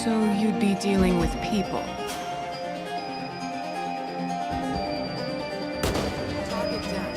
So you'd be dealing with people. Target down.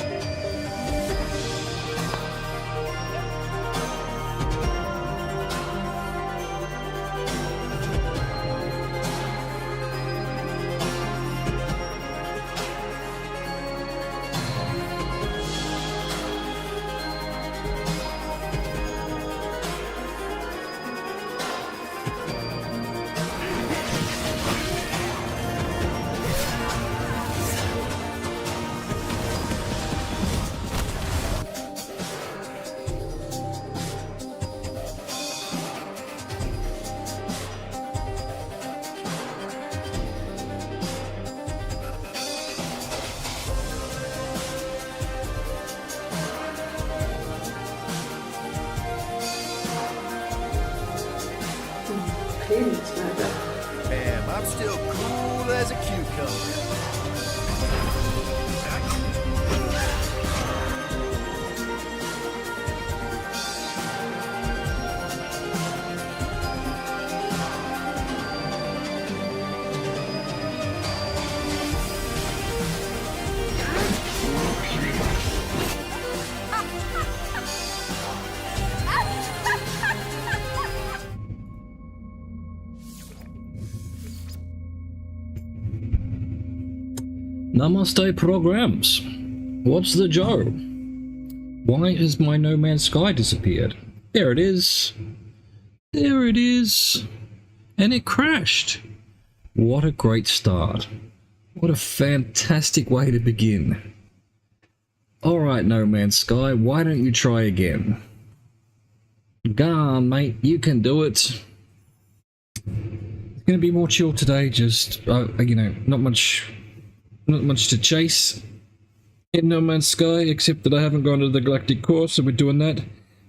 Damn, I'm still cool as a cucumber. Namaste programs. What's the Joe? Why has my No Man's Sky disappeared? There it is. There it is. And it crashed. What a great start. What a fantastic way to begin. Alright, No Man's Sky, why don't you try again? Go on, mate, you can do it. It's gonna be more chill today, just, you know, not much to chase in No Man's Sky, except that I haven't gone to the galactic course, so we're doing that.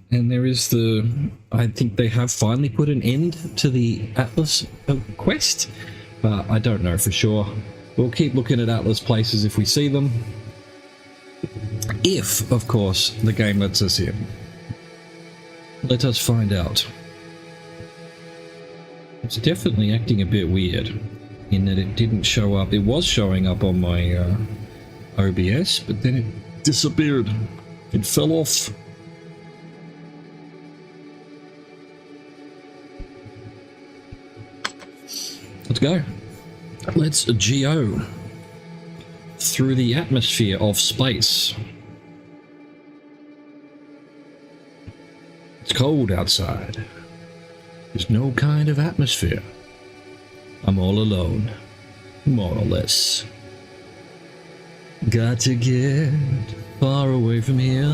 And there is I think they have finally put an end to the Atlas quest, but I don't know for sure. We'll keep looking at Atlas places if we see them. If, of course, the game lets us in. Let us find out. It's definitely acting a bit weird, in that it didn't show up. It was showing up on my OBS, but then it disappeared. It fell off. Let's go. Let's geo through the atmosphere of space. It's cold outside. There's no kind of atmosphere. I'm all alone, more or less. Got to get far away from here.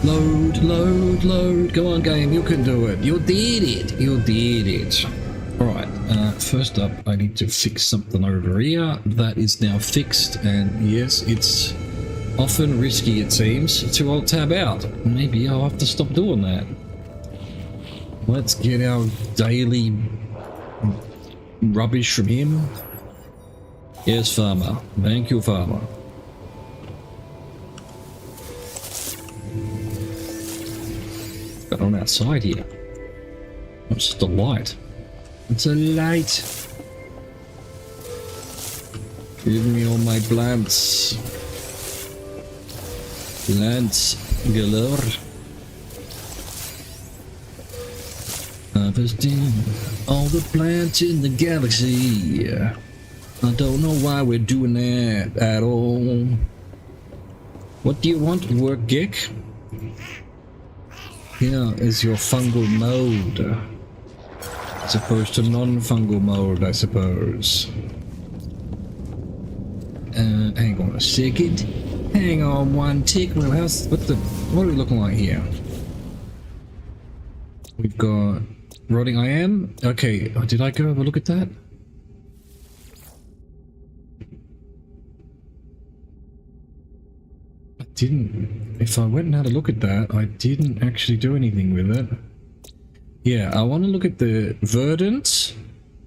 Load, load, load. Go on, game, you can do it. You did it. You did it. Alright, first up, I need to fix something over here. That is now fixed, and yes, it's often risky, it seems, to alt-tab out. Maybe I'll have to stop doing that. Let's get our daily rubbish from him. Yes, farmer. Thank you, farmer. What's going on outside here? It's just a light. It's a light. Give me all my plants. Plants galore. Harvesting all the plants in the galaxy. I don't know why we're doing that at all. What do you want, work geek? Here is your fungal mode. As opposed to non-fungal mode, I suppose. Hang on a second. Hang on one tick. What are we looking like here? We've got rotting I am. Okay, did I go have a look at that? I didn't. If I went and had a look at that, I didn't actually do anything with it. Yeah, I want to look at the verdant,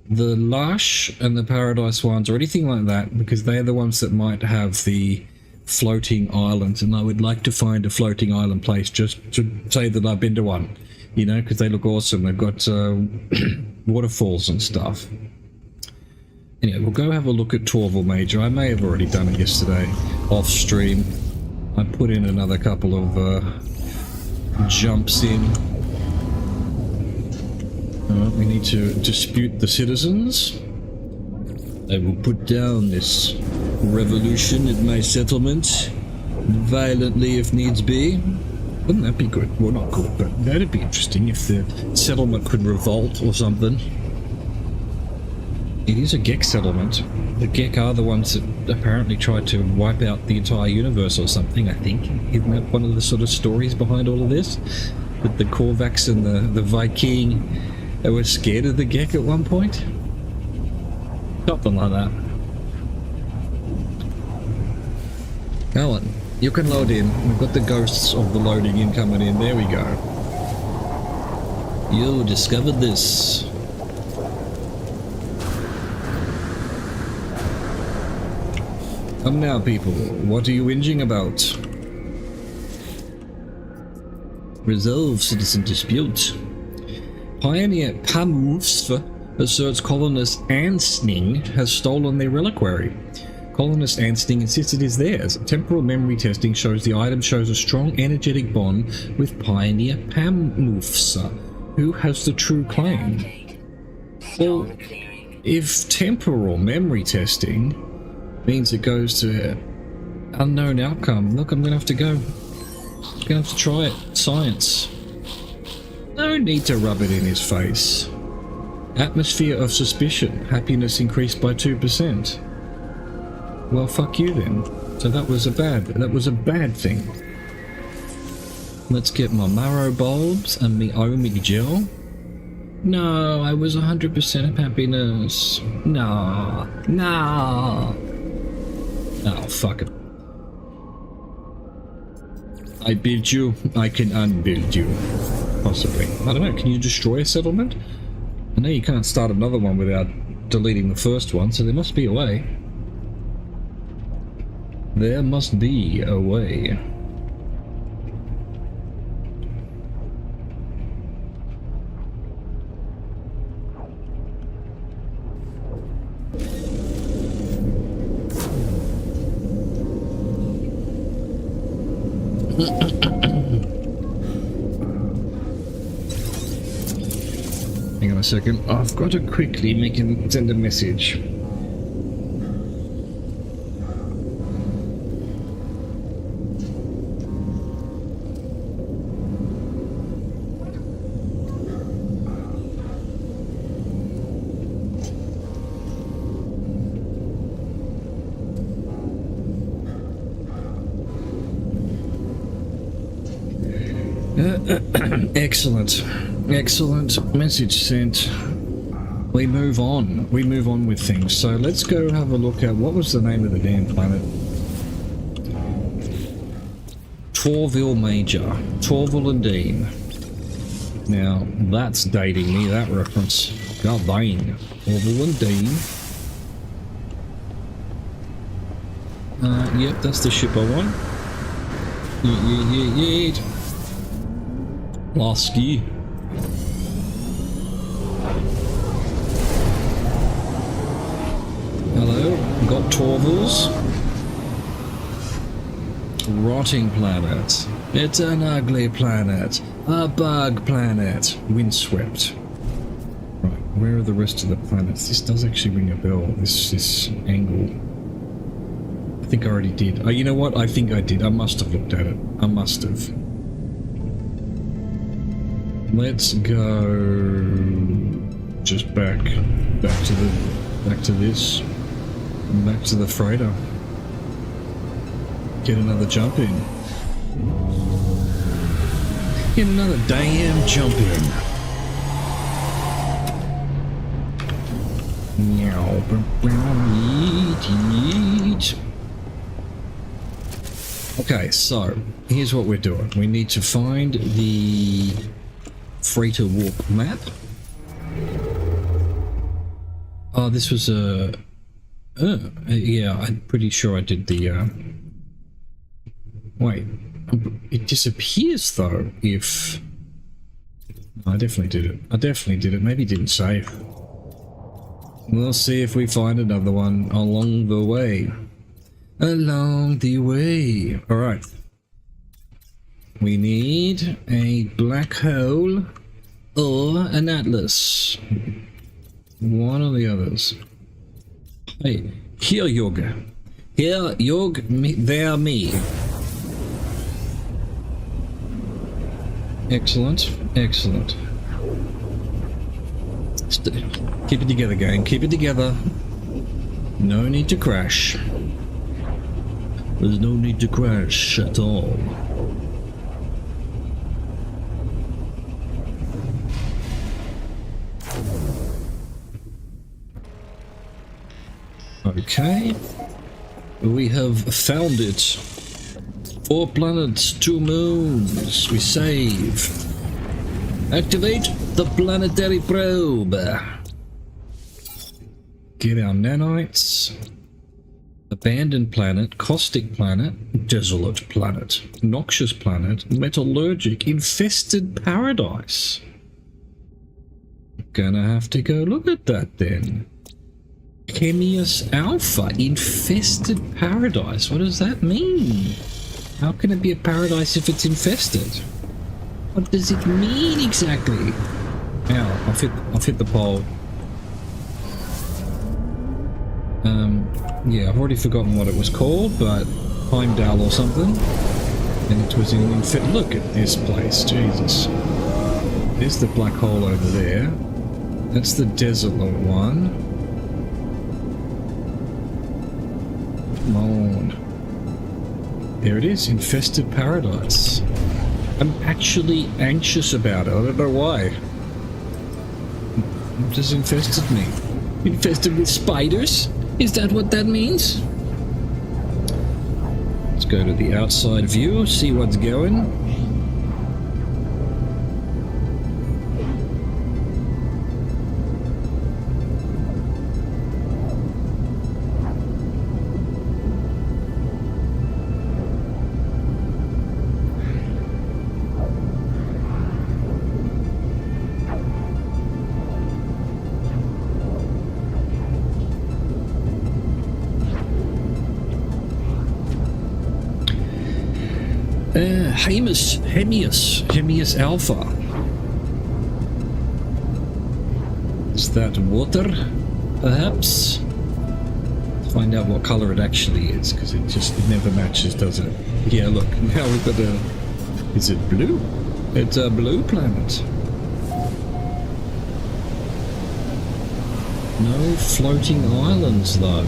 the lush, and the paradise ones, or anything like that, because they're the ones that might have the floating islands, and I would like to find a floating island place just to say that I've been to one. You know, because they look awesome. They've got waterfalls and stuff. Anyway, we'll go have a look at Torval Major. I may have already done it yesterday off stream. I put in another couple of jumps in. We need to dispute the citizens. I will put down this revolution at my settlement, violently if needs be. Wouldn't that be good? Well, not good, but that'd be interesting if the settlement could revolt or something. It is a Gek settlement. The Gek are the ones that apparently tried to wipe out the entire universe or something, I think. Isn't that one of the sort of stories behind all of this? That the Korvax and the Viking were scared of the Gek at one point? Something like that. Go on. You can load in. We've got the ghosts of the loading in coming in. There we go. You discovered this. Come now, people. What are you whinging about? Resolve citizen dispute. Pioneer Pamufsfa asserts colonist Ansning has stolen their reliquary. Colonist Ansning insists it is theirs. Temporal memory testing shows the item shows a strong energetic bond with Pioneer Pamufsa, who has the true claim. Well, if temporal memory testing means it goes to unknown outcome, look, I'm gonna have to go. I'm gonna have to try it. Science. No need to rub it in his face. Atmosphere of suspicion. Happiness increased by 2%. Well, fuck you then. So that was a bad thing. Let's get my marrow bulbs and me omic gel. No, I was 100% of happiness. No. Oh, fuck it. I built you, I can unbuild you. Possibly. I don't know, can you destroy a settlement? I know you can't start another one without deleting the first one, so there must be a way. There must be a way. Hang on a second. I've got to quickly send a message. Excellent message sent. We move on with things. So let's go have a look at what was the name of the damn planet. Torval Major. Torval and Dean. Now that's dating me, that reference. God dang. Torval and Dean. Yep, that's the ship I want. Yeet. Lasky. Hello, got Torvals. Rotting planet. It's an ugly planet. A bug planet. Windswept. Right, where are the rest of the planets? This does actually ring a bell, this angle. I think I already did. Oh, you know what? I think I did. I must have looked at it. I must have. Let's go just back to the freighter. Get another jump in. Get another damn jump in. Meow. Yeet. Okay, so here's what we're doing. We need to find the freighter warp map. Oh, this was a... yeah, I'm pretty sure I did the... Wait, it disappears though if I definitely did it. I definitely did it. Maybe didn't save. We'll see if we find another one along the way. Along the way. Alright. We need a black hole or an atlas. One or the others. Hey, here yoga. Here yog, me, there me. Excellent, excellent. Keep it together, gang. Keep it together. No need to crash. There's no need to crash at all. Okay. We have found it. 4 planets, 2 moons. We save. Activate the planetary probe. Get our nanites. Abandoned planet, caustic planet, desolate planet, noxious planet, metallurgic, infested paradise. Gonna have to go look at that then. Chemius Alpha, infested paradise. What does that mean? How can it be a paradise if it's infested? What does it mean exactly? Ow, I've hit the pole. Yeah, I've already forgotten what it was called, but Heimdall or something. And it was in look at this place, Jesus. There's the black hole over there. That's the desolate one. Come on. There it is, infested paradise. I'm actually anxious about it. I don't know why. It just infested me. Infested with spiders? Is that what that means? Let's go to the outside view, see what's going. Chemius Alpha. Is that water, perhaps? Let's find out what color it actually is, because it never matches, does it? Yeah, look, now we've got a... Is it blue? It's a blue planet. No floating islands, though.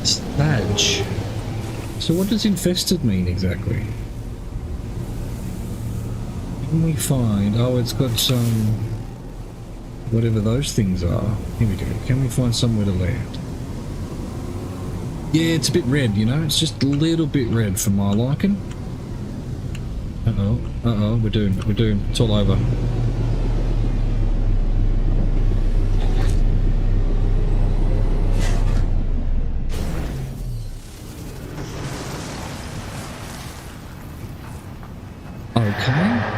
Spage. So what does infested mean exactly? Can we find... Oh, it's got some... whatever those things are. Here we go. Can we find somewhere to land? Yeah, it's a bit red, you know? It's just a little bit red for my liking. Uh-oh. Uh-oh. We're doomed. We're doomed. It's all over. Okay.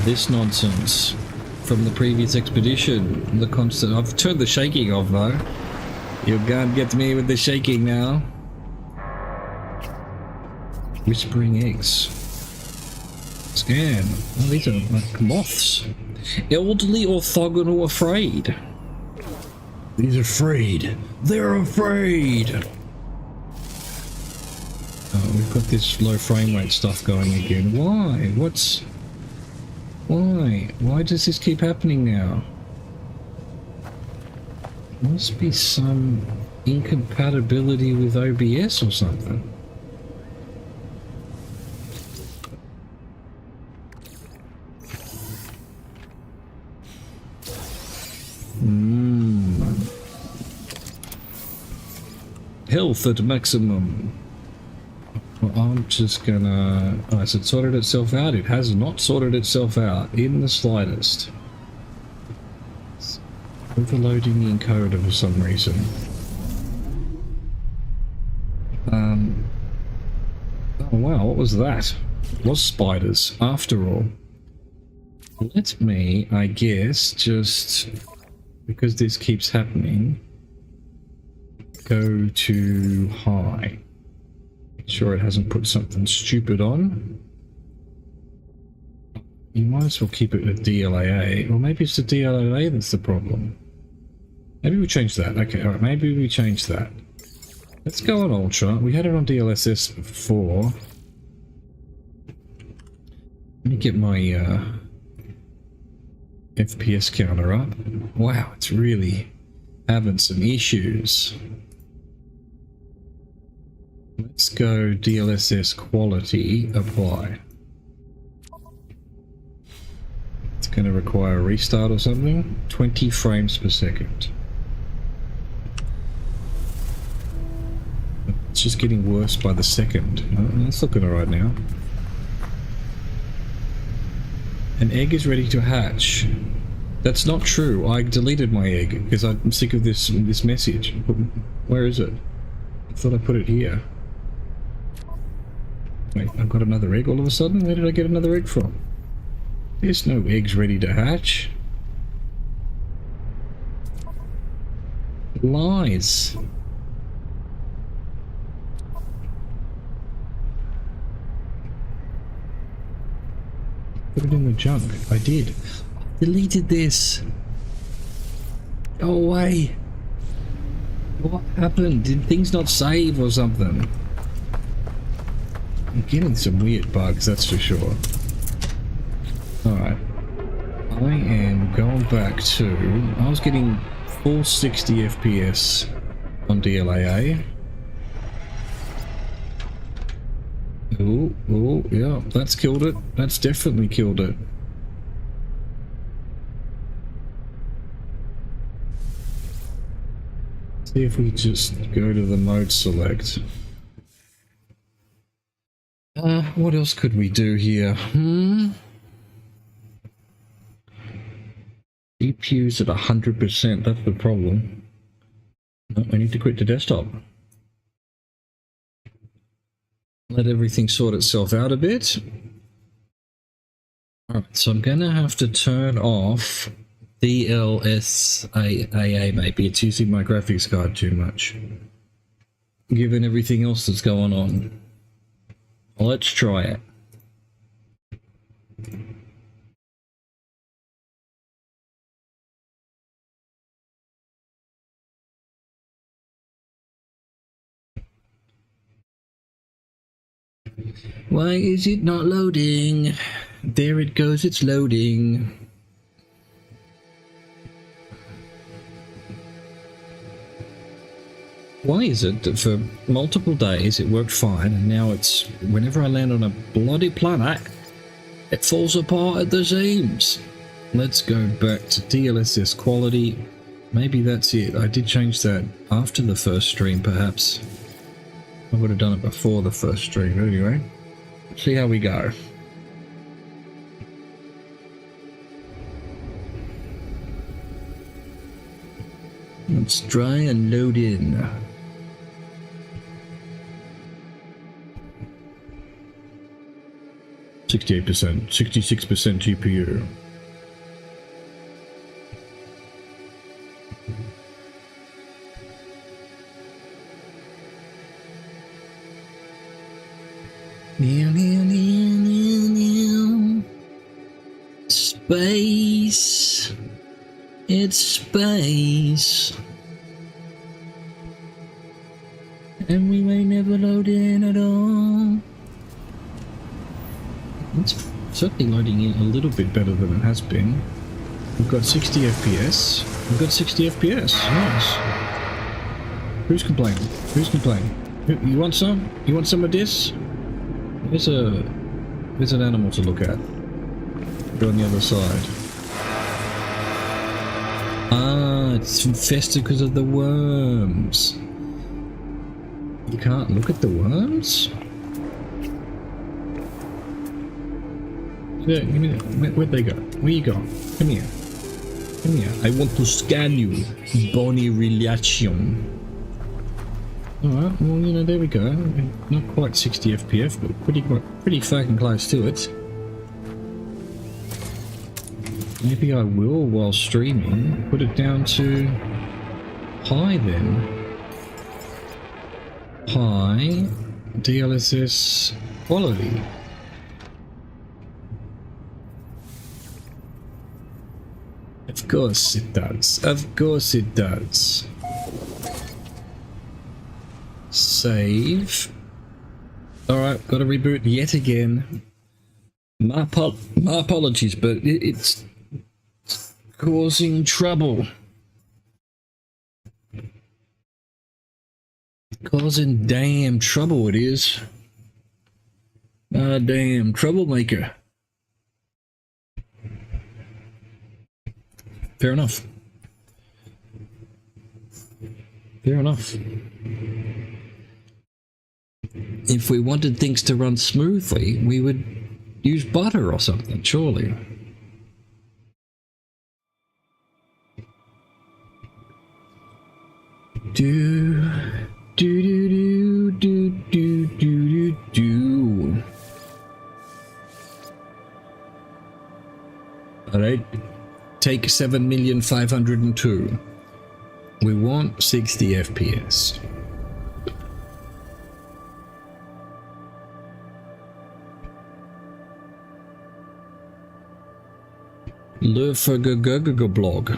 This nonsense from the previous expedition. The constant... I've turned the shaking off, though. You can't get me with the shaking now. Whispering eggs. Scan. Oh, these are like moths. Elderly orthogonal afraid. These are afraid. They're afraid. Oh, we've got this low frame rate stuff going again. Why? What's... Why? Why does this keep happening now? Must be some incompatibility with OBS or something. Health at maximum. Well, I'm just gonna... Oh, has it sorted itself out? It has not sorted itself out in the slightest. It's overloading the encoder for some reason. Oh wow, what was that? It was spiders, after all. Let me, I guess, just... because this keeps happening, go to high. Make sure it hasn't put something stupid on. You might as well keep it at DLAA. Or maybe it's the DLAA that's the problem. Maybe we change that. Okay, alright, maybe we change that. Let's go on Ultra. We had it on DLSS before. Let me get my FPS counter up. Wow, it's really having some issues. Let's go DLSS quality, apply. It's going to require a restart or something. 20 frames per second. It's just getting worse by the second. That's looking alright now. An egg is ready to hatch. That's not true. I deleted my egg because I'm sick of this message. Where is it? I thought I put it here. Wait, I've got another egg all of a sudden? Where did I get another egg from? There's no eggs ready to hatch. Lies. Put it in the junk. I did. Deleted this. Go away. What happened? Did things not save or something? I'm getting some weird bugs, that's for sure. Alright. I am going back to... I was getting full 60 FPS on DLAA. Oh, yeah, that's killed it. That's definitely killed it. See if we just go to the mode select. What else could we do here? GPU's at 100%, that's the problem. No, we need to quit the desktop. Let everything sort itself out a bit. Alright, so I'm gonna have to turn off DLSAA maybe. It's using my graphics card too much, given everything else that's going on. Let's try it. Why is it not loading? There it goes, it's loading. Why is it that for multiple days it worked fine and now it's, whenever I land on a bloody planet, it falls apart at the seams? Let's go back to DLSS quality. Maybe that's it. I did change that after the first stream perhaps. I would have done it before the first stream anyway. Let's see how we go. Let's try and load in. %, 66% GPU. Space. It's space. And we may never load in at all. It's certainly loading in a little bit better than it has been. We've got 60 FPS. We've got 60 FPS. Nice. Who's complaining? Who's complaining? You want some? You want some of this? There's an animal to look at. Go on the other side. Ah, it's infested because of the worms. You can't look at the worms? Yeah, give me that. Where'd they go? Where you go? Come here. Come here. I want to scan you. Bony relation. Alright, well, you know, there we go. Not quite 60 FPS, but pretty fucking close to it. Maybe I will, while streaming, put it down to high then. High DLSS quality. Of course it does. Of course it does. Save. Alright, gotta reboot yet again. My apologies, but it's causing trouble. Causing damn trouble it is. Damn troublemaker. Fair enough. Fair enough. If we wanted things to run smoothly, we would use butter or something, surely. Do do do do do do do do. All right, take 7,502,000. We want 60 FPS. Le blog,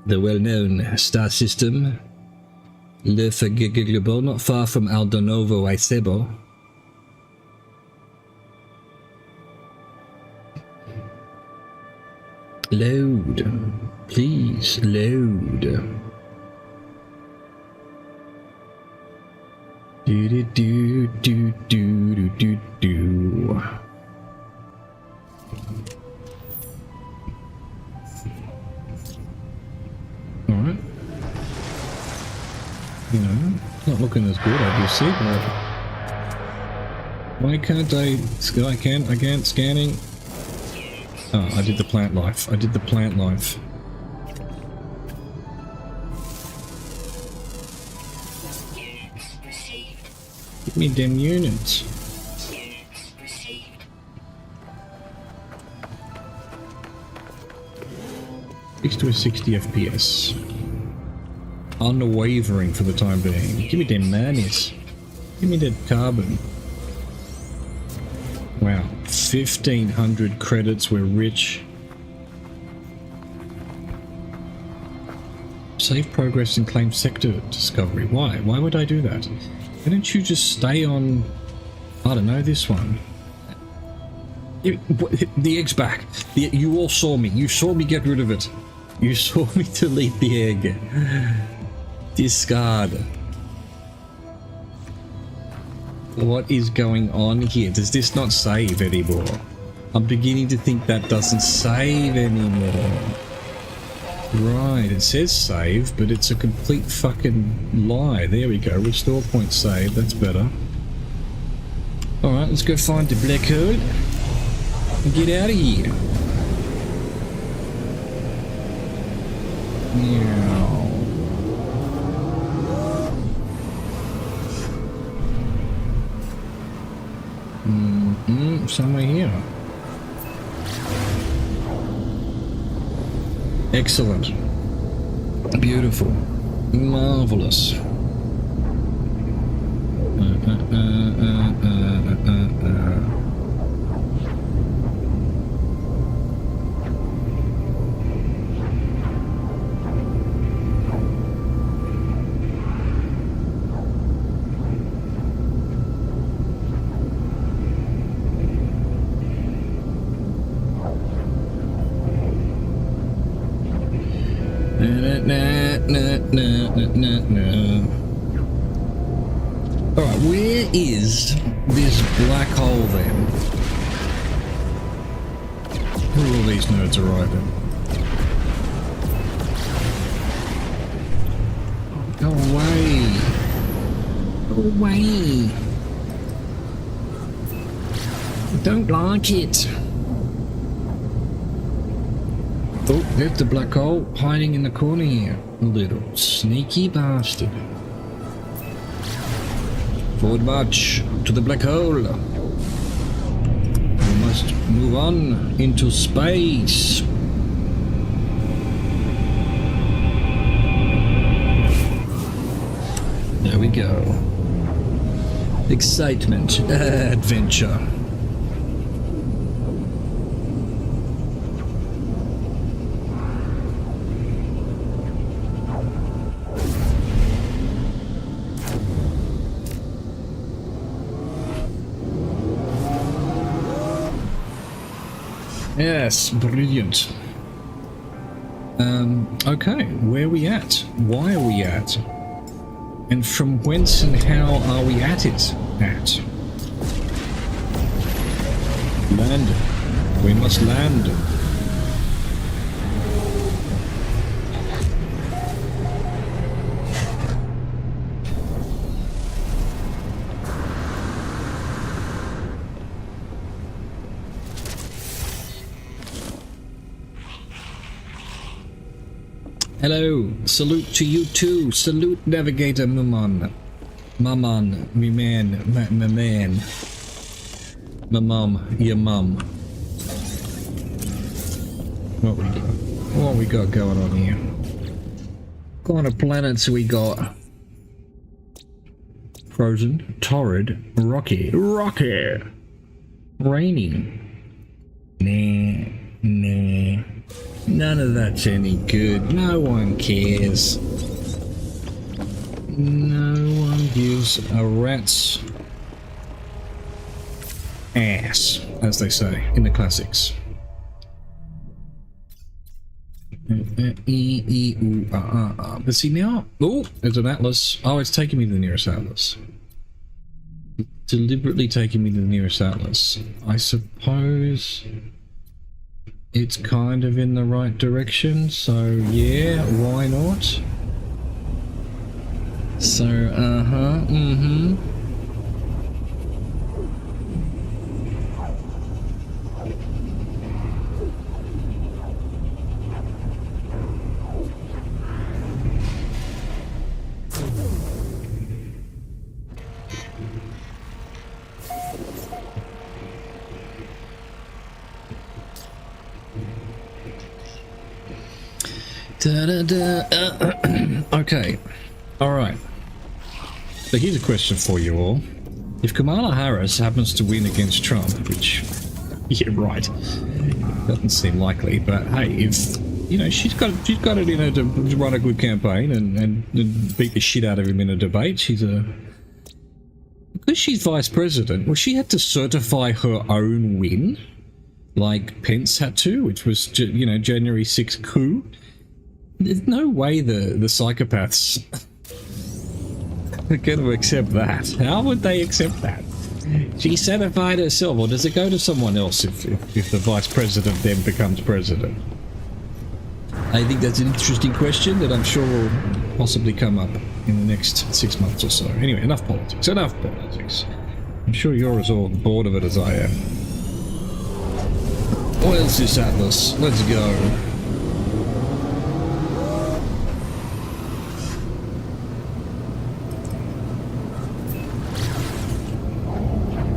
the well-known star system. Le Global, not far from Aldonovo Aisebo. Load. Please, load. Do do do do do do do. Alright. You know, not looking as good, obviously, but why can't I can't scanning. Oh, I did the plant life. I did the plant life. Give me them units. Fix to a 60 FPS. Unwavering for the time being. Give me them madness. Give me that carbon. Wow, 1,500 credits, we're rich. Save progress and claim sector discovery. Why? Why would I do that? Why don't you just stay on, I don't know, this one? The egg's back. You all saw me. You saw me get rid of it. You saw me delete the egg. Discard. What is going on here? Does this not save anymore? I'm beginning to think that doesn't save anymore. Right, it says save, but it's a complete fucking lie. There we go. Restore point save. That's better. Alright, let's go find the black hole and get out of here. Meow. Somewhere here. Excellent. Beautiful. Marvelous. Alright, where is this black hole then? Who are all these nerds arriving? Go away! Go away! I don't like it! Oh, there's the black hole hiding in the corner here. Little sneaky bastard. Forward march to the black hole. We must move on into space. There we go. Excitement, adventure. Yes, brilliant. Okay, where are we at? Why are we at? And from whence and how are we at it? Land. We must land. Hello, salute to you too. Salute, Navigator Maman. Maman, me man, my man. My mum, your mum. What we got going on here? What kind of planets we got? Frozen, torrid, rocky, raining. Nah. None of that's any good. No one cares. No one gives a rat's ass, as they say in the classics. But see now, oh, there's an atlas. Oh, it's taking me to the nearest atlas. Deliberately taking me to the nearest atlas. I suppose it's kind of in the right direction, so yeah, why not? So, okay, alright. So here's a question for you all. If Kamala Harris happens to win against Trump, which, yeah, right, doesn't seem likely, but hey, if, you know, she's got it in her to run a good campaign and beat the shit out of him in a debate, because she's vice president, well, she had to certify her own win, like Pence had to, which was, you know, January 6th coup. There's no way the psychopaths are going to accept that. How would they accept that? She certified herself, or does it go to someone else if the vice president then becomes president? I think that's an interesting question that I'm sure will possibly come up in the next 6 months or so. Anyway, enough politics. I'm sure you're as all bored of it as I am. Where's this atlas? Let's go.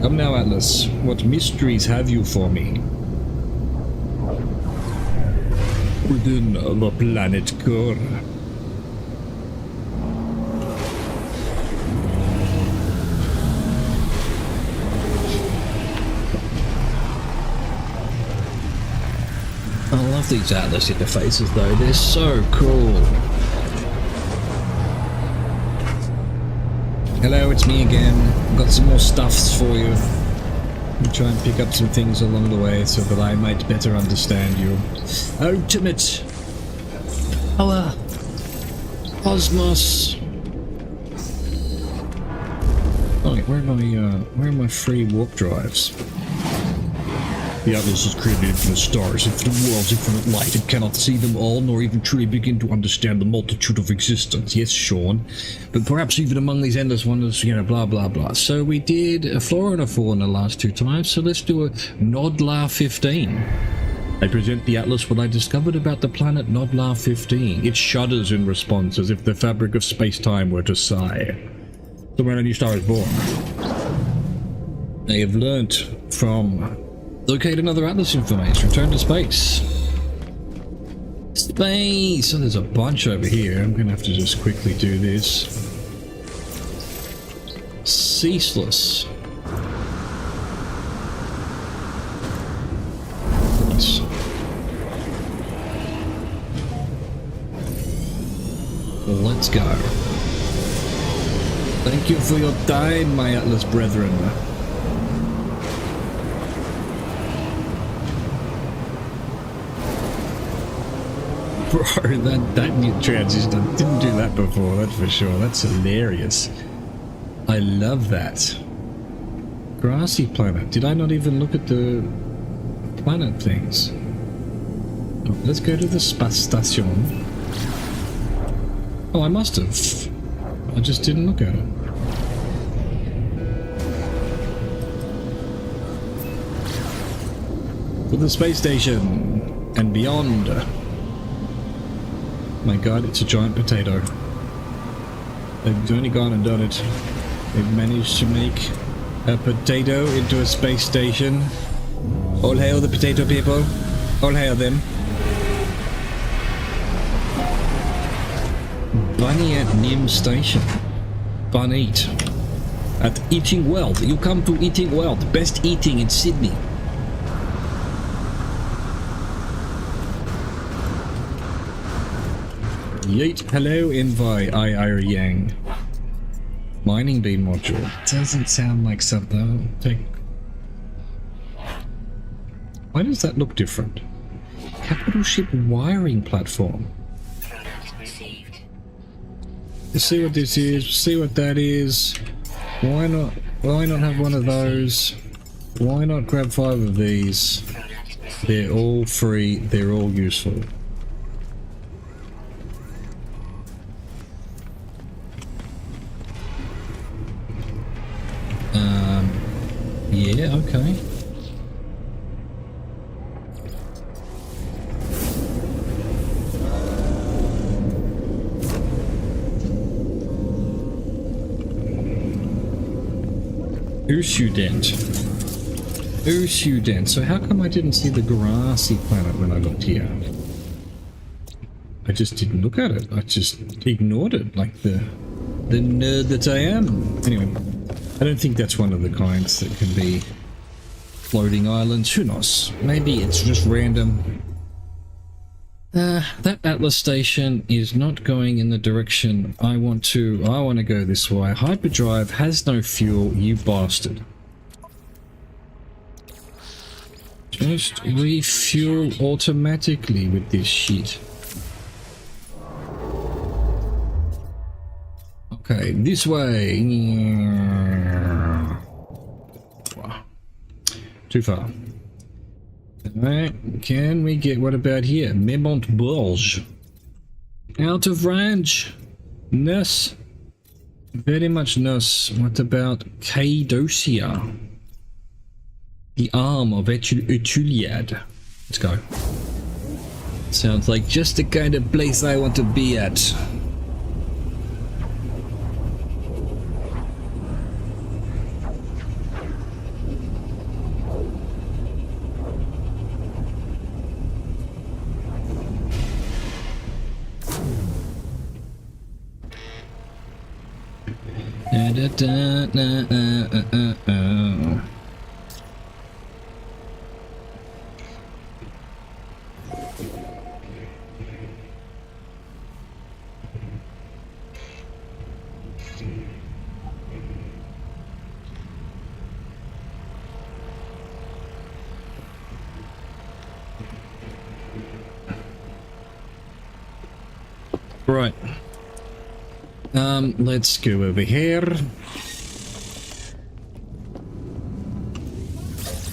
Come now, Atlas. What mysteries have you for me? Within the planet core. I love these Atlas interfaces though, they're so cool. Hello, it's me again. I've got some more stuffs for you. I'll try and pick up some things along the way so that I might better understand you. Ultimate power cosmos. Oh, where are my free warp drives? The Atlas is created from the stars, infinite worlds, infinite light, and cannot see them all, nor even truly begin to understand the multitude of existence. Yes, Sean, but perhaps even among these endless wonders, you know, blah, blah, blah. So we did a Flora and a Fauna last 2 times, so let's do a Nodlar 15. I present the Atlas what I discovered about the planet Nodlar 15. It shudders in response as if the fabric of space-time were to sigh. So when a new star is born, they have learnt from locate another atlas information, return to space. Space! So there's a bunch over here. I'm gonna have to just quickly do this. Ceaseless. Nice. Let's go. Thank you for your time, my Atlas brethren. Bro, that new transition, I didn't do that before, that's for sure. That's hilarious. I love that. Grassy planet. Did I not even look at the planet things? Oh, let's go to the space station. Oh, I must have. I just didn't look at it. To the space station and beyond. My god, it's a giant potato. They've only gone and done it. They've managed to make a potato into a space station. All hail the potato people. All hail them. Bunny at Nim Station. Bun Eat. At Eating World. You come to Eating World. Best eating in Sydney. Yeet. Hello, Envi. I Yang. Mining beam module. Doesn't sound like something. Why does that look different? Capital ship wiring platform. Let's see what this is. See what that is. Why not? Why not have one of those? Why not grab 5 of these? They're all free. They're all useful. Yeah, okay. Usudent. So how come I didn't see the grassy planet when I looked here? I just didn't look at it. I just ignored it like the nerd that I am. Anyway, I don't think that's one of the kinds that can be floating islands. Who knows? Maybe it's just random. That Atlas station is not going in the direction I want to. I want to go this way. Hyperdrive has no fuel, you bastard. Just refuel automatically with this shit. Okay, this way. Too far. Alright, can we get, what about here? Memont Bulge. Out of range. Nus. Very much nus. What about Cadocia? The arm of Etuliad. Let's go. Sounds like just the kind of place I want to be at. Right. Let's go over here.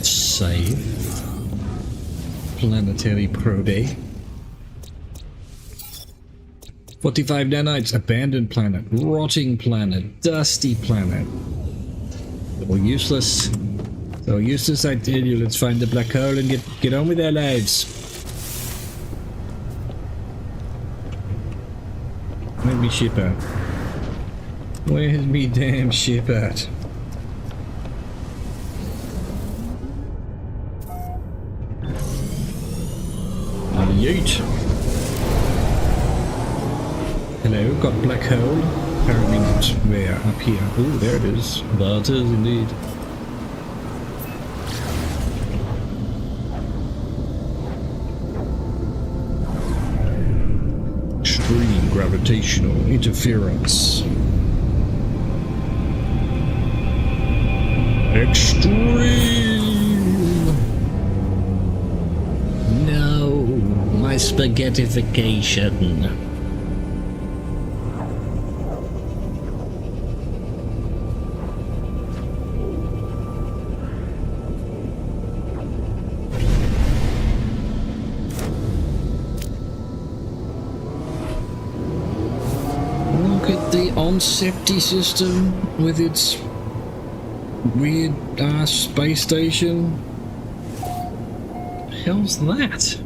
Save. Planetary probe. 45 nanites. Abandoned planet. Rotting planet. Dusty planet. All useless. So useless, I tell you. Let's find the black hole and get on with our lives. Let me ship out. Where's me damn ship at? Yeet. Hello, got black hole. Apparently it's where? Up here. Oh, there it is. There it is indeed. Extreme gravitational interference. Extreme! No, my spaghettification. Look at the Onsepti system with its weird ass space station. What the hell's that?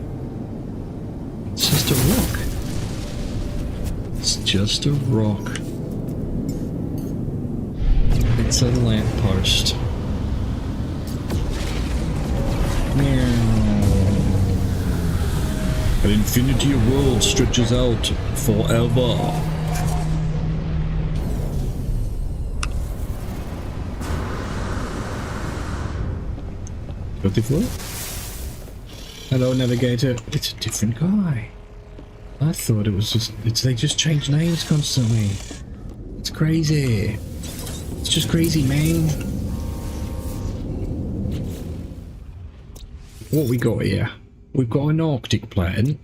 It's just a rock. It's just a rock. It's a lamppost. An infinity of worlds stretches out forever. Hello, navigator. It's a different guy. I thought it was just... they just change names constantly. It's crazy. It's just crazy, man. What we got here? We've got an Arctic planet.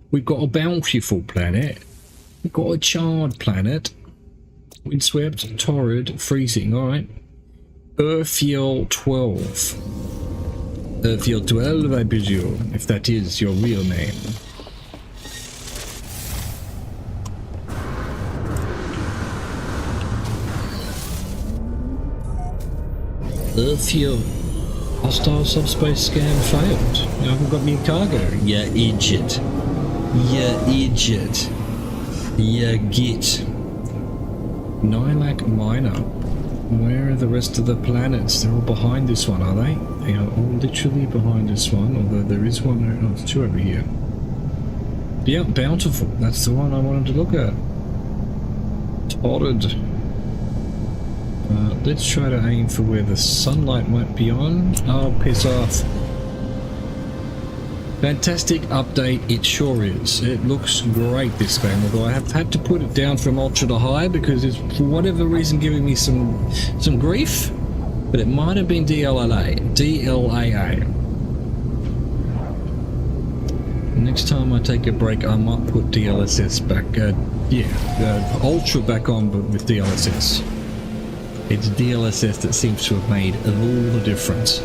We've got a bountiful planet. We've got a charred planet. Windswept, torrid, freezing. Alright. Earthfield 12. Earthfield 12, I presume, if that is your real name. Earthfield. Hostile subspace scan failed. You haven't got any cargo. You idiot. You idiot. You git. Nilak Minor. Where are the rest of the planets? They're all behind this one, are they? They are all literally behind this one, although there is one. Oh, there's two over here. Yeah, Bountiful. That's the one I wanted to look at. Torrid. Let's try to aim for where the sunlight might be on. Oh, piss off. Fantastic update, it sure is. It looks great, this game, although I have had to put it down from ultra to high because it's for whatever reason giving me some grief. But it might have been DLAA. Next time I take a break, I might put DLSS back, ultra back on, but with DLSS. It's DLSS that seems to have made all the difference.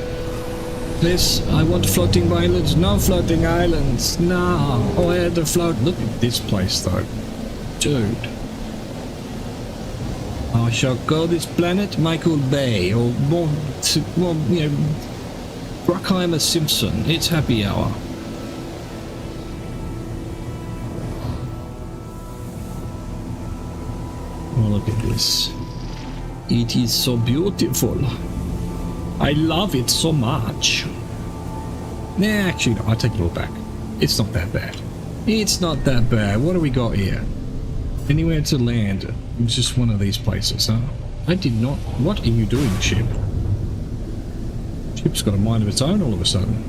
This, I want floating islands. No floating islands. No. Oh, I had to float. Look at this place, though. Dude. I shall call this planet Michael Bay, or more, you know, Bruckheimer Simpson. It's happy hour. Oh, look at this. It is so beautiful. I love it so much. Nah, actually, no, I take it all back. It's not that bad. It's not that bad. What do we got here? Anywhere to land. It's just one of these places, huh? I did not... What are you doing, ship? Ship's got a mind of its own all of a sudden.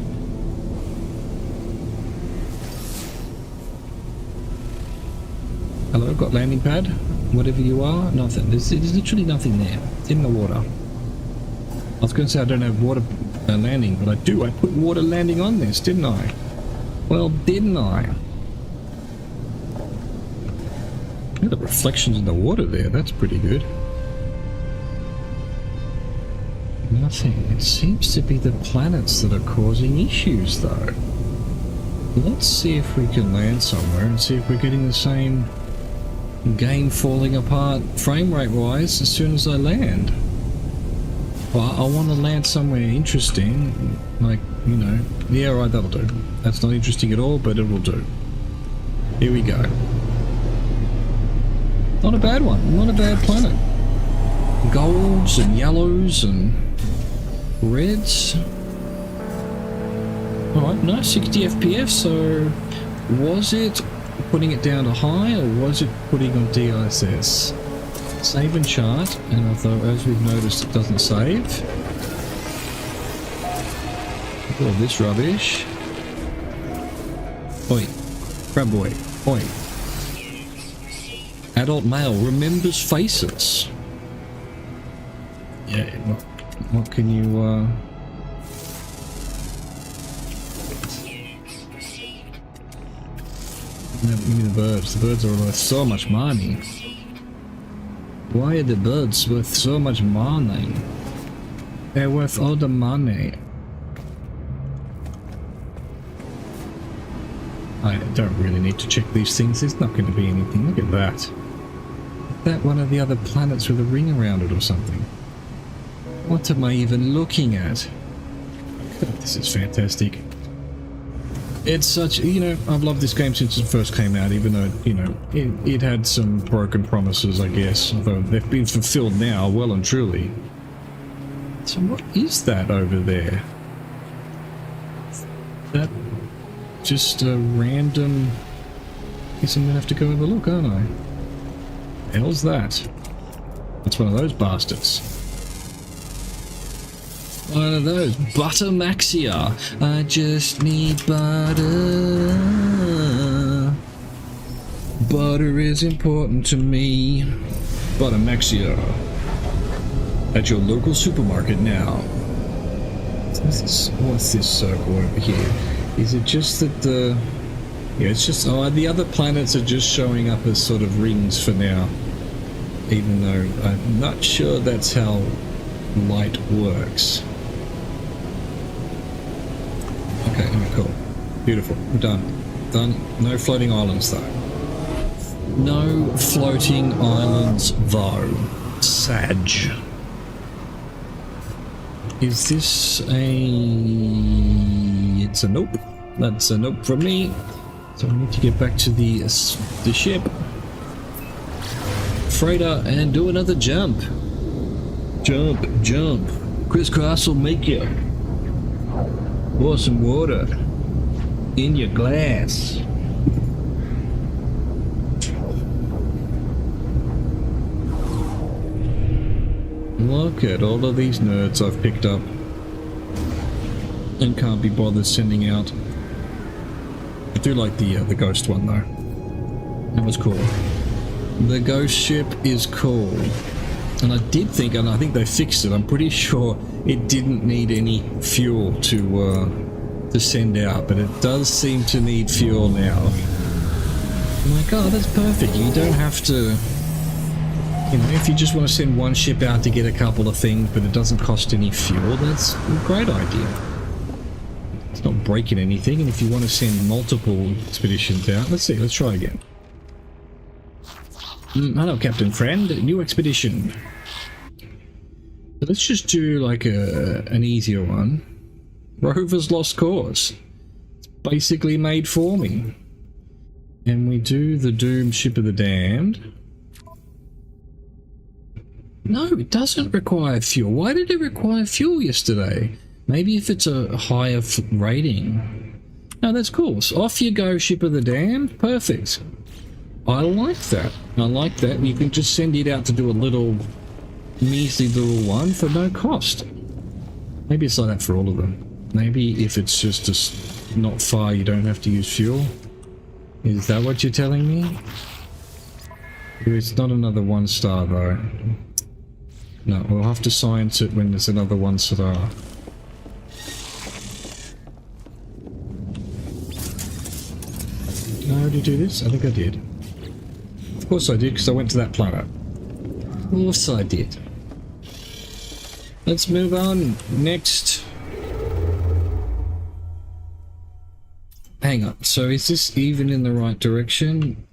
Hello, got landing pad? Whatever you are? Nothing. There's literally nothing there. It's in the water. I was going to say I don't have water landing, but I do. I put water landing on this, didn't I? Well, didn't I? Look at the reflections in the water there. That's pretty good. Nothing. It seems to be the planets that are causing issues, though. Let's see if we can land somewhere and see if we're getting the same game falling apart frame rate wise as soon as I land. Well, I want to land somewhere interesting, like, you know, yeah, right, that'll do. That's not interesting at all, but it will do. Here we go. Not a bad one, not a bad planet. golds and yellows and reds. Alright, nice 60 FPS, so was it putting it down to high or was it putting on DLSS? Save and chart, and although as we've noticed it doesn't save. All this rubbish. Oi, crab boy, oi. Adult male remembers faces. Yeah, what can you, Give me the birds. The birds are worth so much money. Why are the birds worth so much money? They're worth all the money. I don't really need to check these things. There's not going to be anything. Look at that. Is that one of the other planets with a ring around it or something? What am I even looking at? God, this is fantastic. It's such, you know, I've loved this game since it first came out, even though, you know, it had some broken promises, I guess, although they've been fulfilled now, well and truly. So what is that over there? That just a random... Guess I'm gonna have to go have a look, aren't I? The hell's that? That's one of those bastards. One of those. Butter Maxia. I just need butter. Butter is important to me. Butter Maxia. At your local supermarket now. What's this circle over here? Is it just that the... Yeah, it's just... Oh, the other planets are just showing up as sort of rings for now. Even though I'm not sure that's how light works. Okay, cool. Beautiful. We're done. Done. No floating islands, though. No floating islands, though. Sag. Is this a... It's a nope. That's a nope from me. So I need to get back to the ship. Freighter and do another jump. Jump, jump. Crisscross will make you. Pour some water in your glass. Look at all of these nerds I've picked up and can't be bothered sending out. I do like the ghost one though. That was cool. The ghost ship is cool. And I did think, and I think they fixed it, I'm pretty sure it didn't need any fuel to send out, but it does seem to need fuel now. I'm like, oh, that's perfect. You don't have to, you know, if you just want to send one ship out to get a couple of things, but it doesn't cost any fuel, that's a great idea. It's not breaking anything, and if you want to send multiple expeditions out, let's see, let's try again. Hello, Captain Friend. New expedition. So let's just do like an easier one. Rover's Lost Cause. It's basically made for me. And we do the Doomed Ship of the Damned. No, it doesn't require fuel. Why did it require fuel yesterday? Maybe if it's a higher rating. No, that's cool. So off you go, Ship of the Damned. Perfect. I like that. I like that. You can just send it out to do a little, measly little one for no cost. Maybe it's like that for all of them. Maybe if it's just not far, you don't have to use fuel. Is that what you're telling me? It's not another 1 star though. No, we'll have to science it when there's another 1 star. Did I already do this? I think I did. Of course I did, because I went to that planet. Of course I did. Let's move on. Next. Hang on. So is this even in the right direction?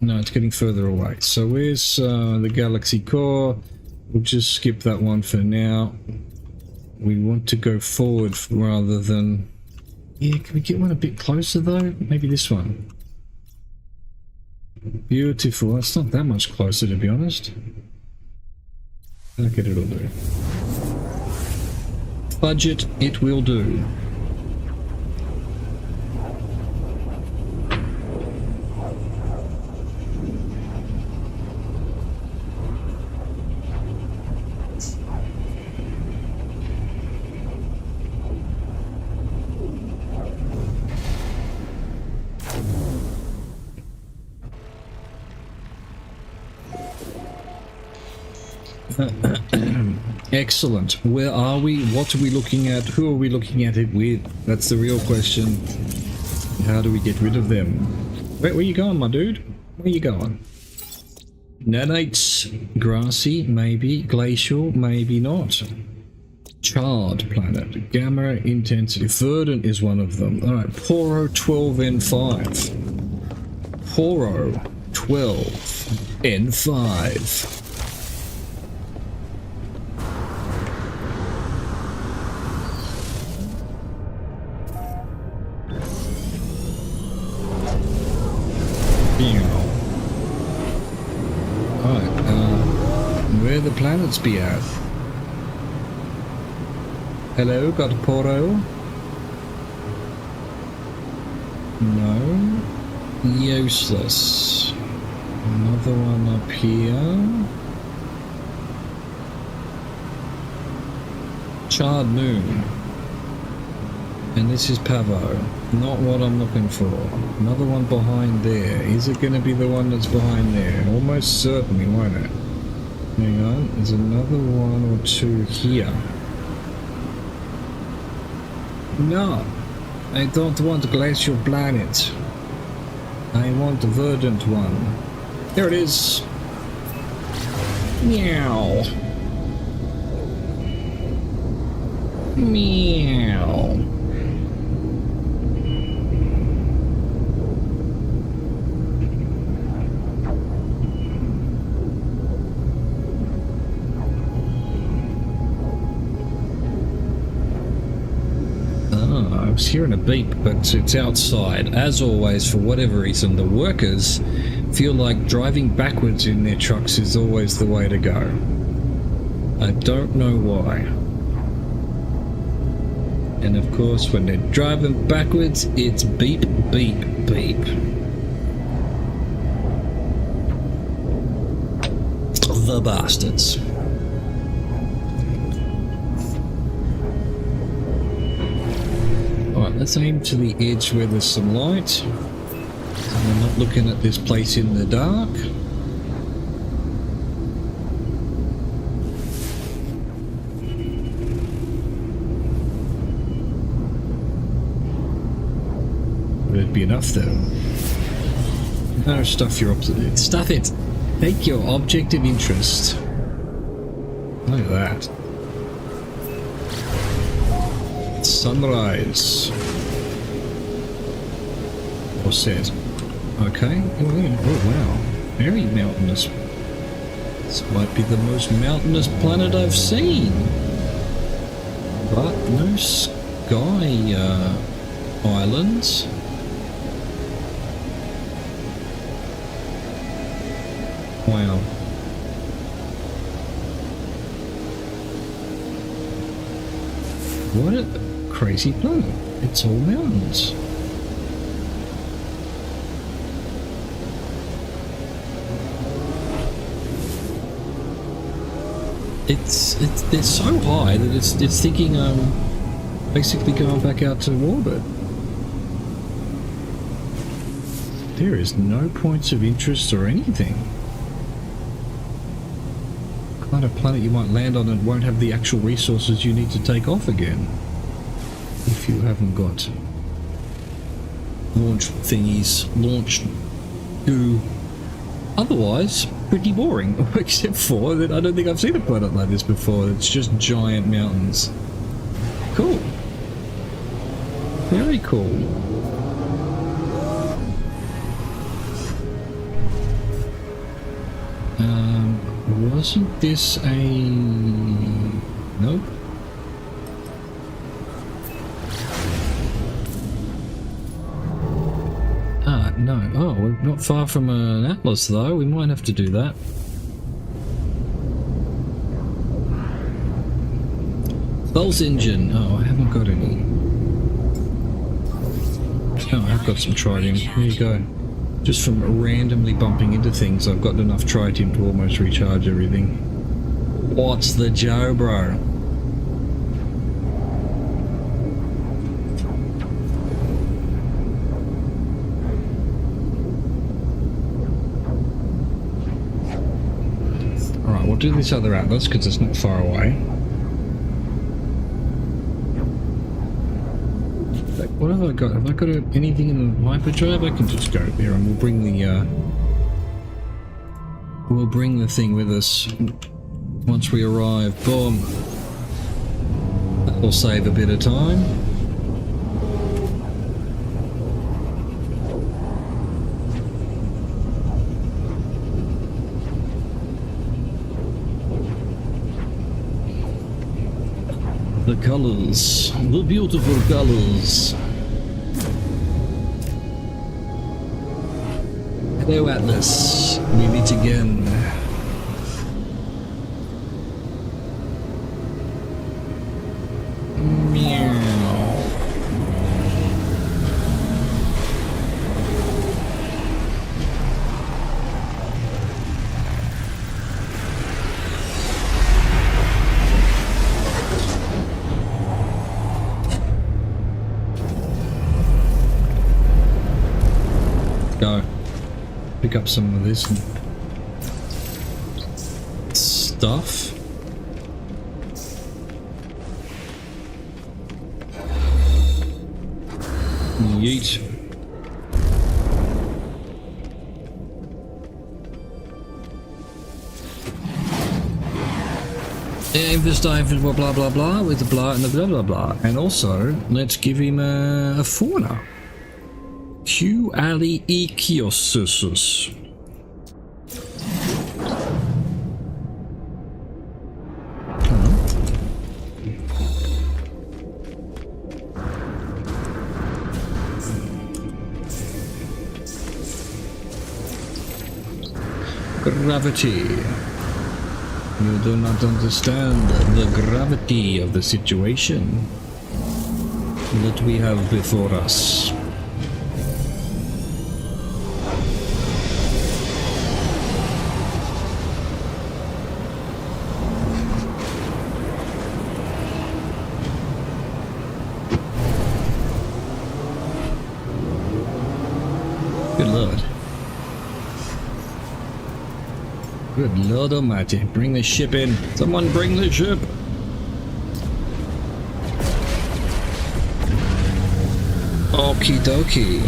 No, it's getting further away. So where's the galaxy core? We'll just skip that one for now. We want to go forward rather than... Yeah, can we get one a bit closer though? Maybe this one. Beautiful. It's not that much closer, to be honest. Okay, it'll do. Budget, it will do. Excellent. Where are we? What are we looking at? Who are we looking at it with? That's the real question. How do we get rid of them? Wait, where you going, my dude? Where you going? Nanites, grassy, maybe. Glacial, maybe not. Charred planet. Gamma intensity. Verdant is one of them. Alright, Poro 12N5. Poro 12N5. Where the planets be at? Hello, got a Poro? No. Useless. Another one up here. Charred moon. And this is Pavo. Not what I'm looking for. Another one behind there. Is it going to be the one that's behind there? Almost certainly, won't it? Hang on, there's another one or two here. No, I don't want glacial planet. I want a verdant one. There it is. Meow. Meow. I was hearing a beep, but it's outside. As always, for whatever reason, the workers feel like driving backwards in their trucks is always the way to go. I don't know why. And of course, when they're driving backwards, it's beep, beep, beep. The bastards. Alright, let's aim to the edge where there's some light. So we're not looking at this place in the dark. Would it be enough though? No, stuff your object. Stuff it! Take your object of interest. Look at that. Sunrise. Or set. Okay. Oh wow. Very mountainous. This might be the most mountainous planet I've seen. But no sky islands. Wow. What a crazy planet. It's all mountains. They're so high that it's thinking basically going back out to orbit. There is no points of interest or anything. Kind of planet you might land on and won't have the actual resources you need to take off again. If you haven't got launch thingies, launch goo. Otherwise, pretty boring. Except for that I don't think I've seen a planet like this before. It's just giant mountains. Cool. Very cool. Wasn't this a... Nope. Ah, no. Oh, we're not far from an atlas though. We might have to do that. Pulse engine. Oh, I haven't got any. Oh, I've got some tritium. Here you go. Just from randomly bumping into things, I've got enough tritium to almost recharge everything. What's the Joe, bro? Alright, we'll do this other atlas because it's not far away. What have I got? Have I got anything in the hyperdrive? I can just go there and we'll bring the thing with us once we arrive. Boom. That will save a bit of time. The colors, the beautiful colors. Hello, Atlas. We meet again. Meow. Go. Pick up some of this stuff. Yeet. Aim this time for blah blah blah with the blah and the blah blah blah. And also, let's give him a fauna. Q Ali Ikiosus. Gravity. You do not understand the gravity of the situation that we have before us. Good Lord. Good Lord Almighty. Bring the ship in. Someone bring the ship. Okie dokie.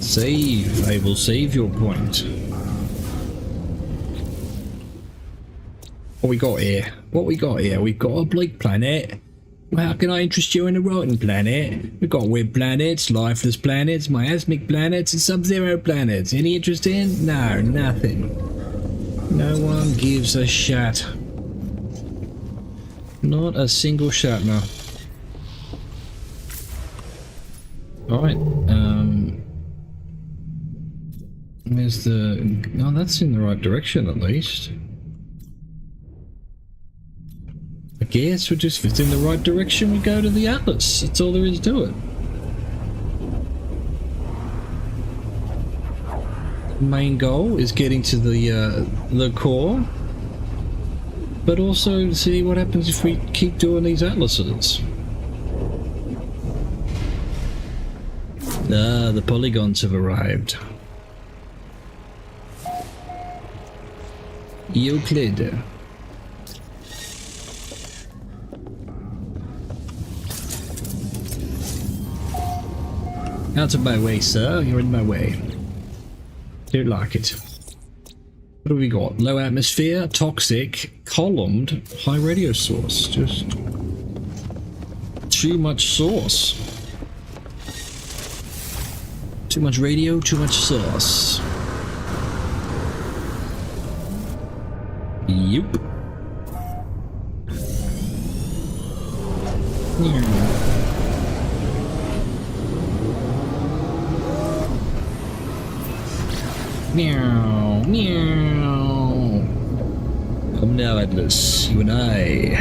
Save. I will save your point. What we got here? What we got here? We've got a bleak planet. Well, how can I interest you in a rotten planet? We've got weird planets, lifeless planets, miasmic planets, and sub-zero planets. Any interest in? No, nothing. No one gives a shat. Not a single shat, no. Alright, where's the... Oh, that's in the right direction at least. I guess we just fit in the right direction, we go to the Atlas. That's all there is to it. Main goal is getting to the core, but also see what happens if we keep doing these Atlases. Ah, the polygons have arrived. Euclid. Out of my way, sir. You're in my way. Don't like it. What do we got? Low atmosphere, toxic, columned, high radio source. Just too much source. Too much radio, too much sauce. Yup. Meow, meow. Come now, Atlas. You and I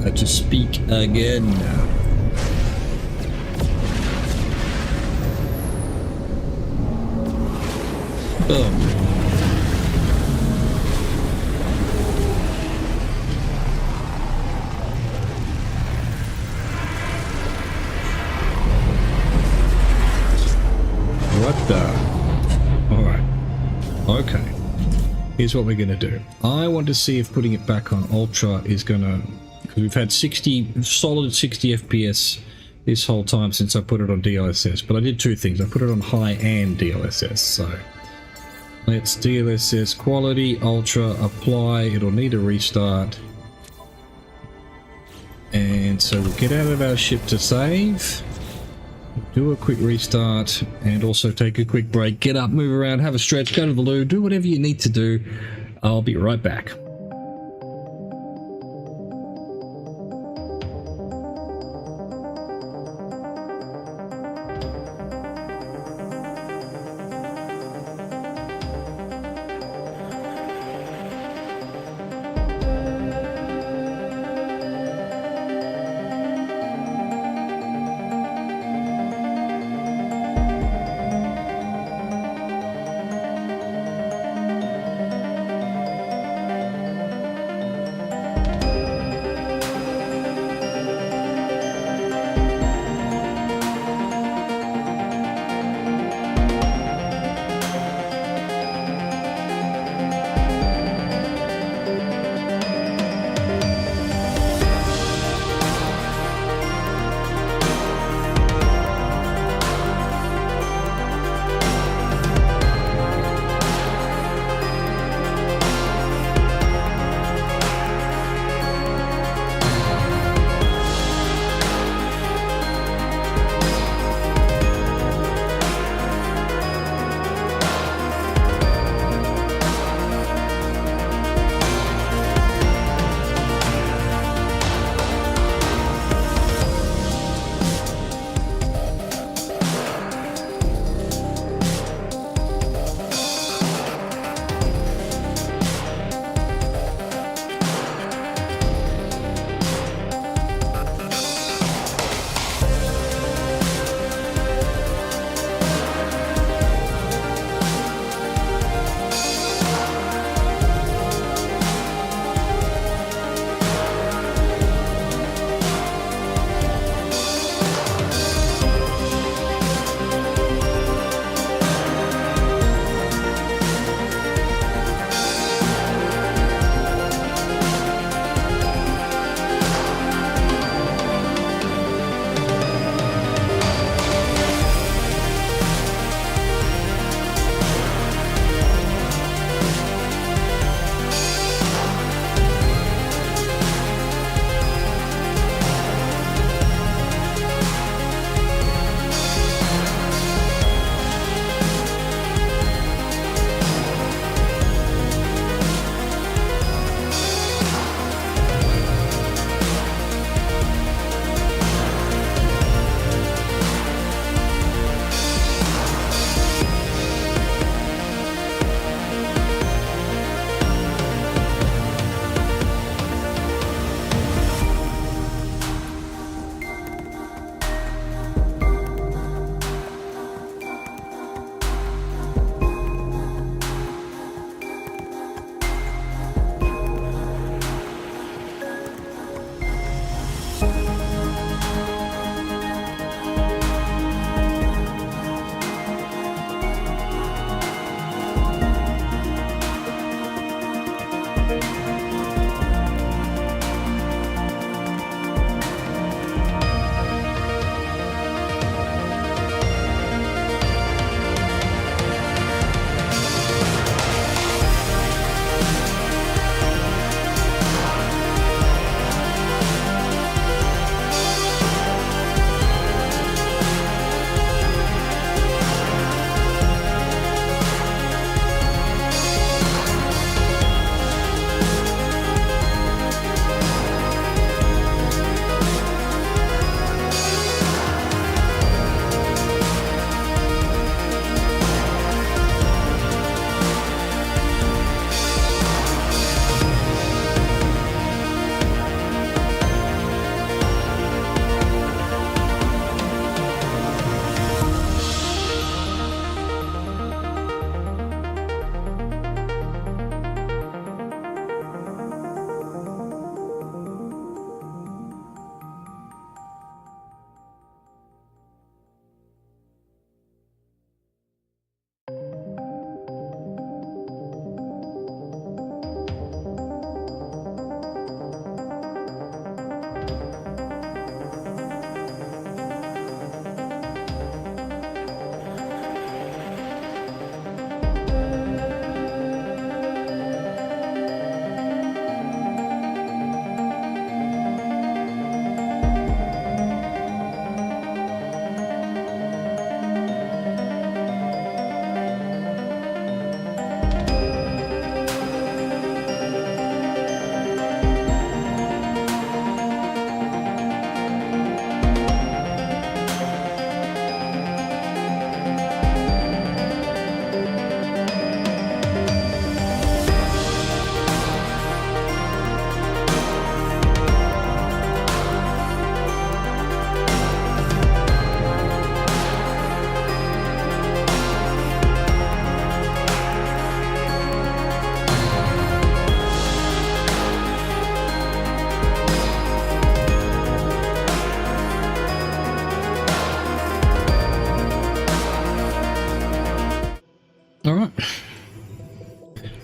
are to speak again. Boom. What the? Alright. Okay. Here's what we're going to do. I want to see if putting it back on Ultra is going to... Because we've had solid 60 FPS this whole time since I put it on DLSS. But I did two things. I put it on high and DLSS. So let's DLSS quality, Ultra, apply. It'll need a restart. And so we'll get out of our ship to save. Do a quick restart and also take a quick break. Get up, move around, have a stretch, go to the loo, do whatever you need to do. I'll be right back.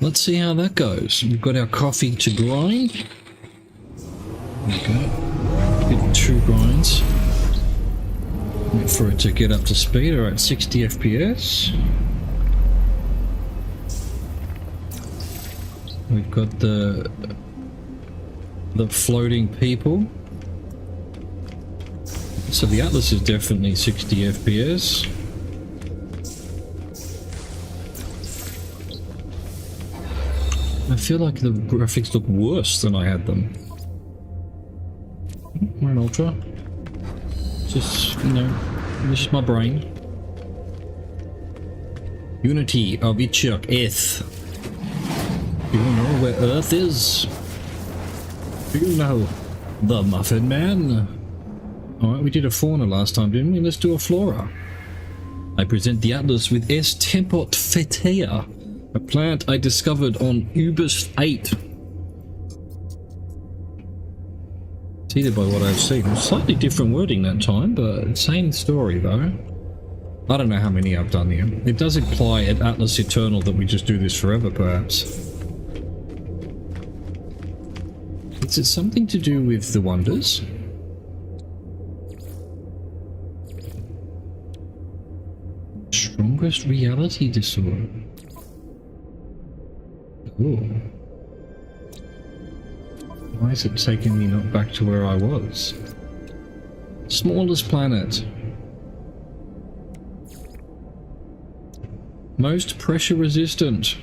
let's see how that goes. We've got our coffee to grind. There we go. Did 2 grinds. Wait for it to get up to speed. Alright, 60 FPS. We've got the floating people. So the Atlas is definitely 60 FPS. I feel like the graphics look worse than I had them. We're an Ultra. Just, you know, this is my brain. Unity of Ichuk Earth. Do you know where Earth is? Do you know the Muffin Man? Alright, we did a fauna last time, didn't we? Let's do a flora. I present the Atlas with S. Tempot fetea, a plant I discovered on Ubis 8. It's either by what I've seen. Slightly different wording that time, but same story though. I don't know how many I've done here. It does imply at Atlas Eternal that we just do this forever, perhaps. Is it something to do with the wonders? Strongest reality disorder. Ooh. Why is it taking me not back to where I was? Smallest planet. Most pressure resistant.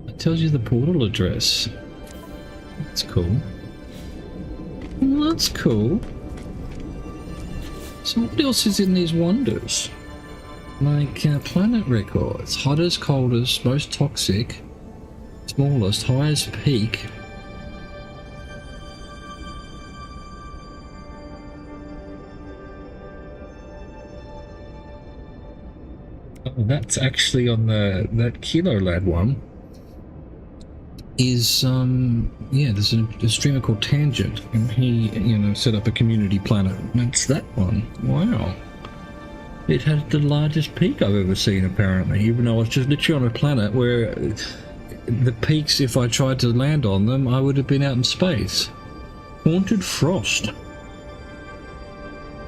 It tells you the portal address. That's cool. Well, that's cool. So what else is in these wonders? Like planet records. Hottest, coldest, most toxic, smallest, highest peak. Oh, that's actually on that Kilo Lad one. Is yeah, there's a streamer called Tangent, and he, you know, set up a community planet. That's that one. Wow. It has the largest peak I've ever seen, apparently, even though it's just literally on a planet where the peaks, if I tried to land on them, I would have been out in space. Haunted Frost.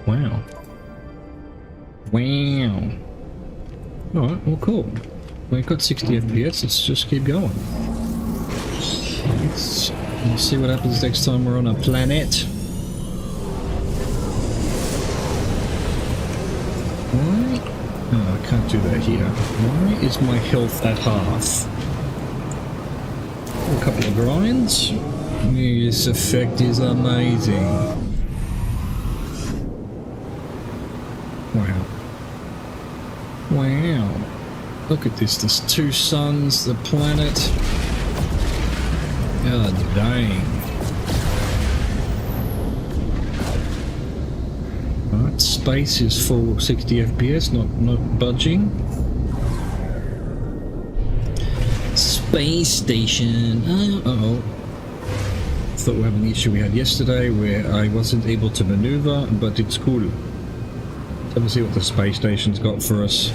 Wow. Wow. Alright, well, cool. We've got 60 FPS, let's just keep going. Let's see what happens next time we're on a planet. Why? Oh, I can't do that here. Why is my health at half? A couple of grinds. This effect is amazing. Wow. Wow. Look at this. There's 2 suns, the planet. God dang. Alright, space is full 60 FPS, not budging. Space station. Uh-oh. Thought we were having the issue we had yesterday where I wasn't able to maneuver, but it's cool. Let's have a see what the space station's got for us.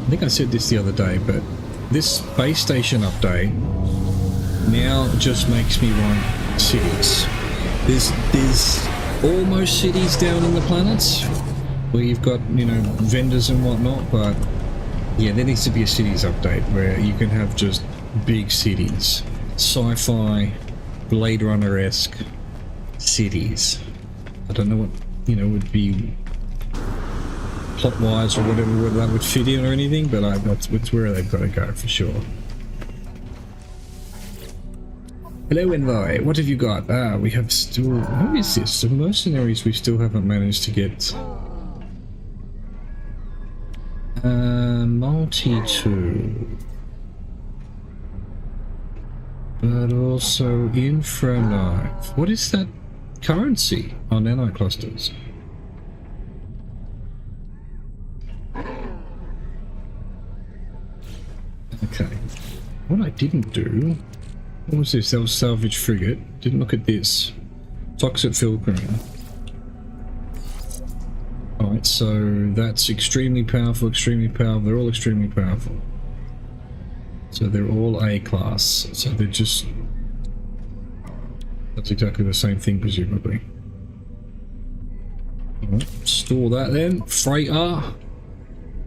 I think I said this the other day, but this space station update now just makes me want cities. There's almost cities down in the planets where you've got, you know, vendors and whatnot, but yeah, there needs to be a cities update where you can have just big cities. Sci-fi, Blade Runner-esque cities. I don't know what, you know, would be plot-wise or whatever, whether that would fit in or anything, but that's where they've got to go for sure. Hello Envi, what have you got? Ah, we have still... What is this? The mercenaries we still haven't managed to get. Multi-tool. But also Infraknife. What is that currency on nano clusters? Okay. What I didn't do... What was this? That was salvage frigate. Didn't look at this. Toxic filtering. Alright, so that's extremely powerful, extremely powerful. They're all extremely powerful. So they're all A class. So they're just... That's exactly the same thing, presumably. Alright, store that then. Freighter.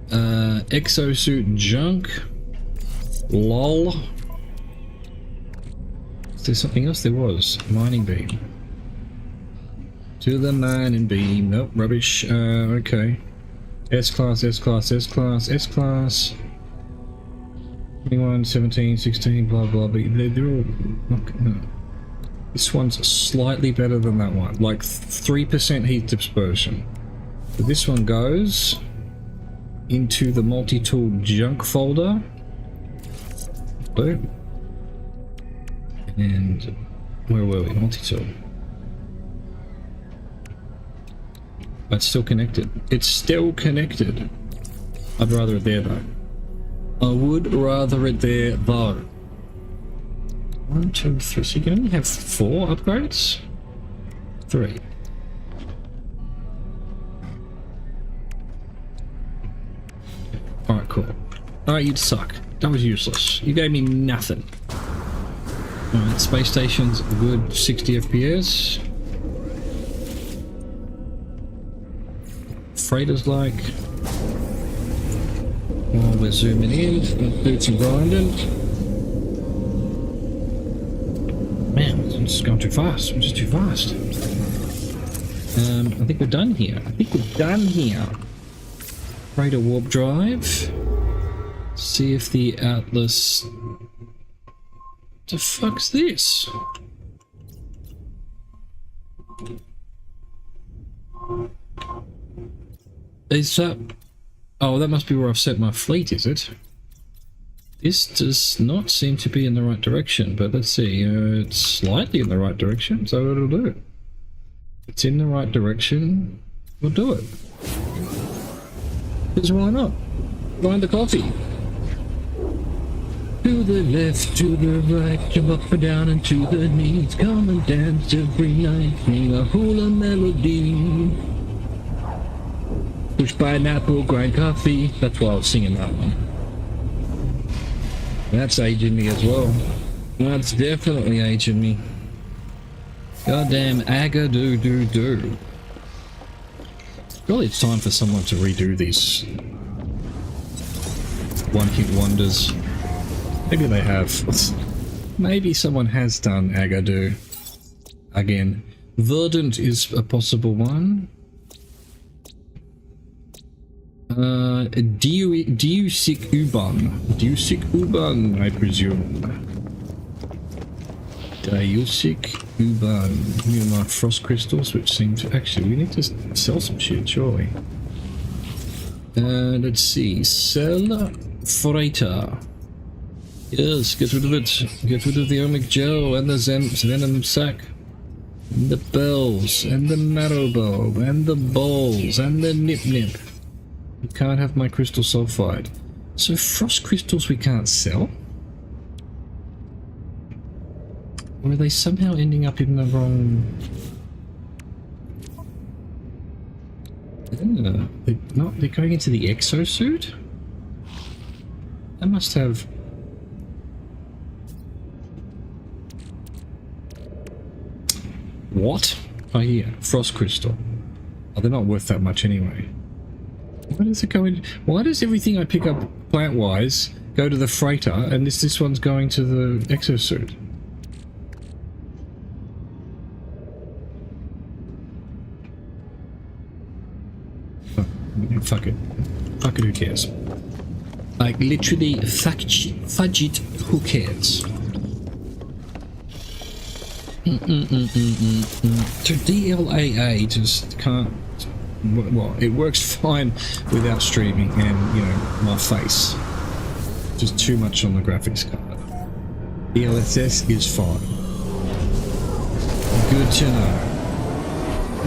Exosuit junk. Lol. Is there something else? There was. Mining beam. To the mining beam. Nope, rubbish. Okay. S-class, S-class, S-class, S-class. 21, 17, 16, blah, blah, blah. They're all... No. This one's slightly better than that one. Like 3% heat dispersion. But this one goes into the multi-tool junk folder. Boom. And where were we? Multi-tool. It's still connected. It's still connected. I'd rather it there though. I would rather it there though. 1, 2, 3. So you can only have 4 upgrades? 3. Alright, cool. Alright, you'd suck. That was useless. You gave me nothing. Alright, space station's good 60 FPS. Freighters like. While we're zooming in, let's do some grinding. Man, I'm just going too fast. I'm just too fast. I think we're done here. Freighter warp drive. See if the Atlas... The fuck's this? Is that... Oh, that must be where I've set my fleet, is it? This does not seem to be in the right direction, but let's see. It's slightly in the right direction, so it'll do it. It's in the right direction, we'll do it. Because why not? Grind the coffee. To the left, to the right, jump up and down and to the knees. Come and dance every night, sing a hula melody. Push pineapple, grind coffee. That's why I was singing that one. That's aging me as well. That's definitely aging me. Goddamn aga-do-do-do. Surely it's time for someone to redo these one-hit wonders. Maybe they have. Maybe someone has done Agadu again. Verdant is a possible one. Diusik Uban, I presume. Diusik Uban. Here are my frost crystals, which seem to... Actually, we need to sell some shit, surely. Let's see. Sell freighter. Yes, get rid of it. Get rid of the omic gel and the venom sac. And the bells, and the marrow bulb, and the balls, and the nip-nip. You can't have my crystal sulfide. So frost crystals we can't sell? Or are they somehow ending up in the wrong... they're going into the exosuit? I must have... What? Oh yeah, frost crystal. Oh, they're not worth that much anyway. Why does it go in? Why does everything I pick up plant-wise go to the freighter, and this one's going to the exosuit? Oh, fuck it. Fuck it, who cares? Like, literally, fudge it, who cares? So DLAA just can't... Well, it works fine without streaming and, you know, my face. Just too much on the graphics card. DLSS is fine. Good to know.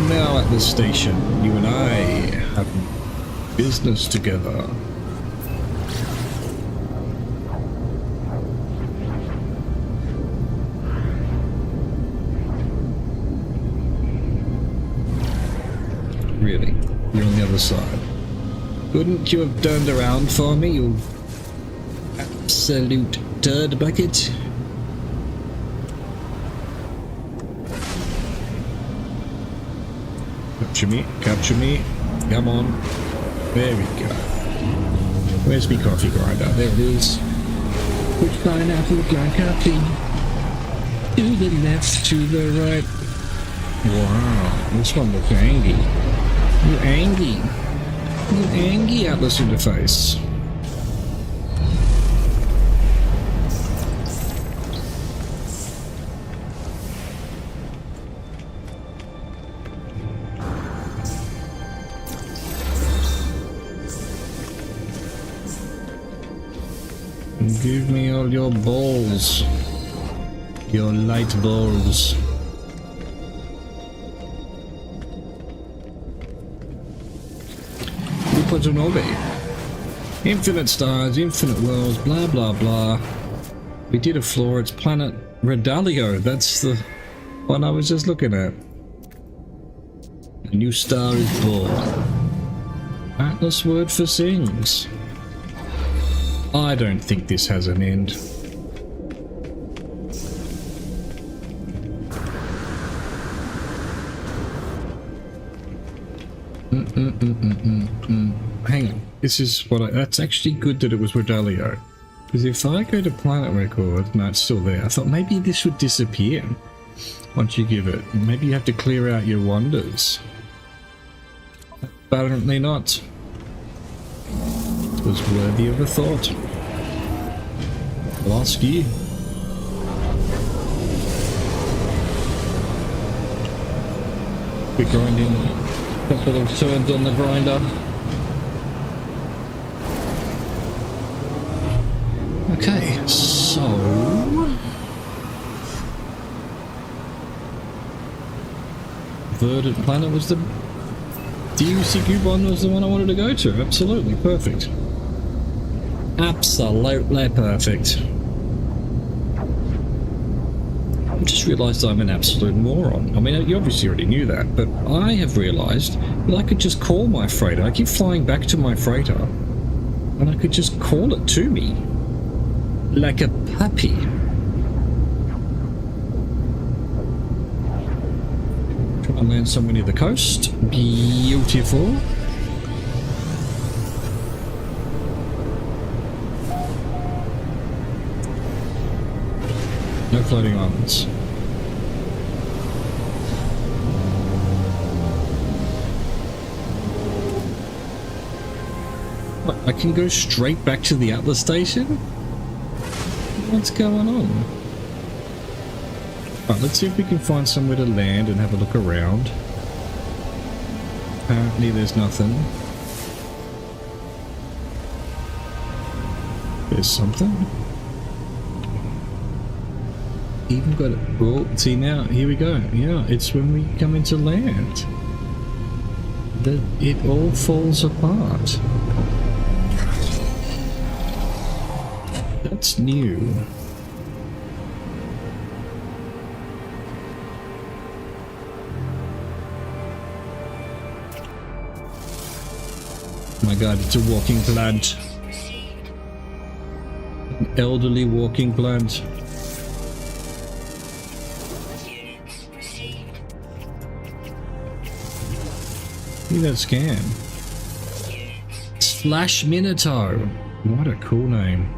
Now at the station, you and I have business together. Really? You're on the other other side. Couldn't you have turned around for me, you absolute turd bucket? Capture me, come on. There we go. Where's my coffee grinder? There it is. Which pineapple got coffee? To the left, to the right. Wow, this one looks angry. You angry. You angry, Atlas in the face. Give me all your balls. Your light balls. Infinite stars, infinite worlds, blah blah blah. We did a floor, it's planet Redalio. That's the one I was just looking at. A new star is born. Atlas word for sings. I don't think this has an end. Hang on. This is what that's actually good that it was Redalio. Because if I go to Planet Record, no, it's still there. I thought maybe this would disappear once you give it. Maybe you have to clear out your wonders. Apparently not. It was worthy of a thought. I'll ask you. We're grinding a couple of turns on the grinder. Okay, so Verdant Planet was the DUC one was the one I wanted to go to. Absolutely perfect. Absolutely perfect. I just realised I'm an absolute moron. I mean, you obviously already knew that, but I have realised that I could just call my freighter. I keep flying back to my freighter, and I could just call it to me. Like a puppy. Try and land somewhere near the coast. Beautiful. No floating islands. What, I can go straight back to the Atlas station? What's going on? Right, let's see if we can find somewhere to land and have a look around. Apparently there's nothing. There's something. Even got it. Oh, see now, here we go. Yeah, it's when we come into land that it all falls apart. That's new. My god, it's a walking plant. An elderly walking plant. See that scan. Splash Minotaur. What a cool name.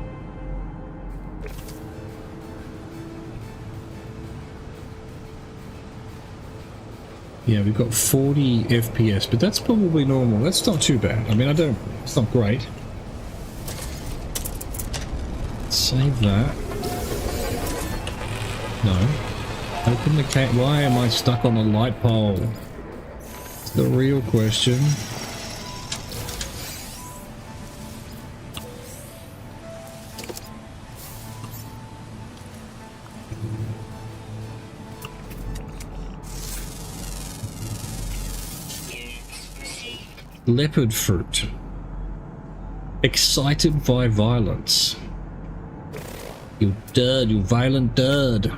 Yeah, we've got 40 FPS, but that's probably normal. That's not too bad. I mean, it's not great. Save that. No. Open the cat. Why am I stuck on a light pole? It's the real question. Leopard fruit. Excited by violence. You dud, you violent dud.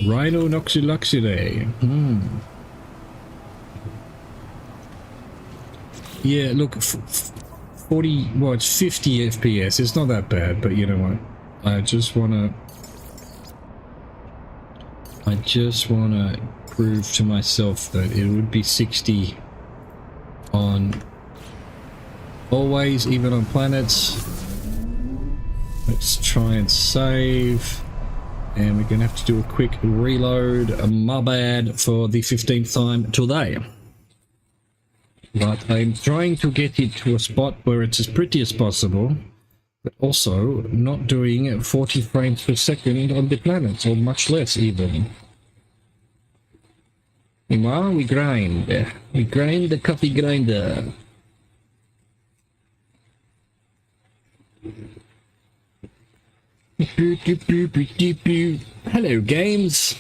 Rhinonoxyluxide. Yeah, look, 40, well, it's 50 FPS. It's not that bad, but you know what? I just wanna prove to myself that it would be 60 on always, even on planets. Let's try and save. And we're gonna have to do a quick reload. My bad for the 15th time today. But I'm trying to get it to a spot where it's as pretty as possible, but also not doing 40 frames per second on the planets, or much less even. Meanwhile, we grind. We grind the coffee grinder. Hello, games.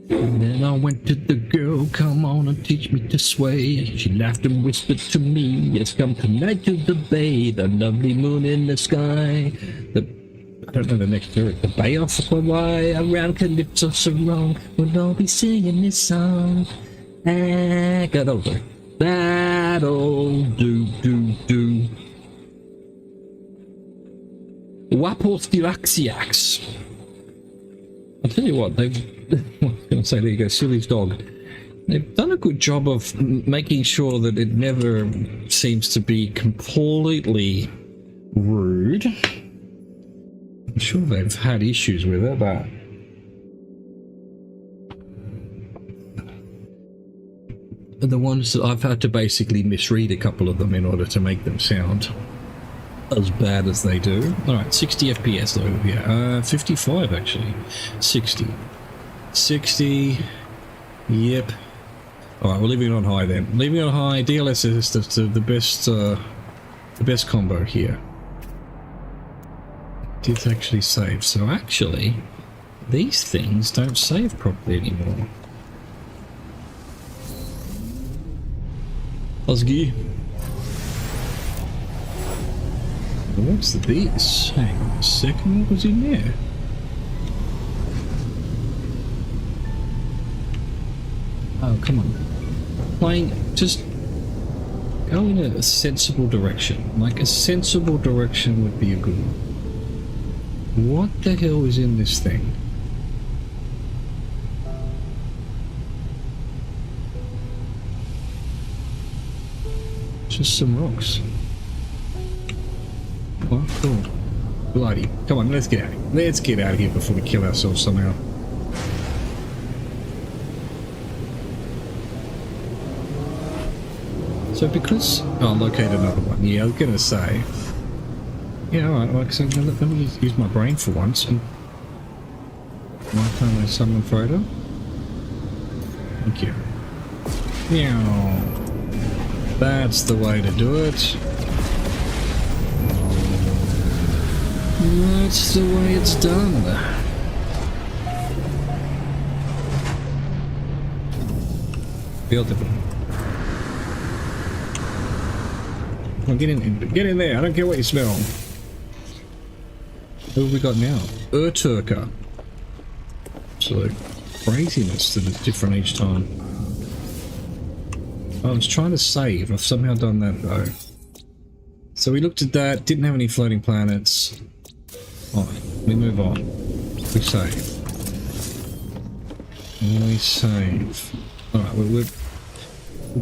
And then I went to the girl, come on and teach me to sway. She laughed and whispered to me, yes, come tonight to the bay, the lovely moon in the sky. I don't know the next lyric. The bay off Hawaii, around Calypso Sarong, we'll all be singing this song. Ah, got over. That'll do. Wapostylaxiax. I'll tell you what, they've... I was going to say, there you go, Silly's dog. They've done a good job of making sure that it never seems to be completely rude. I'm sure they've had issues with it, but... the ones that I've had to basically misread a couple of them in order to make them sound as bad as they do. Alright, 60 FPS though, yeah, 55 actually. 60. Yep. Alright, we're leaving it on high then. Leaving it on high, DLSS is the best combo here. Did actually save, so actually, these things don't save properly anymore. Aussie. What's this? Hang on a second, what was in there? Oh, come on. Playing, just go in a sensible direction. Like, a sensible direction would be a good one. What the hell is in this thing? Just some rocks. Oh, cool. Bloody. Come on, let's get out of here. Let's get out of here before we kill ourselves somehow. So because... oh, locate another one. Yeah, I was gonna say... yeah, alright, well, so let me use my brain for once. And why can't I summon Frodo? Thank you. Meow. That's the way to do it. That's the way it's done. Beautiful. Oh, get in there. I don't care what you smell. Who have we got now? Turka. Absolute craziness that is different each time. I was trying to save. I've somehow done that though. So we looked at that. Didn't have any floating planets. Alright, we move on. We save. We save. Alright, we're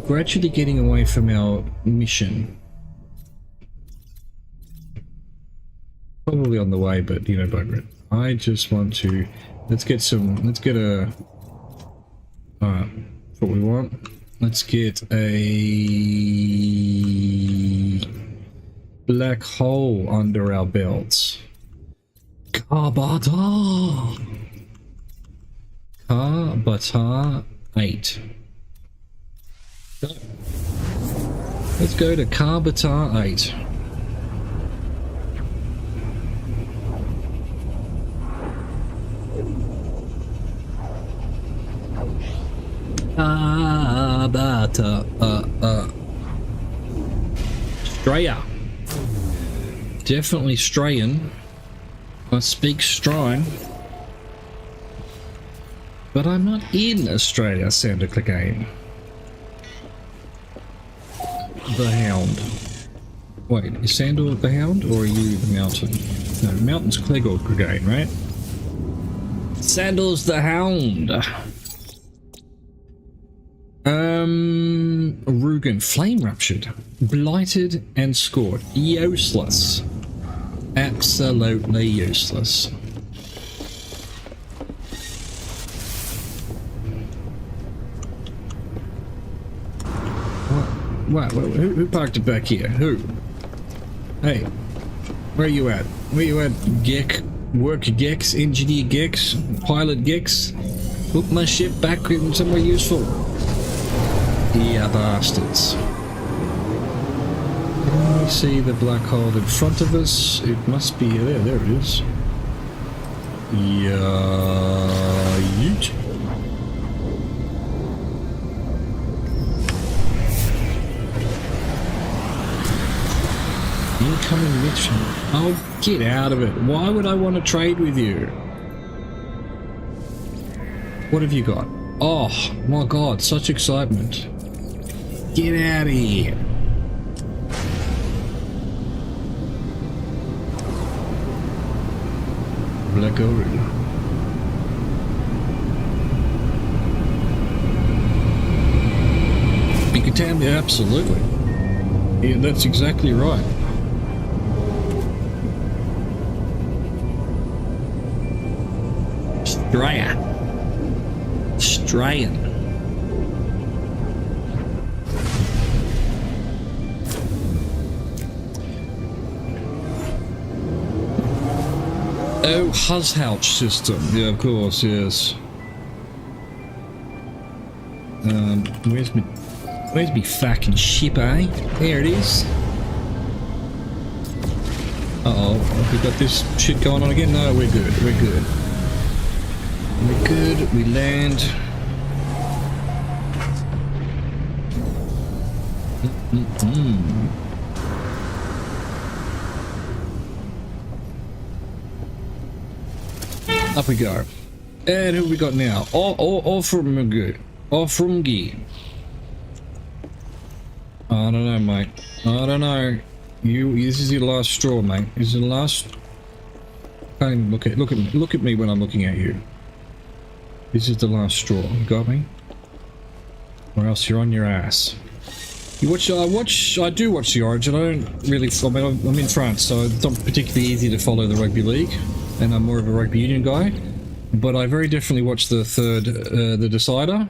gradually getting away from our mission. Probably on the way, but you know, bugger it. I just want to... let's get a... alright, what we want. Let's get a... black hole under our belts. Carbata 8. Go. Let's go to Carbata 8. Carbata Straya. definitely Australian. I speak Australian. But I'm not in Australia, Sandra Clegane. The Hound. Wait, is Sandor the Hound, or are you the Mountain? No, Mountain's Clegor Clegane, right? Sandor's the Hound. Rugen, flame ruptured, blighted and scored. Useless. Absolutely useless. What? Who parked it back here? Who? Hey, where you at? Where you at, Geck? Work Gex, engineer Gex, pilot Gex? Put my ship back in somewhere useful. Yeah, bastards. Can we see the black hole in front of us? It must be there. There it is. Yeah, yeet. Incoming mission. Oh, get out of it. Why would I want to trade with you? What have you got? Oh, my God, such excitement. Get out of here. Black Orin. You can tell me, absolutely. Yeah, that's exactly right. Australian. Oh, Hushouch system. Yeah, of course, yes. Where's me fucking ship, eh? There it is. Uh-oh, have we got this shit going on again? No, we're good, we're good. We're good, we land. Up we go. And who we got now? Offrumgi. I don't know, mate. I don't know. This is your last straw, mate. This is the last. Can't even look at me when I'm looking at you. This is the last straw. You got me? Or else you're on your ass. I do watch the Origin. I don't really. I mean, I'm in France, so it's not particularly easy to follow the rugby league, and I'm more of a rugby union guy. But I very definitely watch the the decider.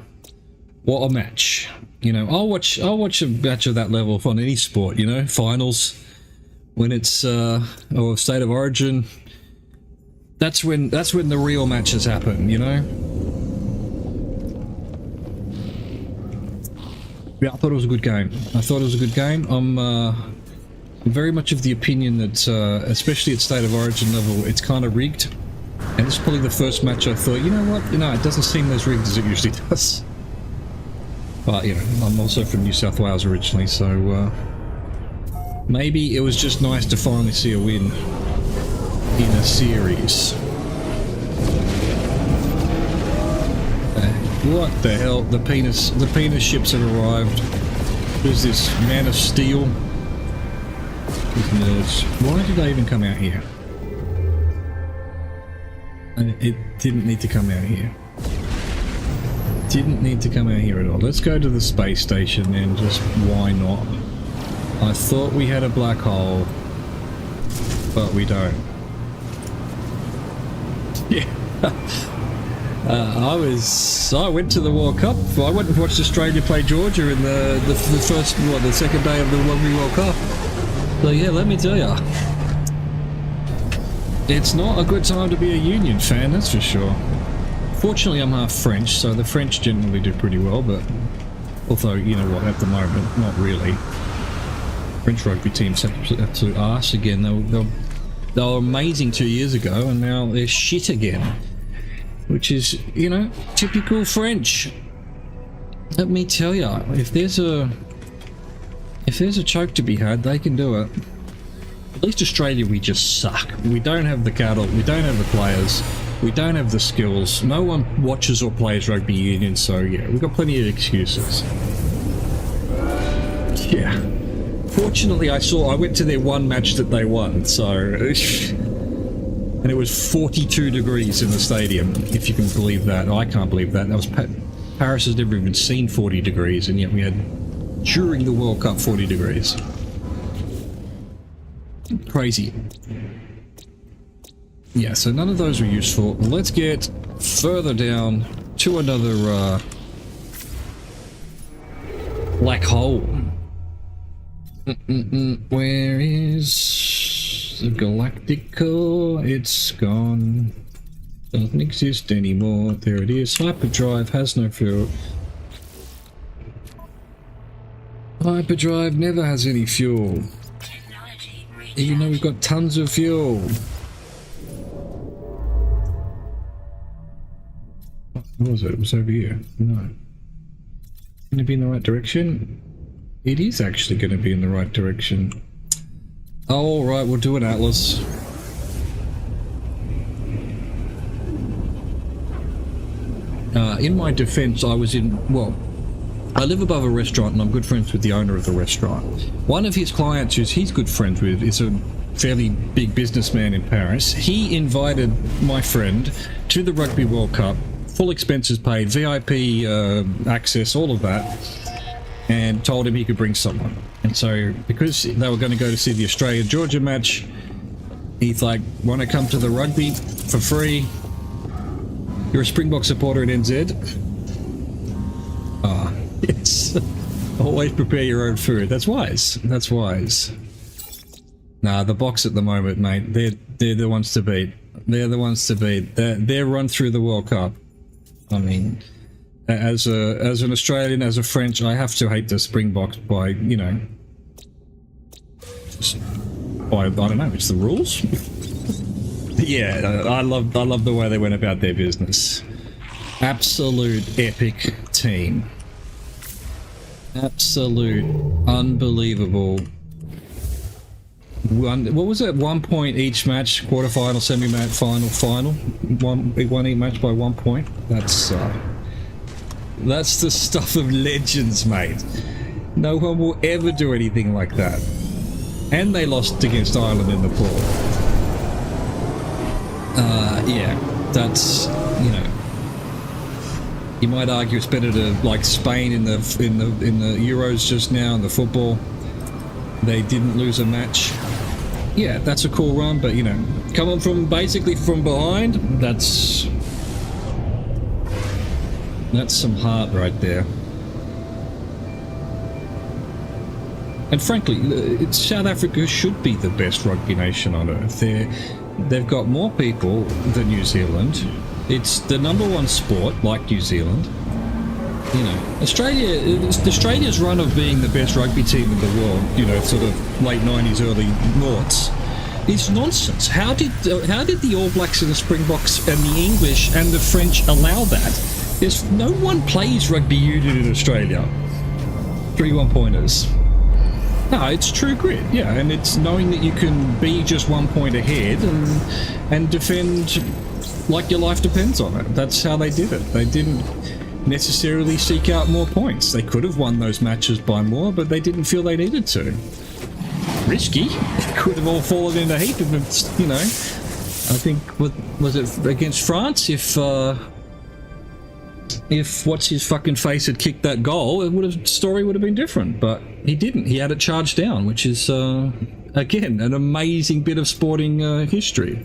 What a match! You know, I'll watch a match of that level on any sport. You know, finals when it's or state of origin. That's when the real matches happen. You know. Yeah, I thought it was a good game. I'm very much of the opinion that, especially at State of Origin level, it's kind of rigged. And this is probably the first match I thought, you know what, it doesn't seem as rigged as it usually does. But, you know, I'm also from New South Wales originally, so maybe it was just nice to finally see a win in a series. What the hell? The penis ships have arrived. Who's this? Man of Steel? These nerds. Why did they even come out here? And it didn't need to come out here. Didn't need to come out here at all. Let's go to the space station and just why not? I thought we had a black hole, but we don't. Yeah. I went to the World Cup. I went and watched Australia play Georgia in the second day of the Rugby World Cup. So yeah, let me tell ya, it's not a good time to be a Union fan, that's for sure. Fortunately, I'm half French, so the French generally do pretty well, but although, you know what, at the moment, not really. French rugby team's absolute arse again. They were amazing 2 years ago, and now they're shit again. Which is, you know, typical French. Let me tell ya, if there's a choke to be had, they can do it. At least Australia, we just suck. We don't have the cattle, we don't have the players, we don't have the skills. No one watches or plays rugby union, so yeah, we've got plenty of excuses. Yeah. Fortunately, I went to their one match that they won, so... and it was 42 degrees in the stadium, if you can believe that. I can't believe that. That was Paris has never even seen 40 degrees, and yet we had, during the World Cup, 40 degrees. Crazy. Yeah, so none of those were useful. Let's get further down to another black hole. Where is the galactic core? It's gone. Doesn't exist anymore. There it is. Hyperdrive has no fuel. Hyperdrive never has any fuel. Even though we've got tons of fuel. What was it? It was over here. No. Going to be in the right direction? It is actually going to be in the right direction. Oh, alright, we'll do an atlas. In my defense, I was in... Well, I live above a restaurant and I'm good friends with the owner of the restaurant. One of his clients, who he's good friends with, is a fairly big businessman in Paris. He invited my friend to the Rugby World Cup, full expenses paid, VIP access, all of that, and told him he could bring someone. And so, because they were going to go to see the Australia-Georgia match, he's like, want to come to the rugby for free? You're a Springbok supporter in NZ? Ah, yes. Always prepare your own food. That's wise. That's wise. Nah, the Boks at the moment, mate, they're the ones to beat. They're the ones to beat. They're run through the World Cup. I mean, as an Australian, as a French, I have to hate the Springboks by, you know, just by, I don't know, it's the rules. Yeah, I love the way they went about their business. Absolute epic team. Absolute unbelievable. What was it? 1 point each match, quarterfinal, semi-match, final. We won each match by 1 point. That's the stuff of legends, mate. No one will ever do anything like that. And they lost against Ireland in the pool. Yeah, that's, you know, you might argue it's better to like Spain in the Euros just now in the football. They didn't lose a match. Yeah, that's a cool run, but you know, coming from basically from behind, that's some heart right there. And frankly, South Africa should be the best rugby nation on earth. They've got more people than New Zealand. It's the #1 sport, like New Zealand. You know, Australia's run of being the best rugby team in the world, you know, sort of late 90s, early noughts, is nonsense. How did the All Blacks and the Springboks and the English and the French allow that? There's no one plays rugby union in Australia. 3 1-pointers. No, it's true grit, yeah, and it's knowing that you can be just 1 point ahead and defend like your life depends on it. That's how they did it. They didn't necessarily seek out more points. They could have won those matches by more, but they didn't feel they needed to. Risky. It could have all fallen in a heap if it's, you know, I think, was it against France? If what's his fucking face had kicked that goal, story would have been different, but he didn't. He had it charged down, which is again an amazing bit of sporting history.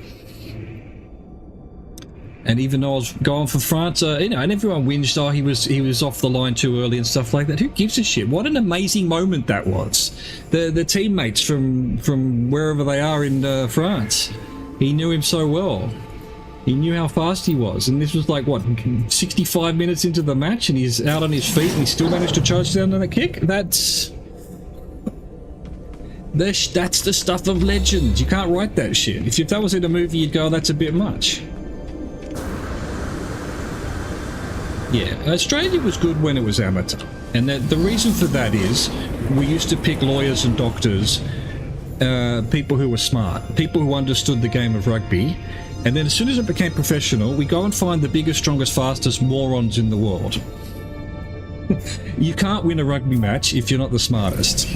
And even though I was going for France, you know, and everyone whinged, oh, he was off the line too early and stuff like that. Who gives a shit? What an amazing moment that was. The teammates from wherever they are in France, he knew him so well. He knew how fast he was, and this was like, what, 65 minutes into the match, and he's out on his feet, and he still managed to charge down on a kick? That's the stuff of legends. You can't write that shit. If that was in a movie, you'd go, oh, that's a bit much. Yeah, Australia was good when it was amateur, and the reason for that is we used to pick lawyers and doctors people who were smart, people who understood the game of rugby, and then as soon as it became professional, we go and find the biggest, strongest, fastest morons in the world. You can't win a rugby match if you're not the smartest.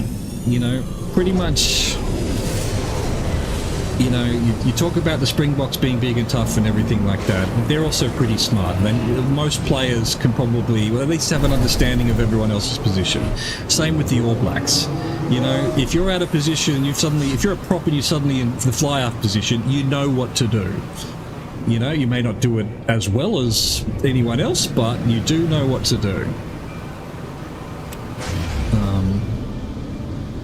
You know, pretty much, you know, you talk about the Springboks being big and tough and everything like that. They're also pretty smart. And most players can probably, well, at least have an understanding of everyone else's position. Same with the All Blacks. You know, if you're out of position, if you're a prop and you're suddenly in the fly-half position, you know what to do. You know, you may not do it as well as anyone else, but you do know what to do.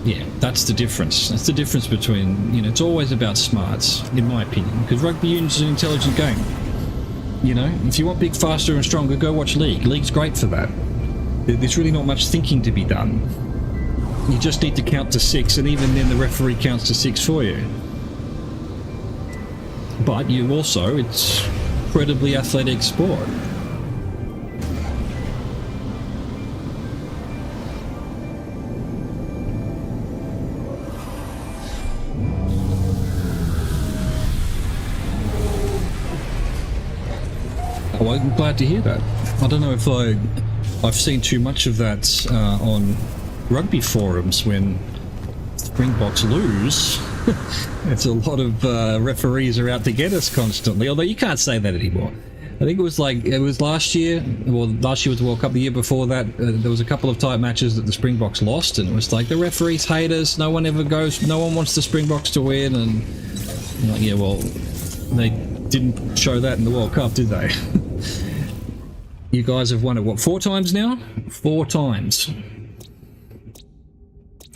Yeah, that's the difference. That's the difference between, you know, it's always about smarts, in my opinion, because rugby union is an intelligent game. You know, if you want big, faster and stronger, go watch League. League's great for that. There's really not much thinking to be done. You just need to count to 6, and even then the referee counts to 6 for you. But you also, it's incredibly athletic sport. Oh, I'm glad to hear that. I don't know if I've seen too much of that on rugby forums when Springboks lose. It's a lot of referees are out to get us constantly, although you can't say that anymore. I think it was last year, well, last year was the World Cup, the year before that, there was a couple of tight matches that the Springboks lost, and it was like, the referees hate us, no one wants the Springboks to win, and I'm like, yeah, well, they didn't show that in the World Cup, did they? You guys have won it, what, 4 times now? 4 times.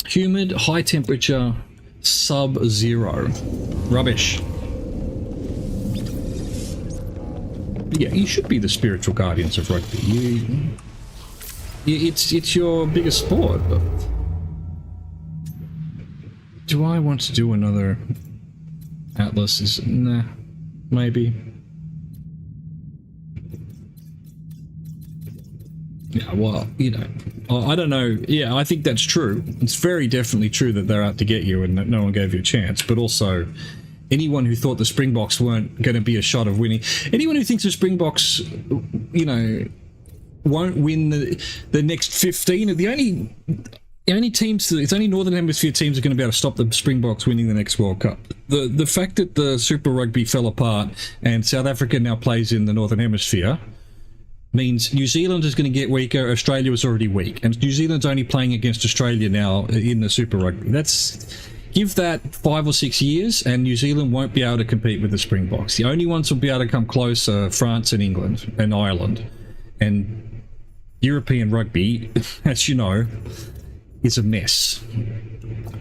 Humid, high temperature, sub-zero. Rubbish. Yeah, you should be the spiritual guardians of rugby. It's your biggest sport. But do I want to do another Atlas? Nah, maybe. Yeah, well, you know, I don't know. Yeah, I think that's true. It's very definitely true that they're out to get you and that no one gave you a chance. But also, anyone who thought the Springboks weren't going to be a shot of winning, anyone who thinks the Springboks, you know, won't win the next 15, the only teams, it's only Northern Hemisphere teams are going to be able to stop the Springboks winning the next World Cup. The fact that the Super Rugby fell apart and South Africa now plays in the Northern Hemisphere means New Zealand is going to get weaker. Australia was already weak, and New Zealand's only playing against Australia now in the Super Rugby. Give that 5 or 6 years, and New Zealand won't be able to compete with the Springboks. The only ones who'll be able to come close are France and England and Ireland. And European rugby, as you know, is a mess.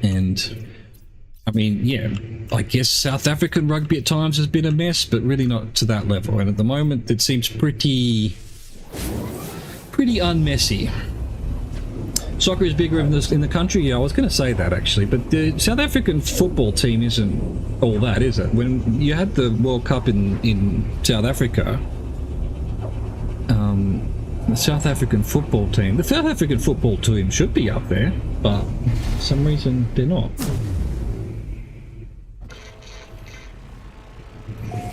And I mean, yeah, I guess South African rugby at times has been a mess, but really not to that level. And at the moment, it seems pretty unmessy. Soccer is bigger in the country. Yeah, I was going to say that actually, but the South African football team isn't all that, is it? When you had the World Cup in South Africa, the South African football team should be up there, but for some reason they're not.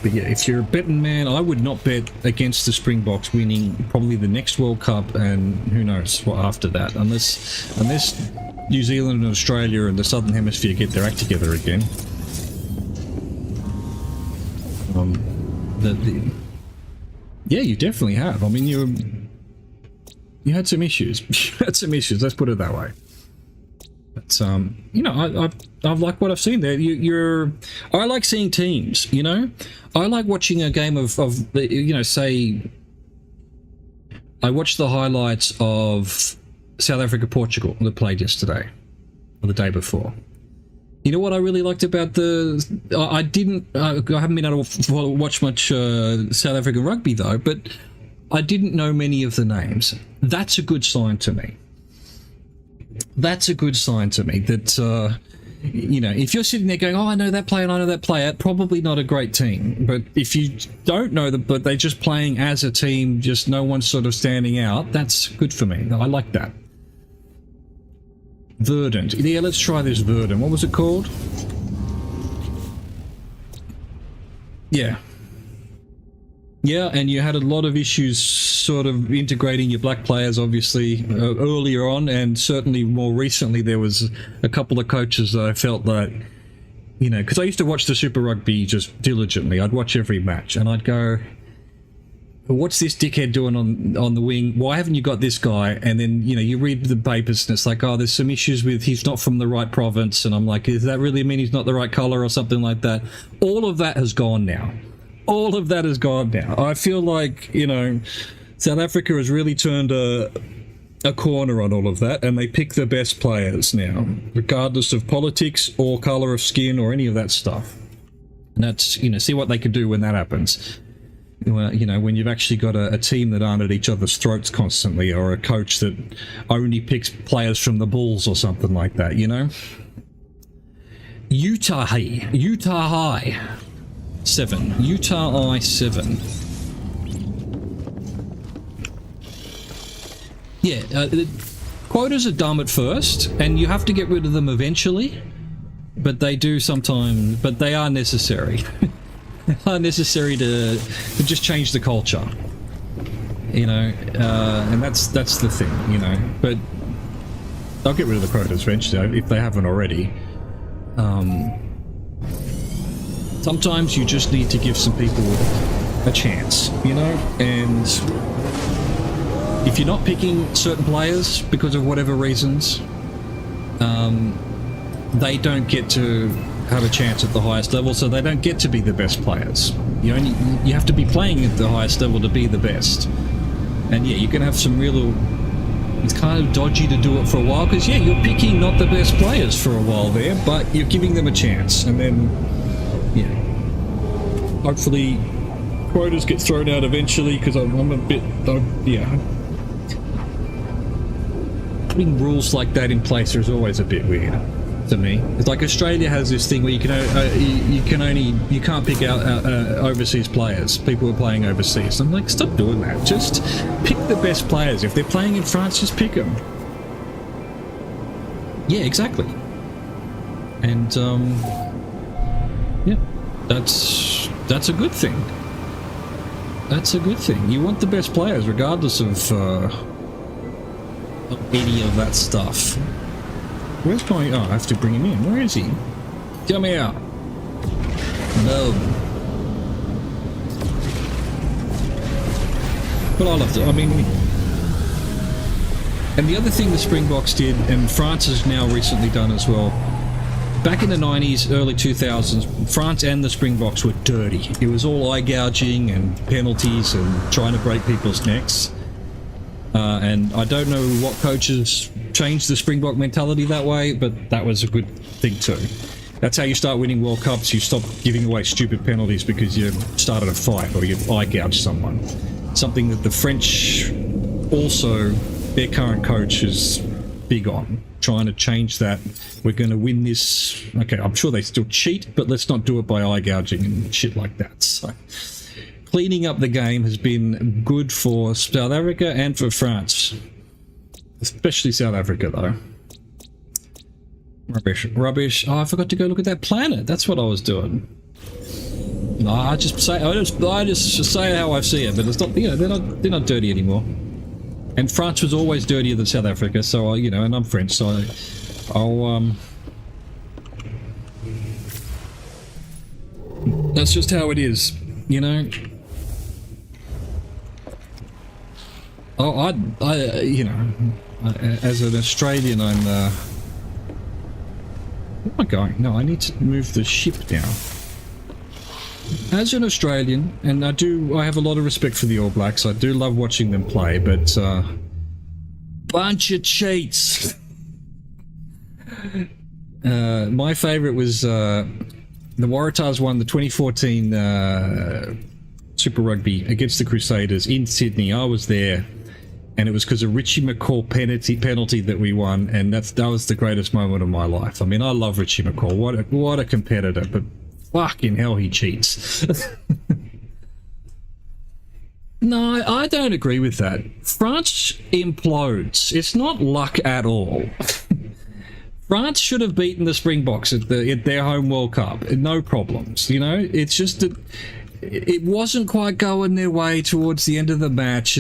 But yeah, if you're a betting man, I would not bet against the Springboks winning probably the next World Cup, and who knows what after that, unless New Zealand and Australia and the Southern Hemisphere get their act together again. Yeah, you definitely have. I mean, you had some issues. You had some issues. Let's put it that way. But you know, I like what I've seen there. I like seeing teams. You know, I like watching a game of you know, say, I watched the highlights of South Africa Portugal that played yesterday or the day before. You know what I really liked about I haven't been able to watch much South African rugby though, but I didn't know many of the names. That's a good sign to me. That's a good sign to me that, you know, if you're sitting there going, oh, I know that player and I know that player, probably not a great team. But if you don't know them, but they're just playing as a team, just no one's sort of standing out, that's good for me. I like that. Verdant. Yeah, let's try this Verdant. What was it called? Yeah. Yeah, and you had a lot of issues sort of integrating your black players, obviously, earlier on, and certainly more recently there was a couple of coaches that I felt that, you know, because I used to watch the Super Rugby just diligently. I'd watch every match, and I'd go, what's this dickhead doing on the wing? Why haven't you got this guy? And then, you know, you read the papers and it's like, oh, there's some issues with he's not from the right province. And I'm like, does that really mean he's not the right colour or something like that? All of that has gone now. All of that has gone now. I feel like, you know, South Africa has really turned a corner on all of that, and they pick the best players now, regardless of politics or colour of skin or any of that stuff. And that's, you know, see what they can do when that happens. Well, you know, when you've actually got a team that aren't at each other's throats constantly, or a coach that only picks players from the Bulls or something like that, you know? Utah High 7. Utah I 7. Yeah, quotas are dumb at first, and you have to get rid of them eventually, but they do sometimes, but they are necessary. They are necessary to just change the culture, you know, and that's the thing, you know, but I'll get rid of the quotas eventually if they haven't already. Sometimes you just need to give some people a chance, you know, and if you're not picking certain players because of whatever reasons, they don't get to have a chance at the highest level, so they don't get to be the best players. You have to be playing at the highest level to be the best. And yeah, you can have some real... It's kind of dodgy to do it for a while, because yeah, you're picking not the best players for a while there, but you're giving them a chance, and then yeah, hopefully quotas get thrown out eventually, because I'm a bit, yeah, putting rules like that in place is always a bit weird to me. It's like Australia has this thing where you can't pick out overseas players, people who are playing overseas. I'm like, stop doing that. Just pick the best players. If they're playing in France, just pick them. Yeah, exactly. And yeah, that's a good thing. That's a good thing. You want the best players, regardless of any of that stuff. Where's my... Oh, I have to bring him in. Where is he? Get me out. No. But I love it. I mean... And the other thing the Springboks did, and France has now recently done as well, back in the 90s, early 2000s, France and the Springboks were dirty. It was all eye gouging and penalties and trying to break people's necks. And I don't know what coaches changed the Springbok mentality that way, but that was a good thing too. That's how you start winning World Cups. You stop giving away stupid penalties because you started a fight or you eye gouged someone. Something that the French also, their current coach is big on, trying to change that. We're going to win this. Okay, I'm sure they still cheat, but let's not do it by eye gouging and shit like that. So... cleaning up the game has been good for South Africa and for France. Especially South Africa, though. Rubbish. Oh, I forgot to go look at that planet. That's what I was doing. No, I just say how I see it, but it's not. You know, they're not dirty anymore. And France was always dirtier than South Africa, so you know, and I'm French, so I'll that's just how it is, you know. Oh, I you know, as an Australian, I'm, where am I going? No, I need to move the ship down. As an Australian, and I have a lot of respect for the All Blacks, I do love watching them play, but, bunch of cheats! My favourite was, the Waratahs won the 2014, Super Rugby against the Crusaders in Sydney. I was there. And it was because of Richie McCaw penalty that we won, and that was the greatest moment of my life. I mean, I love Richie McCaw. What a competitor, but fucking hell, he cheats. No, I don't agree with that. France implodes. It's not luck at all. France should have beaten the Springboks at their home World Cup. No problems, you know. It's just that it wasn't quite going their way towards the end of the match.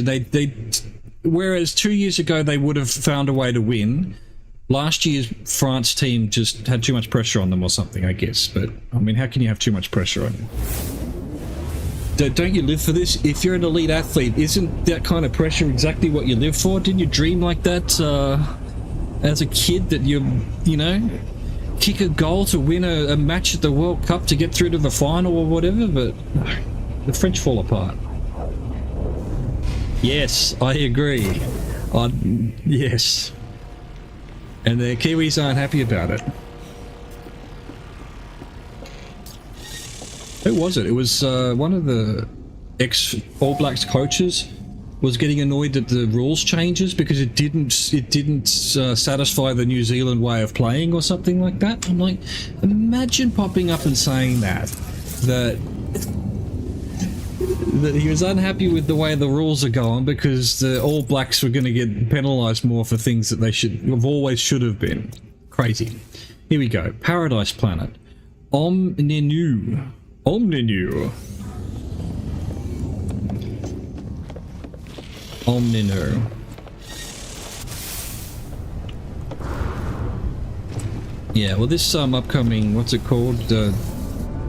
Whereas 2 years ago they would have found a way to win. Last year's France team just had too much pressure on them or something, I guess. But, I mean, how can you have too much pressure on you? Don't you live for this? If you're an elite athlete, isn't that kind of pressure exactly what you live for? Didn't you dream like that as a kid, that you know, kick a goal to win a match at the World Cup to get through to the final or whatever? But the French fall apart. Yes, I agree. Yes. And the Kiwis aren't happy about it. Who was it? It was one of the ex-All Blacks coaches was getting annoyed at the rules changes because it didn't satisfy the New Zealand way of playing or something like that. I'm like, imagine popping up and saying that he was unhappy with the way the rules are going because the All Blacks were going to get penalised more for things that they should have been. Crazy. Here we go. Paradise Planet. Omninu. Yeah, well, this upcoming, what's it called,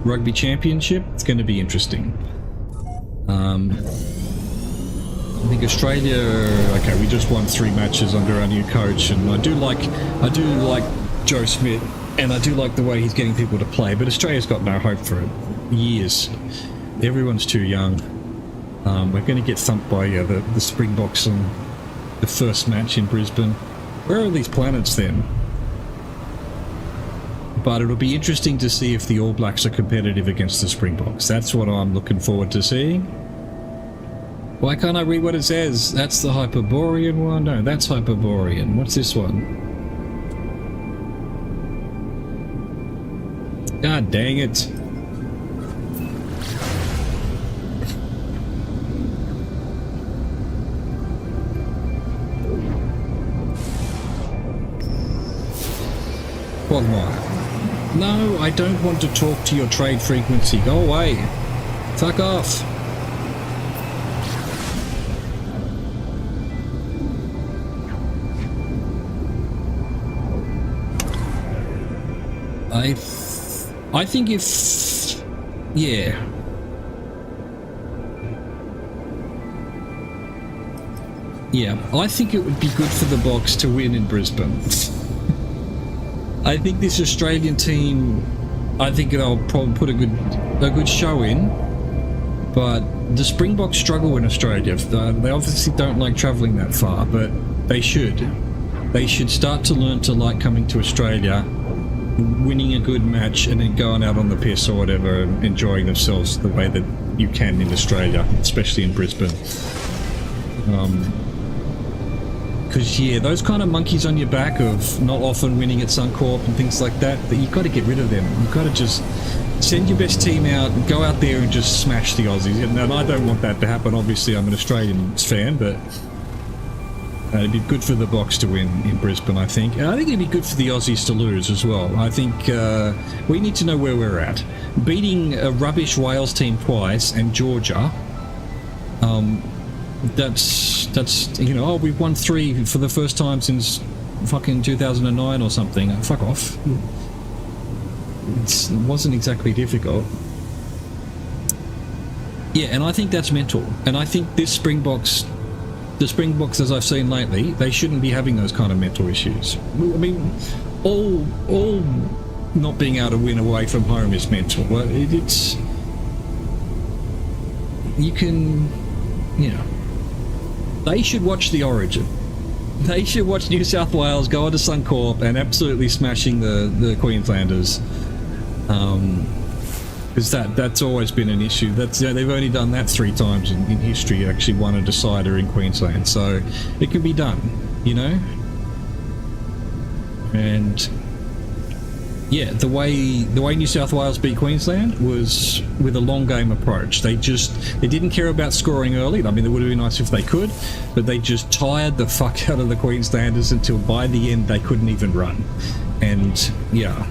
Rugby Championship, it's going to be interesting. I think Australia, okay, we just won 3 matches under our new coach, and I do like Joe Smith, and I do like the way he's getting people to play, but Australia's got no hope for it. Years. Everyone's too young. We're going to get thumped by the Springboks on the first match in Brisbane. Where are these planets then? But it'll be interesting to see if the All Blacks are competitive against the Springboks. That's what I'm looking forward to seeing. Why can't I read what it says? That's the Hyperborean one? No, that's Hyperborean. What's this one? God dang it. Quagmire. No, I don't want to talk to your trade frequency. Go away. Fuck off. I think if... yeah. Yeah, I think it would be good for the Boks to win in Brisbane. I think this Australian team, I think they'll probably put a good show in, but the Springboks struggle in Australia. They obviously don't like travelling that far, but they should. They should start to learn to like coming to Australia, winning a good match, and then going out on the piss or whatever, and enjoying themselves the way that you can in Australia, especially in Brisbane. Because, yeah, those kind of monkeys on your back of not often winning at Suncorp and things like that, you've got to get rid of them. You've got to just send your best team out, go out there and just smash the Aussies. And I don't want that to happen. Obviously, I'm an Australian fan, but it'd be good for the Boks to win in Brisbane, I think. And I think it'd be good for the Aussies to lose as well. I think we need to know where we're at. Beating a rubbish Wales team twice and Georgia... That's you know, oh, we've won 3 for the first time since fucking 2009 or something. Fuck off. It wasn't exactly difficult. Yeah, and I think that's mental. And I think the Springboks as I've seen lately, they shouldn't be having those kind of mental issues. I mean, all not being able to win away from home is mental. It's you can, you know. They should watch the Origin. They should watch New South Wales go onto Suncorp and absolutely smashing the Queenslanders. Because that's always been an issue. They've only done that 3 times in history, actually won a decider in Queensland. So it can be done, you know? And yeah, the way New South Wales beat Queensland was with a long game approach. They didn't care about scoring early. I mean, it would have been nice if they could, but they just tired the fuck out of the Queenslanders until by the end they couldn't even run. And yeah,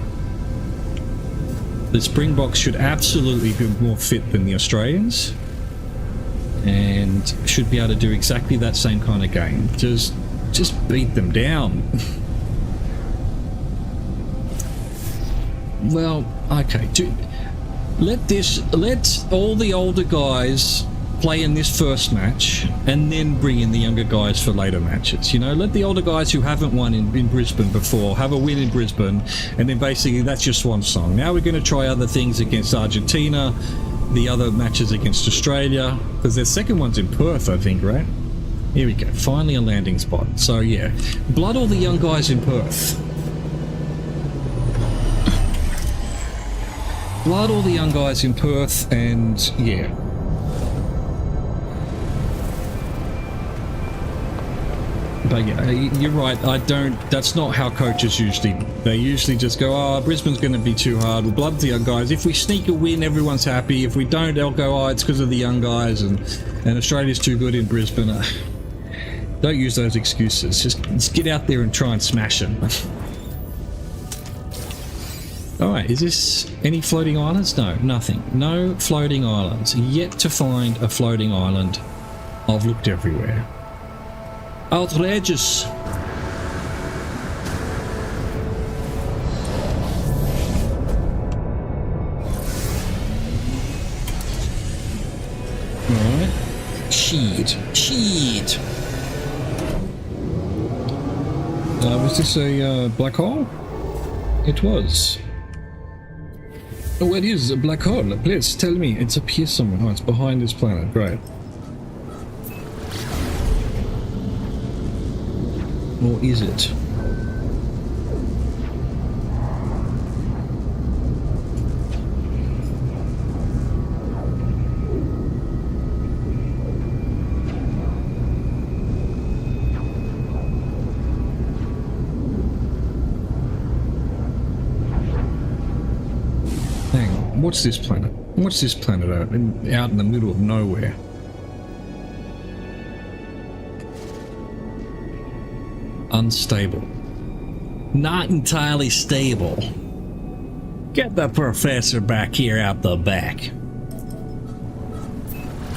the Springboks should absolutely be more fit than the Australians, and should be able to do exactly that same kind of game. Just beat them down. Well, okay, let all the older guys play in this first match, and then bring in the younger guys for later matches. You know, let the older guys who haven't won in Brisbane before have a win in Brisbane, and then basically that's your swan song. Now we're going to try other things against Argentina, the other matches against Australia, because their second one's in Perth, I think, right? Here we go, finally a landing spot. So yeah, blood all the young guys in Perth. Blood all the young guys in Perth, and yeah. But yeah, you're right, that's not how coaches usually, they usually just go, oh, Brisbane's going to be too hard, we'll blood the young guys. If we sneak a win, everyone's happy. If we don't, they'll go, oh, it's because of the young guys, and Australia's too good in Brisbane. Don't use those excuses. Just get out there and try and smash them. Alright, is this any floating islands? No, nothing. No floating islands. Yet to find a floating island. I've looked everywhere. Outrageous. Alright. Shit. Was this a black hole? It was. Oh, it is a black hole. Please tell me. It's up here somewhere. Oh, it's behind this planet. Great. Or is it? Hang on. What's this planet? What's this planet out in the middle of nowhere? Unstable. Not entirely stable. Get the professor back here out the back.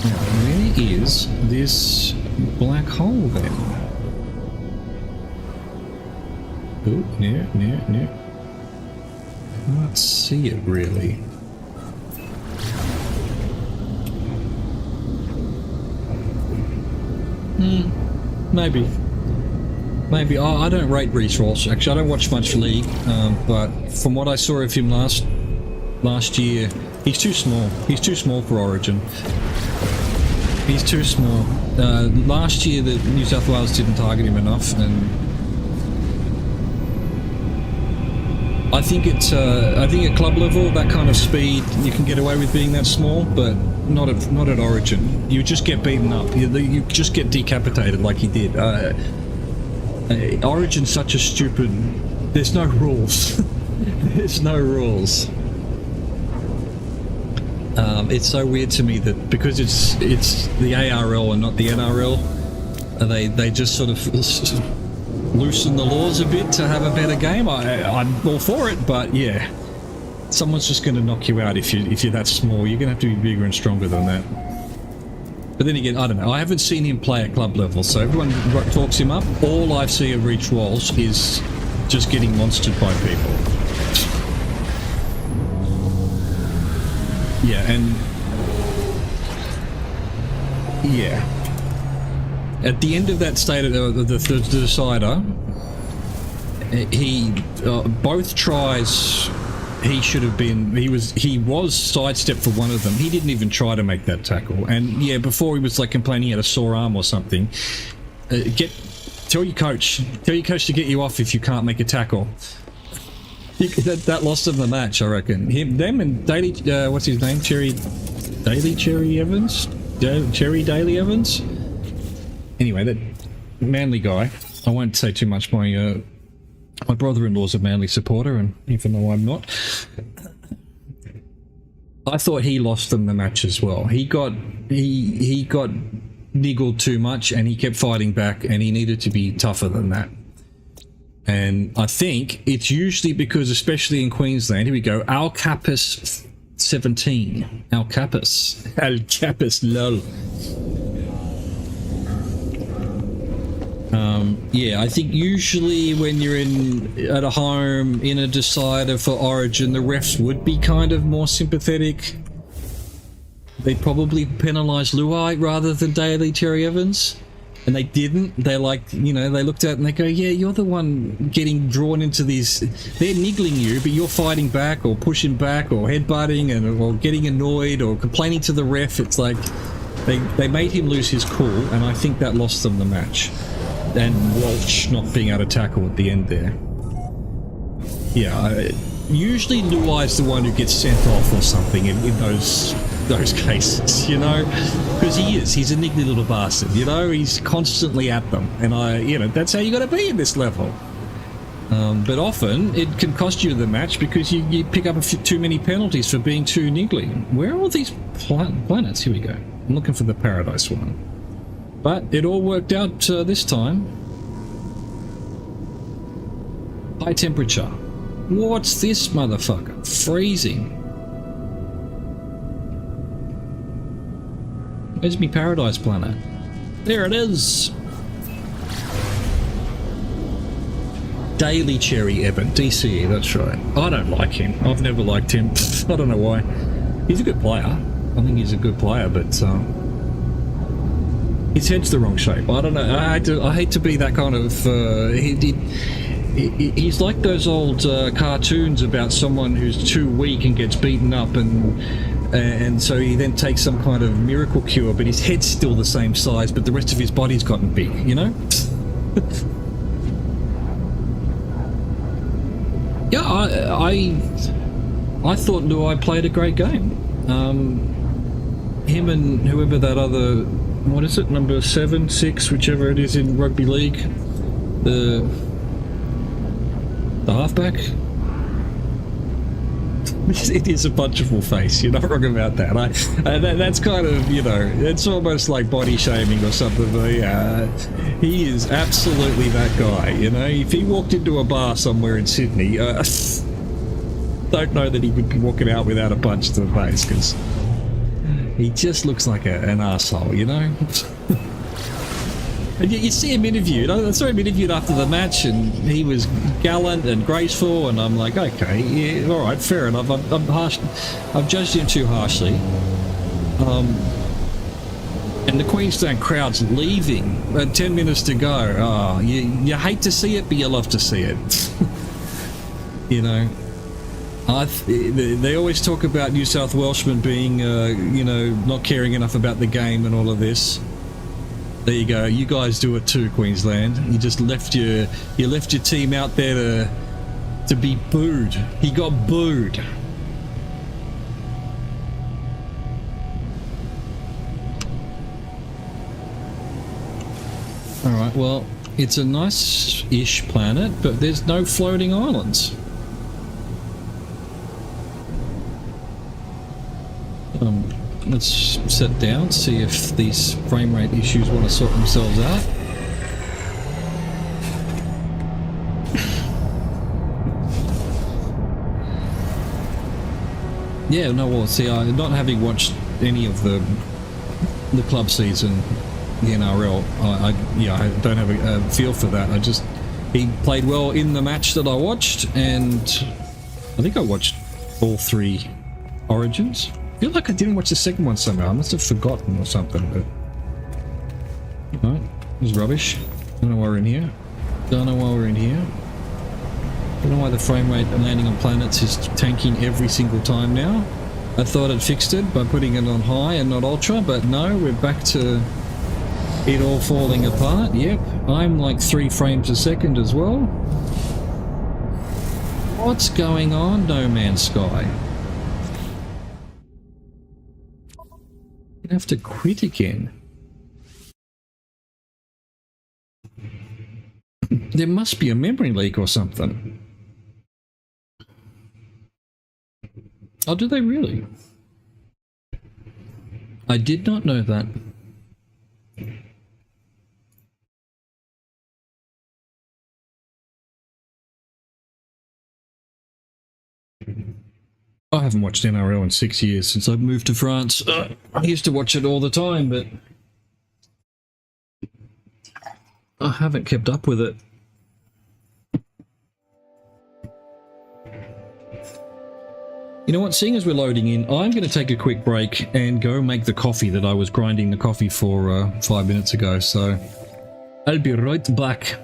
Now, where is this black hole then? Oh, near. Can't see it really. Maybe. Maybe. Oh, I don't rate Reece Ross. Actually, I don't watch much league, but from what I saw of him last year, he's too small. He's too small for Origin. He's too small. Last year, the New South Wales didn't target him enough, and I think it's. I think at club level, that kind of speed, you can get away with being that small, but not at Origin. You just get beaten up. You just get decapitated like he did. Origin's such a stupid... There's no rules. There's no rules. It's so weird to me that because it's the ARL and not the NRL, they just sort of loosen the laws a bit to have a better game. I'm all for it, but yeah, someone's just going to knock you out if you're that small. You're going to have to be bigger and stronger than that. But then again, I don't know. I haven't seen him play at club level, so everyone talks him up. All I see of Reece Walsh is just getting monstered by people. Yeah, and yeah. At the end of that state of the decider, he both tries. He should have been. He was sidestepped for one of them. He didn't even try to make that tackle. And yeah, before he was like complaining he had a sore arm or something. Tell your coach to get you off if you can't make a tackle. That lost him the match, I reckon. Them and Daly. What's his name? Cherry Evans. Cherry Daly Evans. Anyway, that Manly guy. I won't say too much. My brother-in-law's a Manly supporter, and even though I'm not, I thought he lost them the match as well. He got niggled too much, and he kept fighting back, and he needed to be tougher than that. And I think it's usually because, especially in Queensland, here we go, Alcapis 17. Alcapis, lol. Yeah, I think usually when you're at a home in a decider for Origin, the refs would be kind of more sympathetic. They'd probably penalise Luai rather than Daly Terry Evans. And they didn't. They they looked at it and they go, yeah, you're the one getting drawn into these. They're niggling you, but you're fighting back or pushing back or headbutting or getting annoyed or complaining to the ref. It's like they made him lose his cool, and I think that lost them the match. And Walsh not being able to tackle at the end there. Yeah, usually Luai's the one who gets sent off or something in those cases, you know, because he's a niggly little bastard, you know, he's constantly at them, and that's how you got to be in this level. But often it can cost you the match because you pick up too many penalties for being too niggly. Where are all these planets? Here we go. I'm looking for the paradise one. But it all worked out this time. High temperature. What's this motherfucker? Freezing. Where's me paradise planet? There it is. Daily Cherry Evan, DCE, that's right. I don't like him. I've never liked him. I don't know why. He's a good player. I think he's a good player, but his head's the wrong shape. I don't know. I hate to be that kind of. He's like those old cartoons about someone who's too weak and gets beaten up, and so he then takes some kind of miracle cure, but his head's still the same size, but the rest of his body's gotten big. You know. Yeah, I thought Luai played a great game. Him and whoever that other. What is it? Number 7, 6, whichever it is in rugby league. The halfback. It is a punchable face. You're not wrong about that. That's kind of, it's almost like body shaming or something. But yeah, he is absolutely that guy. If he walked into a bar somewhere in Sydney, don't know that he would be walking out without a punch to the face, because he just looks like an arsehole, And you see him interviewed. I saw him interviewed after the match, and he was gallant and graceful, and I'm like, okay, yeah, all right, fair enough. I'm harsh. I've judged him too harshly. And the Queensland crowd's leaving. 10 minutes to go. Oh, you hate to see it, but you love to see it. They always talk about New South Welshmen being, not caring enough about the game and all of this. There you go. You guys do it too, Queensland. You just left your team out there to be booed. He got booed. All right. Well, it's a nice-ish planet, but there's no floating islands. Let's sit down, see if these frame rate issues want to sort themselves out. Yeah, no, well, see, not having watched any of the club season, the NRL, I don't have a feel for that. He played well in the match that I watched, and I think I watched all 3 Origins. I feel like I didn't watch the second one somehow. I must have forgotten or something, but... No, it was rubbish. Don't know why we're in here. Don't know why we're in here. Don't know why the frame rate landing on planets is tanking every single time now. I thought it fixed it by putting it on high and not ultra, but no, we're back to it all falling apart. Yep, I'm like 3 frames a second as well. What's going on, No Man's Sky? Have to quit again. There must be a memory leak or something. Oh, do they really? I did not know that. I haven't watched NRL in 6 years since I've moved to France. I used to watch it all the time, but I haven't kept up with it. You know what, seeing as we're loading in, I'm going to take a quick break and go make the coffee that I was grinding the coffee for 5 minutes ago, so I'll be right back.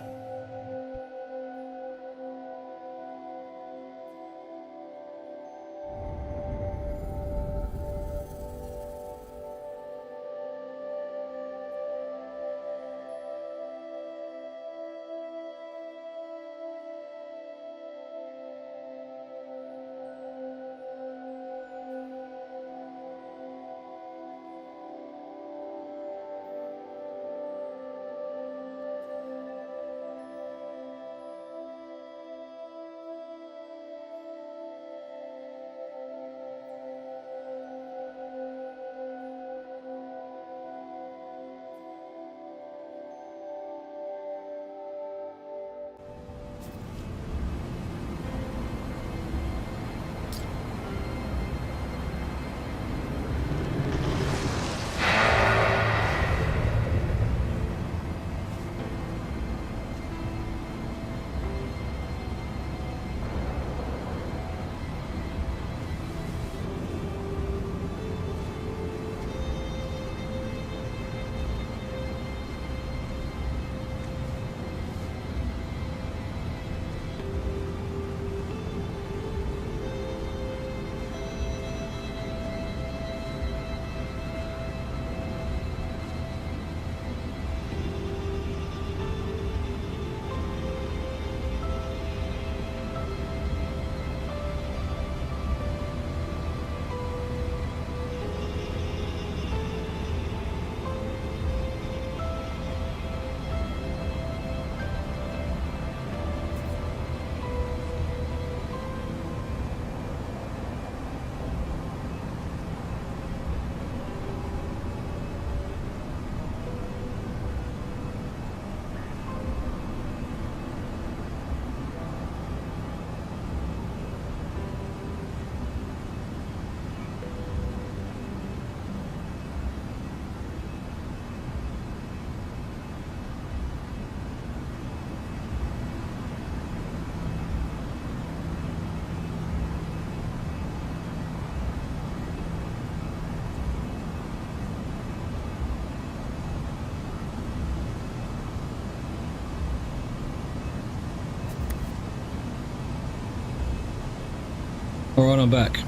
Alright, I'm back.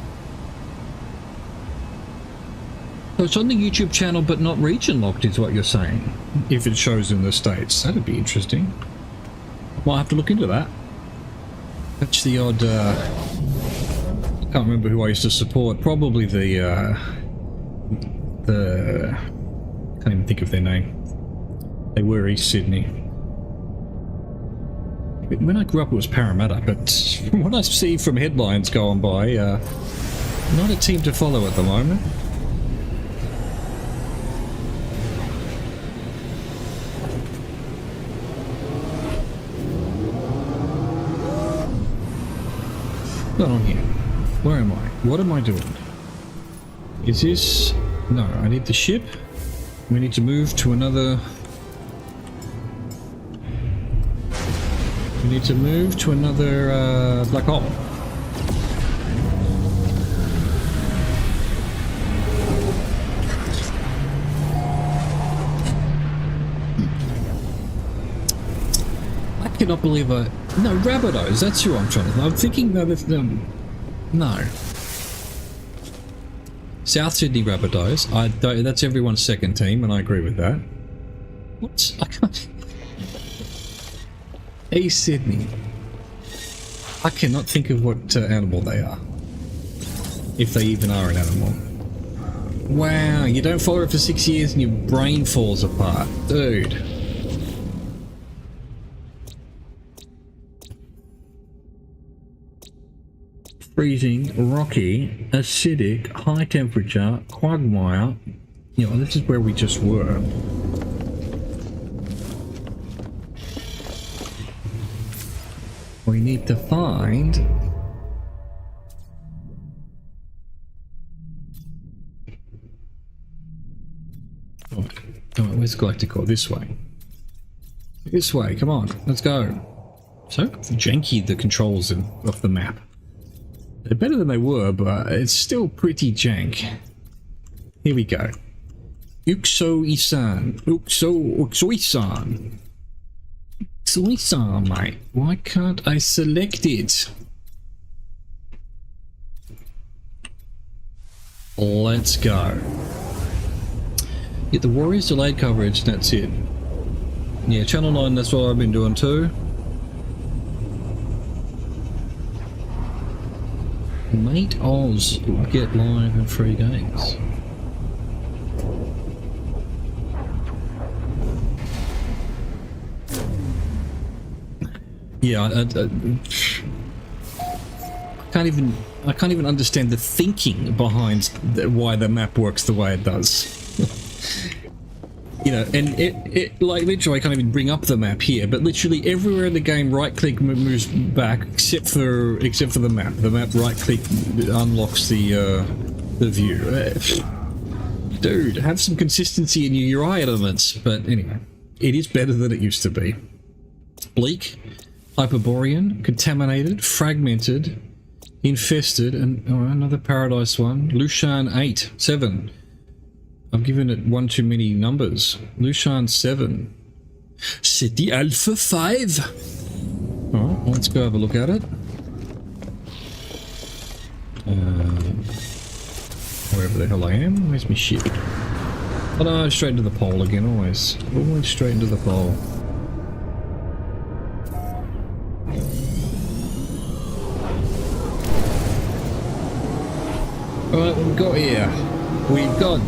So it's on the YouTube channel but not region locked is what you're saying. If it shows in the States. That'd be interesting. Might have to look into that. That's the odd, can't remember who I used to support. Probably the, can't even think of their name. They were East Sydney. When I grew up it was Parramatta, but from what I see from headlines going by, not a team to follow at the moment. What's going on here? Where am I? What am I doing? Is this... No, I need the ship. We need to move to another... We need to move to another black hole. I cannot believe I... No, Rabbitohs, that's who I'm trying to... I'm thinking that it's them... No. South Sydney Rabbitohs. I don't... That's everyone's second team, and I agree with that. What? I can't... East Sydney. I cannot think of what animal they are. If they even are an animal. Wow, you don't follow it for 6 years and your brain falls apart. Dude. Freezing, rocky, acidic, high temperature, quagmire. You know, this is where we just were. We need to find Where's galactic core? This way. This way, come on, let's go. So janky the controls of the map. They're better than they were, but it's still pretty jank. Here we go. Uxo-isan. Uxo-isan. Uxo-isan, mate. Why can't I select it? Let's go. Get the Warriors delayed coverage, and that's it. Yeah, Channel 9, that's what I've been doing too. Mate Oz get live and free games. Yeah, I can't even understand the thinking behind why the map works the way it does. You know, and it like literally I can't even bring up the map here, but literally everywhere in the game right click moves back except for the map. The map right click unlocks the view. Dude, have some consistency in your UI elements. But anyway, it is better than it used to be. Bleak, Hyperborean, Contaminated, Fragmented, Infested, and another Paradise one. Lushan 8, 7. I've given it one too many numbers. Lushan 7. City Alpha 5. Alright, let's go have a look at it. Wherever the hell I am. Where's my ship? Oh no, straight into the pole again, always. Always straight into the pole. Alright, we've got here. We've got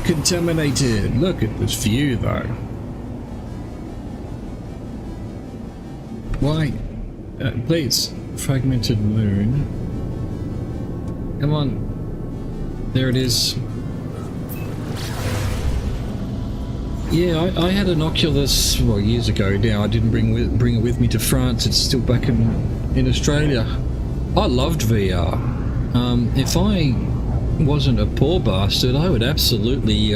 Contaminated. Look at this view though. Why? Please. Fragmented moon. Come on. There it is. Yeah, I had an Oculus, well, years ago now. I didn't bring it with me to France. It's still back in Australia. I loved VR. If I wasn't a poor bastard, I would absolutely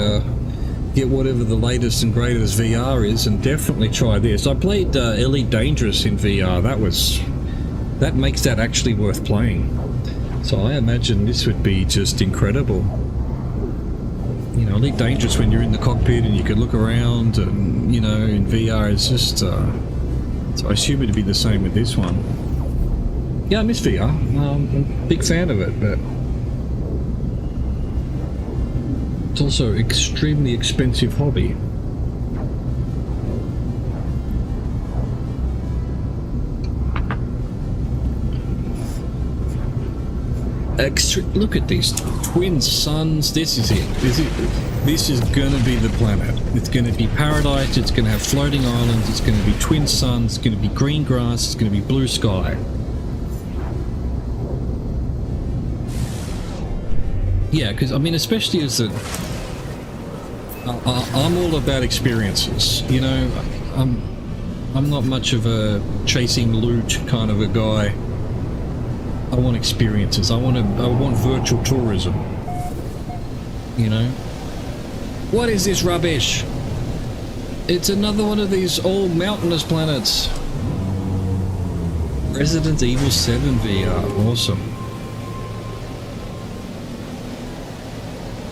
get whatever the latest and greatest VR is, and definitely try this. I played Elite Dangerous in VR. That makes that actually worth playing. So I imagine this would be just incredible. You know, Elite Dangerous when you're in the cockpit and you can look around, and you know, in VR it's just. So I assume it'd be the same with this one. Yeah, I miss VR. I'm a big fan of it, but. It's also an extremely expensive hobby. Look at these twin suns. This is it. This is gonna be the planet. It's gonna be paradise. It's gonna have floating islands. It's gonna be twin suns. It's gonna be green grass. It's gonna be blue sky. Yeah, because I mean, especially as I'm all about experiences. You know, I'm not much of a chasing loot kind of a guy. I want experiences. I want virtual tourism. You know, what is this rubbish? It's another one of these all mountainous planets. Resident Evil 7 VR, awesome.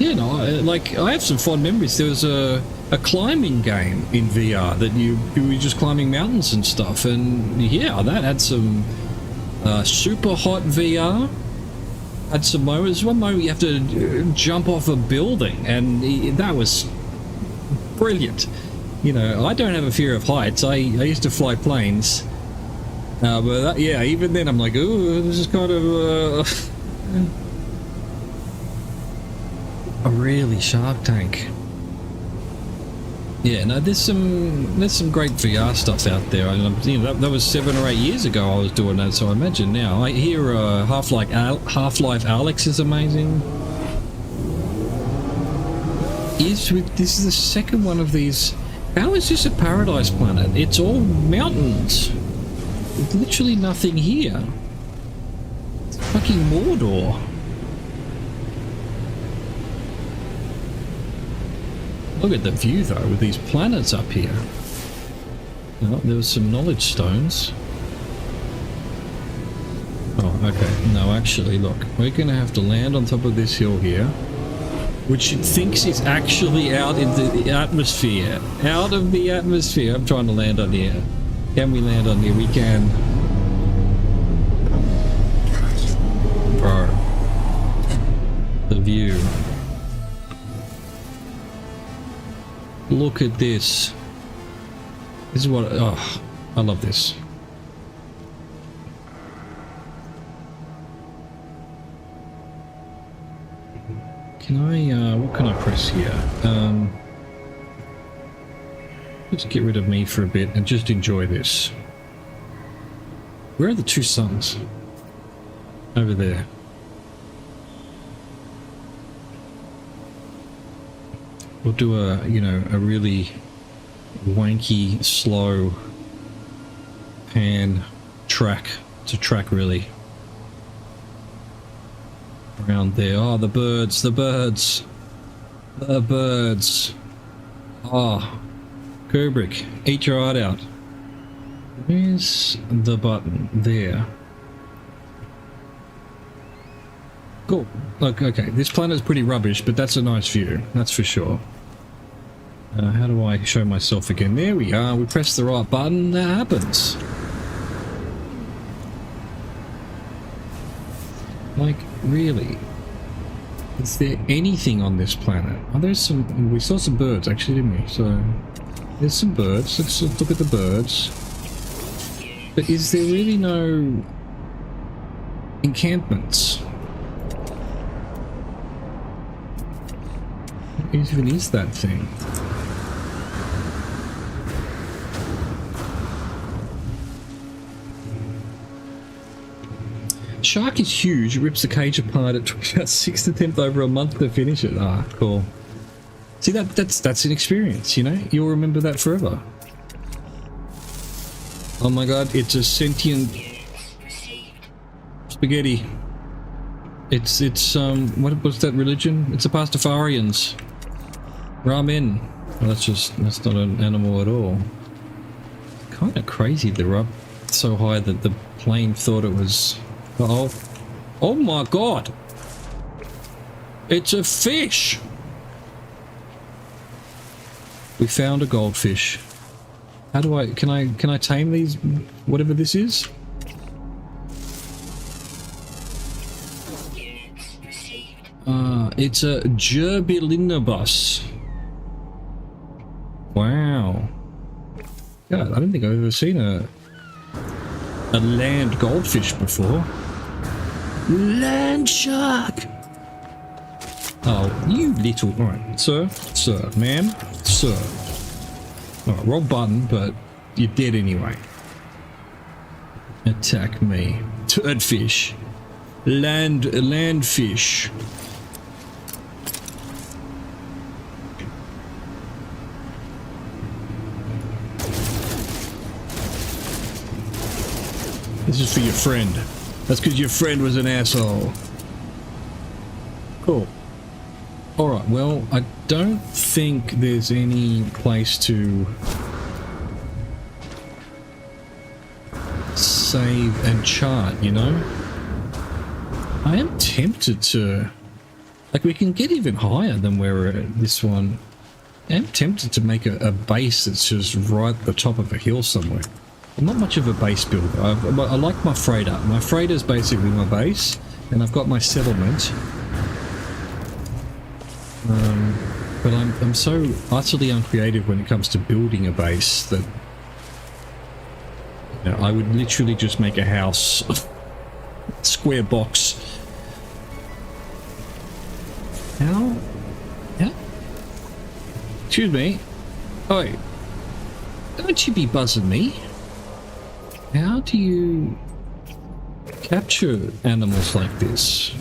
Yeah, no, I have some fond memories. There was a climbing game in VR that you were just climbing mountains and stuff, and yeah, that had some super hot VR. Had some moments. One moment you have to jump off a building, and that was brilliant. You know, I don't have a fear of heights. I used to fly planes, but yeah, even then I'm like, ooh, this is kind of. A really Shark Tank. Yeah, no, there's some great VR stuff out there. I mean, you know, that was 7 or 8 years ago I was doing that, so I imagine now. I hear Half-Life Alyx is amazing. This is the second one of these. How is this a paradise planet? It's all mountains. There's literally nothing here. It's fucking Mordor. Look at the view though with these planets up here. Oh, there was some knowledge stones. Oh, okay. No, actually, look. We're going to have to land on top of this hill here, which it thinks is actually out into the atmosphere. Out of the atmosphere. I'm trying to land on here. Can we land on here? We can. Bro. The view. Look at this. This is what... Oh, I love this. Can I, what can I press here? Let's get rid of me for a bit and just enjoy this. Where are the two suns? Over there. We'll do a, you know, a really wanky, slow pan track to track really. Around there. Oh, the birds, the birds. The birds. Oh, Kubrick, eat your heart out. Where's the button? There. Cool. Look, okay, this planet's pretty rubbish, but that's a nice view. That's for sure. How do I show myself again? There we are. We press the right button. That happens. Like, really? Is there anything on this planet? Oh, there's some... We saw some birds, actually, didn't we? So, there's some birds. Let's look at the birds. But is there really no encampments? What even is that thing? Shark is huge. It rips the cage apart. It took about 6 to 10th over a month to finish it. Ah, cool. See, that's an experience, you know? You'll remember that forever. Oh my god, it's a sentient spaghetti. It's what's that religion? It's the Pastafarians. Ramen. Well, that's not an animal at all. Kind of crazy they're up so high that the plane thought it was... Uh-oh. Oh my god! It's a fish! We found a goldfish. How do I... Can I tame these... whatever this is? It's a gerbilinobus. Wow. God, I don't think I've ever seen a land goldfish before. Land shark! Oh, you little... Alright, sir, ma'am, sir. Alright, wrong button, but you're dead anyway. Attack me. Turd fish. Land fish. This is for your friend. That's because your friend was an asshole. Cool. Alright, well, I don't think there's any place to save and chart, you know? I am tempted to... Like, we can get even higher than where we're at this one. I am tempted to make a base that's just right at the top of a hill somewhere. I'm not much of a base builder. I like my freighter. My freighter is basically my base, and I've got my settlement. But I'm so utterly uncreative when it comes to building a base that, you know, I would literally just make a house, square box. How? Excuse me. Oi, don't you be buzzing me. How do you capture animals like this?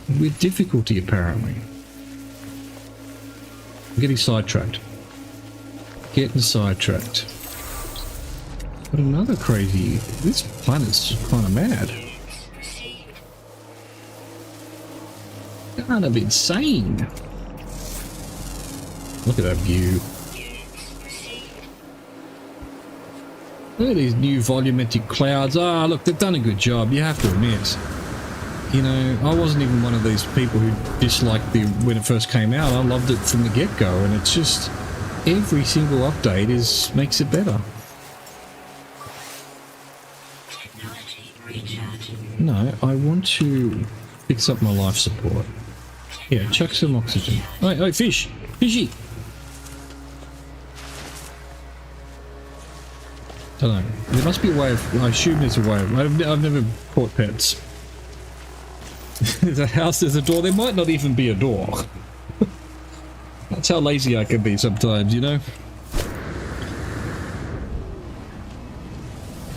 With difficulty, apparently. I'm getting sidetracked. Getting sidetracked. But another crazy... This planet's just kind of mad. Kind of insane. Look at that view. Look at these new volumetric clouds. Ah, look, they've done a good job, you have to admit. You know, I wasn't even one of these people who disliked the when it first came out. I loved it from the get-go, and it's just every single update makes it better. No, I want to fix up my life support. Yeah, chuck some oxygen. Hey, fish! Fishy! Don't know. There must be a way of... I assume there's a way of... I've never caught pets. There's a house, there's a door. There might not even be a door. That's how lazy I can be sometimes, you know?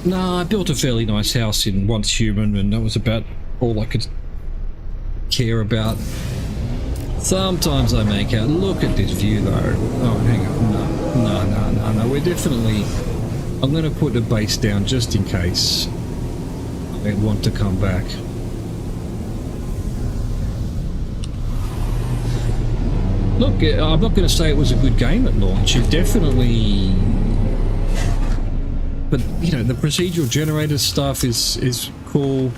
Nah, I built a fairly nice house in Once Human, and that was about all I could care about. Sometimes I make out... Look at this view, though. Oh, hang on. No. We're definitely... I'm going to put the base down just in case I want to come back. Look, I'm not going to say it was a good game at launch. It definitely... But, you know, the procedural generator stuff is cool.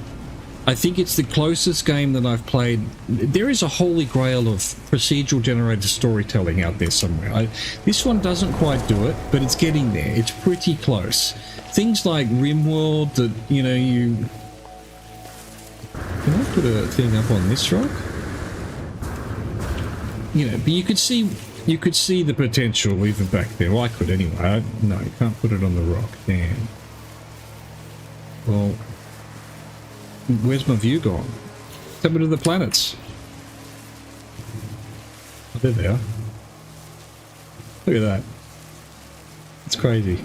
I think it's the closest game that I've played. There is a holy grail of procedural generated storytelling out there somewhere. This one doesn't quite do it, but it's getting there. It's pretty close. Things like RimWorld that, you know, you... Can I put a thing up on this rock? You know, but you could see the potential even back there. Well, I could anyway. No, you can't put it on the rock. Damn. Well... Where's my view gone? Tell me to the planets. Oh, there they are. Look at that. It's crazy.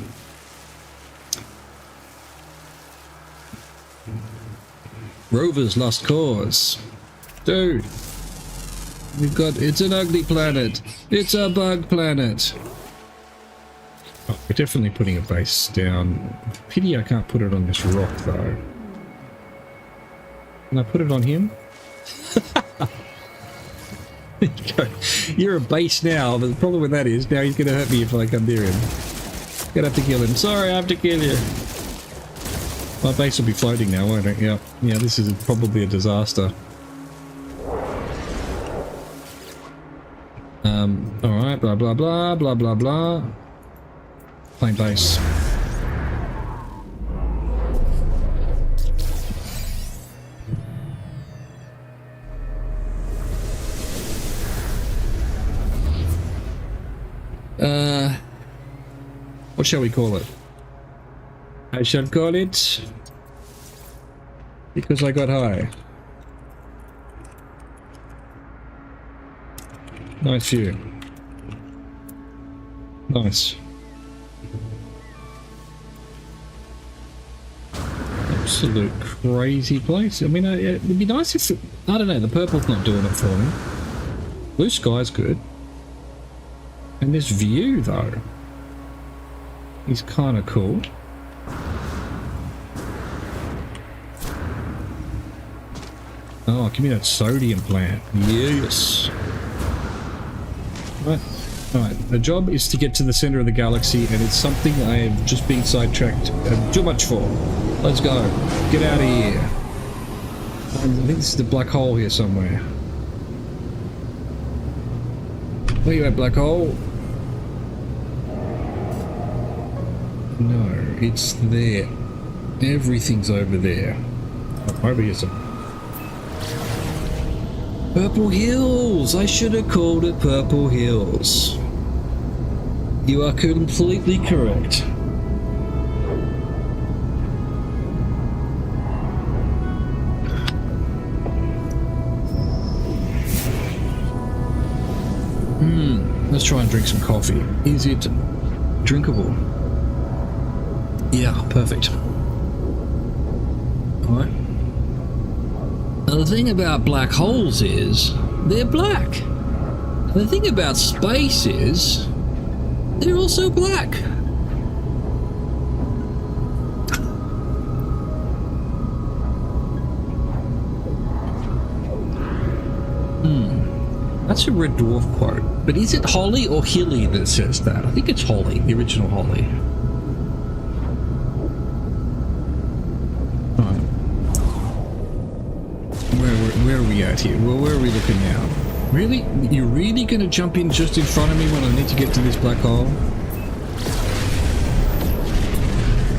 Rover's lost cause. Dude. It's an ugly planet. It's a bug planet. Oh, we're definitely putting a base down. Pity I can't put it on this rock though. Can I put it on him? You're a base now, but the problem with that is now he's going to hurt me if I come near him. Gonna have to kill him. Sorry, I have to kill you. My base will be floating now, won't it? Yeah, this is probably a disaster. Alright, blah blah blah, blah blah blah. Plain base. What shall we call it? I shall call it... Because I got high. Nice view. Nice. Absolute crazy place. I mean, it'd be nice if... I don't know, the purple's not doing it for me. Blue sky's good. And this view, though, is kind of cool. Oh, give me that sodium plant. Yes. Right. Alright, the job is to get to the center of the galaxy, and it's something I have just been sidetracked too much for. Let's go. Get out of here. I think this is the black hole here somewhere. Where you at, black hole? No, it's there. Everything's over there. Oh, over here somewhere. Purple Hills! I should have called it Purple Hills. You are completely correct. Let's try and drink some coffee. Is it drinkable? Yeah, perfect. Alright. Now the thing about black holes is, they're black. And the thing about space is, they're also black. That's a Red Dwarf quote. But is it Holly or Hilly that says that? I think it's Holly, the original Holly. Alright. Where are we at here? Well, where are we looking now? Really? You're really going to jump in just in front of me when I need to get to this black hole?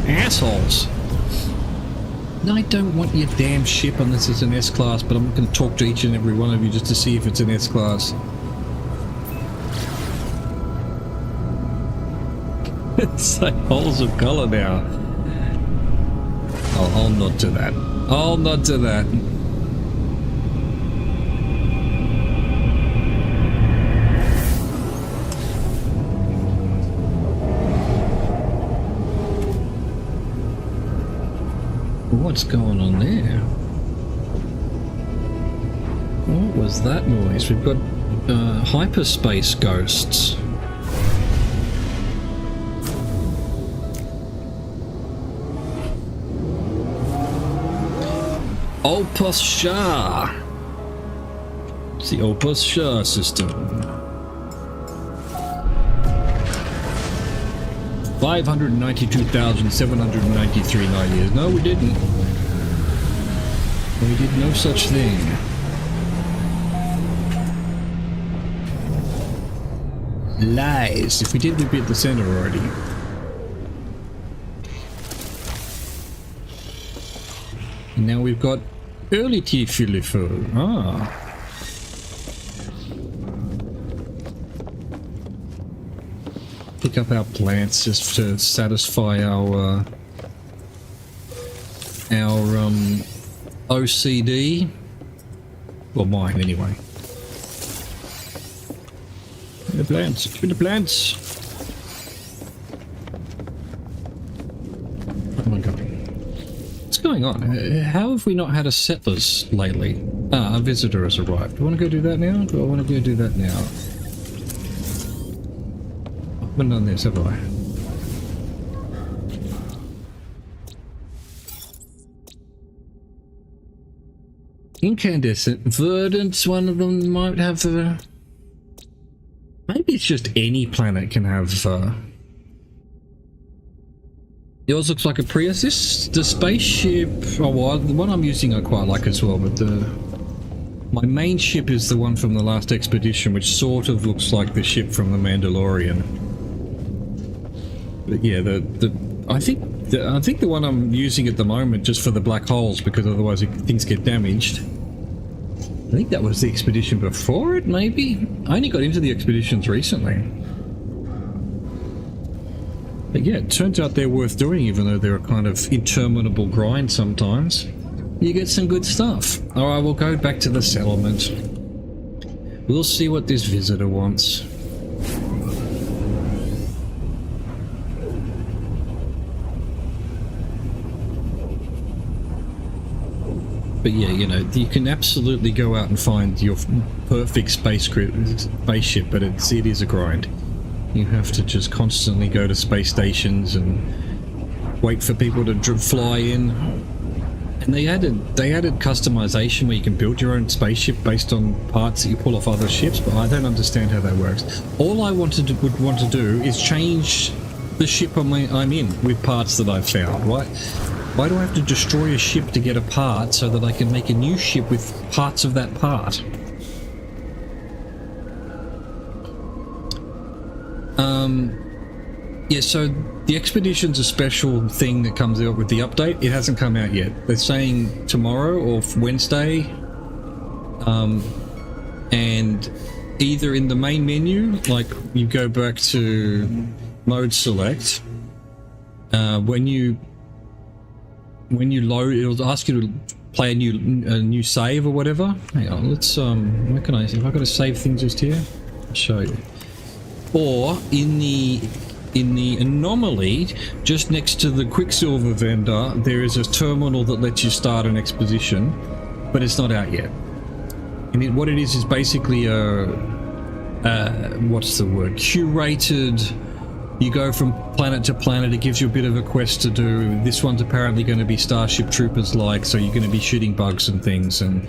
Assholes! No, I don't want your damn ship unless it's an S-Class, but I'm going to talk to each and every one of you just to see if it's an S-Class. It's like holes of colour now. I'll nod to that. I'll nod to that. What's going on there? What was that noise? We've got hyperspace ghosts. Opus Shah. It's the Opus Shah system. 592,793 light years. No, we didn't. We did no such thing. Lies. If we did, we'd be at the center already. And now we've got early T-Filifo. Ah. Pick up our plants just to satisfy our OCD. Well, mine anyway. Give me the plants. Give me the plants. Oh my god. What's going on? How have we not had a settlers lately? Ah, a visitor has arrived. Do I want to go do that now? Do I want to go do that now? I haven't done this, have I? Incandescent. Verdant's one of them might have a... Maybe it's just any planet can have... Yours looks like a Prius. The spaceship... Oh, well, the one I'm using I quite like as well, but my main ship is the one from the last expedition, which sort of looks like the ship from the Mandalorian. But yeah, I think the one I'm using at the moment just for the black holes, because otherwise things get damaged. I think that was the expedition before it, maybe? I only got into the expeditions recently. But yeah, it turns out they're worth doing, even though they're a kind of interminable grind sometimes. You get some good stuff. Alright, we'll go back to the settlement. We'll see what this visitor wants. But yeah, you know, you can absolutely go out and find your perfect spaceship, but it is a grind. You have to just constantly go to space stations and wait for people to fly in. And they added customization where you can build your own spaceship based on parts that you pull off other ships, but I don't understand how that works. All I would want to do is change the ship I'm in with parts that I've found. Why do I have to destroy a ship to get a part so that I can make a new ship with parts of that part? Yeah, so the expedition's a special thing that comes out with the update. It hasn't come out yet. They're saying tomorrow or Wednesday. And either in the main menu, like you go back to mode select, when you load, it'll ask you to play a new save or whatever. Hang on, let's where can I? If I got to save things just here, I'll show you. Or in the anomaly, just next to the Quicksilver vendor, there is a terminal that lets you start an exposition, but it's not out yet. And what it is basically a what's the word? Curated. You go from planet to planet, it gives you a bit of a quest to do. This one's apparently going to be Starship Troopers-like, so you're going to be shooting bugs and things, and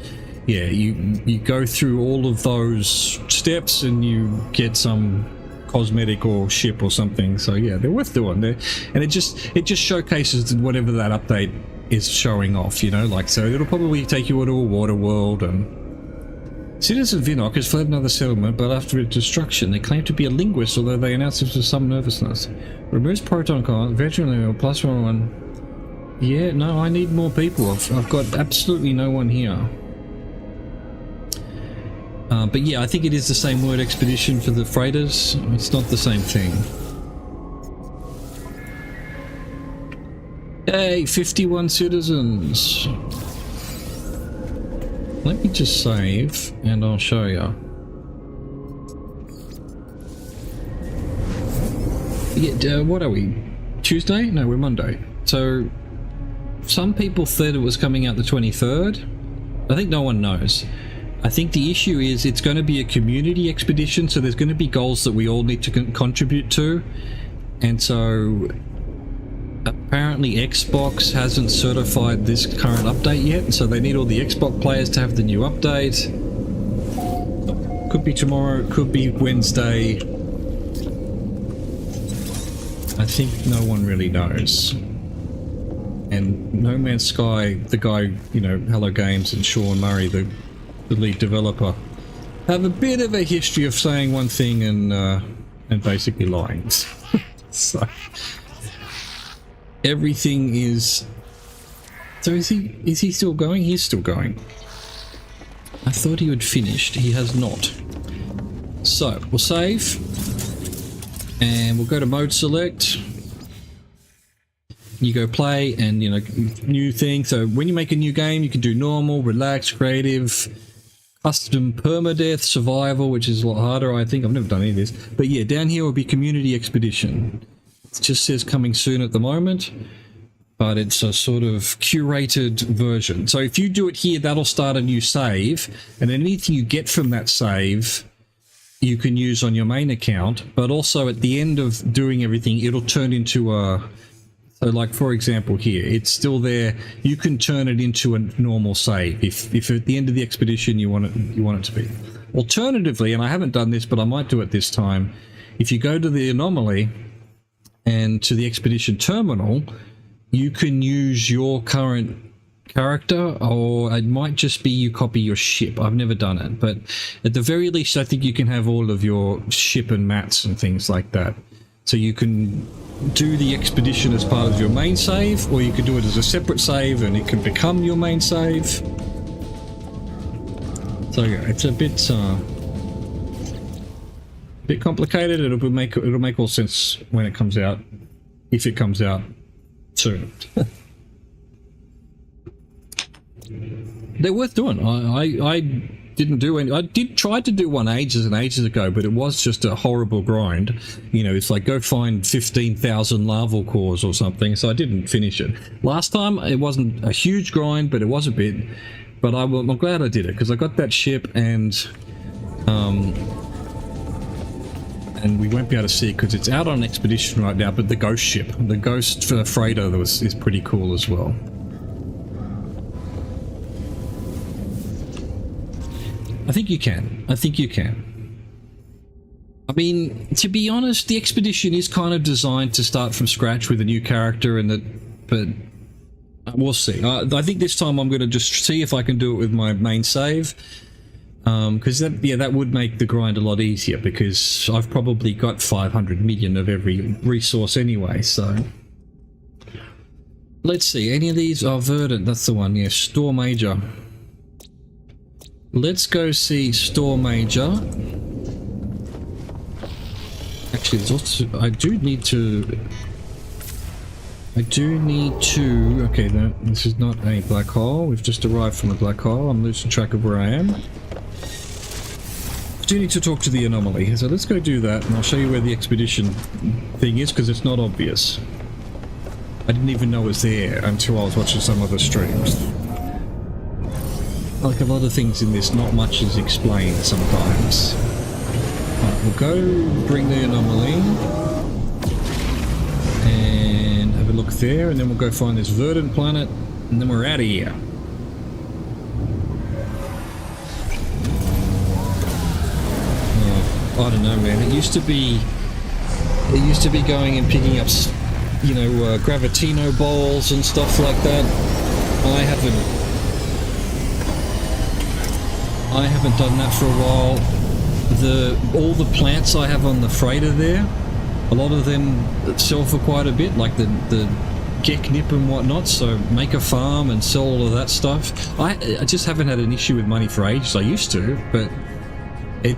yeah, you go through all of those steps and you get some cosmetic or ship or something. So yeah, they're worth doing there, and it just showcases whatever that update is showing off, you know, like, so it'll probably take you into a water world. And citizen Vinok has fled another settlement, but after its destruction they claim to be a linguist, although they announced this with some nervousness. Removes proton con, veteran plus one. Yeah, no, I need more people. I've got absolutely no one here. But yeah, I think it is the same word, expedition, for the freighters. It's not the same thing. Hey, 51 citizens. Let me just save and I'll show you. Yeah, what are we? Tuesday? No, we're Monday. So some people said it was coming out the 23rd. I think no one knows. I think the issue is it's going to be a community expedition, so there's going to be goals that we all need to contribute to. And so apparently Xbox hasn't certified this current update yet, and so they need all the Xbox players to have the new update. Could be tomorrow, could be Wednesday. I think no one really knows. And No Man's Sky, the guy, you know, Hello Games, and Sean Murray, the lead developer, have a bit of a history of saying one thing and basically lying. So everything is. So is he still going? He's still going. I thought he had finished. He has not. So we'll save and we'll go to mode select. You go play, and you know, new thing. So when you make a new game, you can do normal, relax, creative, custom, permadeath, survival, which is a lot harder. I think I've never done any of this, but yeah, down here will be community expedition. It just says coming soon at the moment, but it's a sort of curated version. So if you do it here, that'll start a new save, and anything you get from that save you can use on your main account. But also at the end of doing everything, it'll turn into a. So like, for example, here, it's still there. You can turn it into a normal save if at the end of the expedition you want it to be. Alternatively, and I haven't done this, but I might do it this time, if you go to the anomaly and to the expedition terminal, you can use your current character, or it might just be you copy your ship. I've never done it, but at the very least, I think you can have all of your ship and mats and things like that. So you can do the expedition as part of your main save, or you can do it as a separate save and it can become your main save. So yeah, it's a bit complicated. It'll make all sense when it comes out, if it comes out soon. They're worth doing. I didn't do any. I did try to do one ages and ages ago, but it was just a horrible grind. You know, it's like go find 15,000 larval cores or something. So I didn't finish it. Last time it wasn't a huge grind, but it was a bit. But I'm glad I did it because I got that ship, and we won't be able to see it because it's out on an expedition right now. But the ghost ship, the ghost freighter, is pretty cool as well. I think you can. I mean, to be honest, the expedition is kind of designed to start from scratch with a new character, but we'll see. I think this time I'm going to just see if I can do it with my main save, because that would make the grind a lot easier, because I've probably got 500 million of every resource anyway. So let's see. Any of these? Oh, Verdant. That's the one. Yeah, Store Major. Let's go see Store Major. Actually, there's also, I do need to. Okay, no, this is not a black hole. We've just arrived from a black hole. I'm losing track of where I am. I do need to talk to the anomaly, so let's go do that, and I'll show you where the expedition thing is, because it's not obvious. I didn't even know it was there until I was watching some other streams. Like a lot of things in this, not much is explained sometimes. Right, we'll go bring the anomaly and have a look there, and then we'll go find this verdant planet, and then we're out of here. I don't know, man. It used to be going and picking up, you know, gravitino balls and stuff like that. I haven't done that for a while. All the plants I have on the freighter there, a lot of them sell for quite a bit, like the Geknip and whatnot, so make a farm and sell all of that stuff. I just haven't had an issue with money for ages. I used to, but it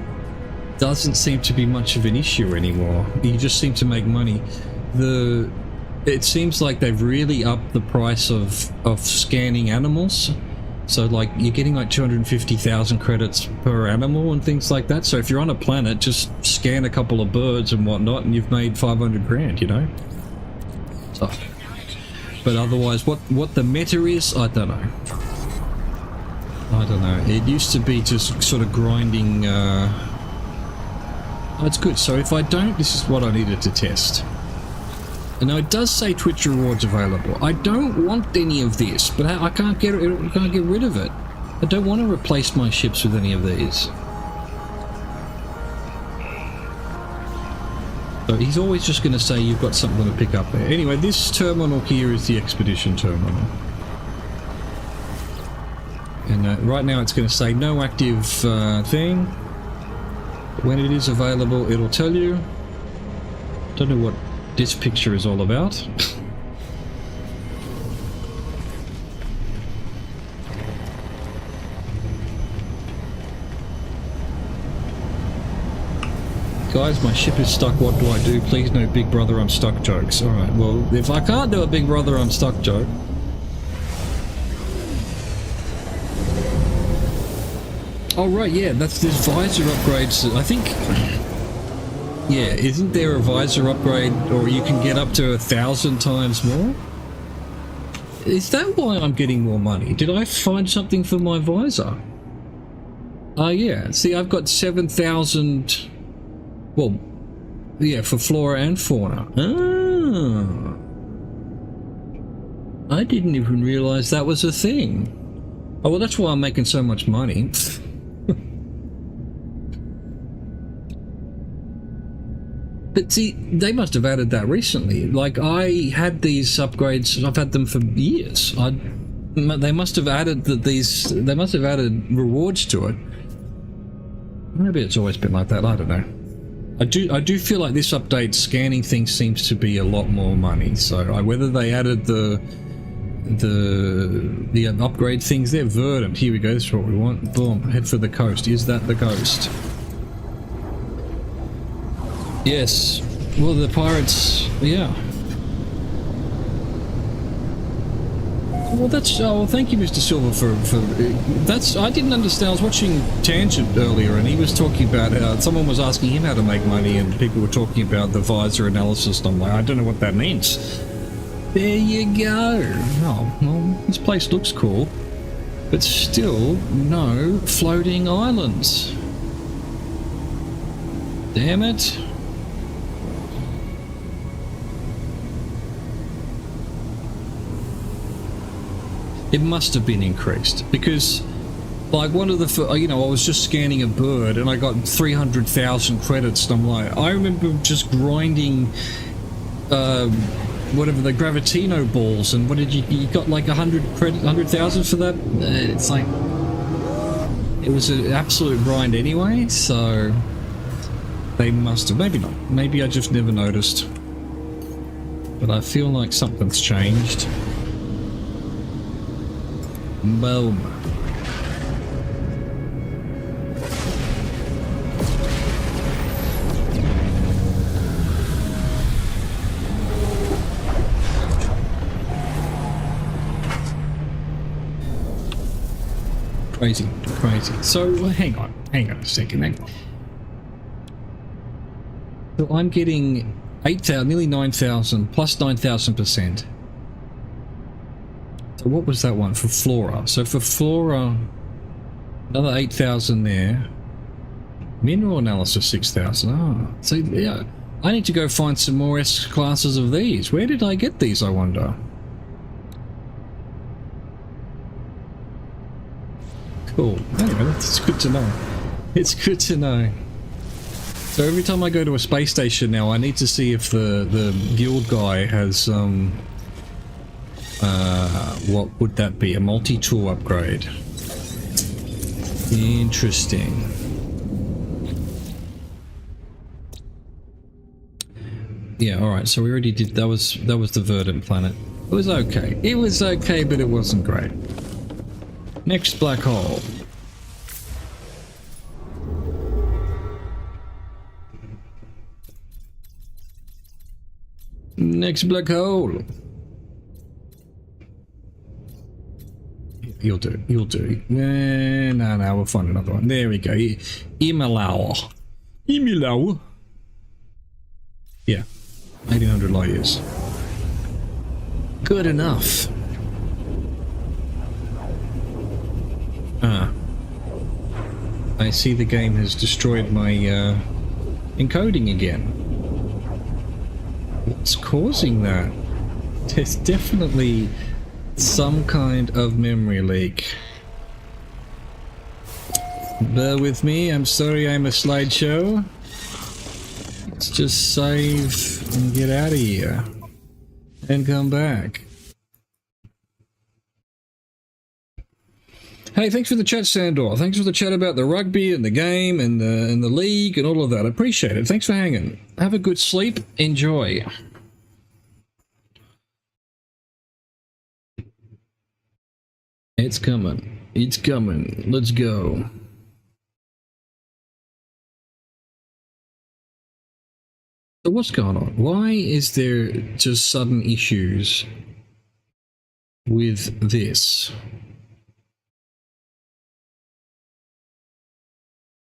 doesn't seem to be much of an issue anymore. You just seem to make money. It seems like they've really upped the price of scanning animals. So like you're getting like 250,000 credits per animal and things like that. So if you're on a planet, just scan a couple of birds and whatnot and you've made 500 grand, you know? So, but otherwise, what the meta is, I don't know. I don't know. It used to be just sort of grinding. Oh, it's good. So if I don't, this is what I needed to test. And now it does say Twitch rewards available. I don't want any of this, but I can't get rid of it. I don't want to replace my ships with any of these. So he's always just going to say you've got something to pick up there. Anyway, this terminal here is the expedition terminal. And right now it's going to say no active thing. But when it is available, it'll tell you. Don't know what this picture is all about. Guys, my ship is stuck. What do I do? Please no Big Brother I'm stuck jokes. Alright, well, if I can't do a Big Brother I'm stuck joke. Oh right, yeah, that's this visor upgrades. I think, yeah, isn't there a visor upgrade, or you can get up to 1,000 times more? Is that why I'm getting more money? Did I find something for my visor? Yeah, see, I've got 7,000, well, yeah, for flora and fauna. Ah, I didn't even realize that was a thing. Oh, well, that's why I'm making so much money. But see, they must have added that recently. Like, I had these upgrades, I've had them for years. They must have added they must have added rewards to it. Maybe it's always been like that, I don't know. I do feel like this update scanning thing seems to be a lot more money. So whether they added the upgrade things there, Verdant, here we go, this is what we want. Boom, head for the coast. Is that the coast? Yes. Well, the pirates, yeah. Well, that's, oh, well, thank you, Mr. Silver, for that's, I didn't understand. I was watching Tangent earlier, and he was talking about how someone was asking him how to make money, and people were talking about the visor analysis, and I'm like, I don't know what that means. There you go. Oh, well, this place looks cool, but still no floating islands. Damn it. It must have been increased, because like one of the, you know, I was just scanning a bird and I got 300,000 credits, and I'm like, I remember just grinding whatever the gravitino balls, and what did you got like 100,000 for that? It's like, it was an absolute grind anyway, so they must have, maybe not, maybe I just never noticed, but I feel like something's changed. Boom. Crazy, crazy. So hang on a second then. So I'm getting 8,000, nearly 9,000 plus 9,000%. So what was that one for flora? So for flora, another 8,000 there. Mineral analysis 6,000. Ah, so yeah, I need to go find some more S classes of these. Where did I get these, I wonder? Cool. Anyway, that's good to know. It's good to know. So every time I go to a space station now, I need to see if the old guy has what would that be? A multi-tool upgrade. Interesting. Yeah, alright, so we already did that was the verdant planet. It was okay. It was okay, but it wasn't great. Next black hole. Next black hole. You'll do. You'll do. No, we'll find another one. There we go. Imalau. Imalau. Yeah. 1800 light years. Good enough. Ah. I see the game has destroyed my encoding again. What's causing that? There's definitely some kind of memory leak. Bear with me, I'm sorry I'm a slideshow. Let's just save and get out of here. And come back. Hey, thanks for the chat, Sandor. Thanks for the chat about the rugby and the game and the league and all of that. I appreciate it. Thanks for hanging. Have a good sleep. Enjoy. It's coming. It's coming. Let's go. So what's going on? Why is there just sudden issues with this?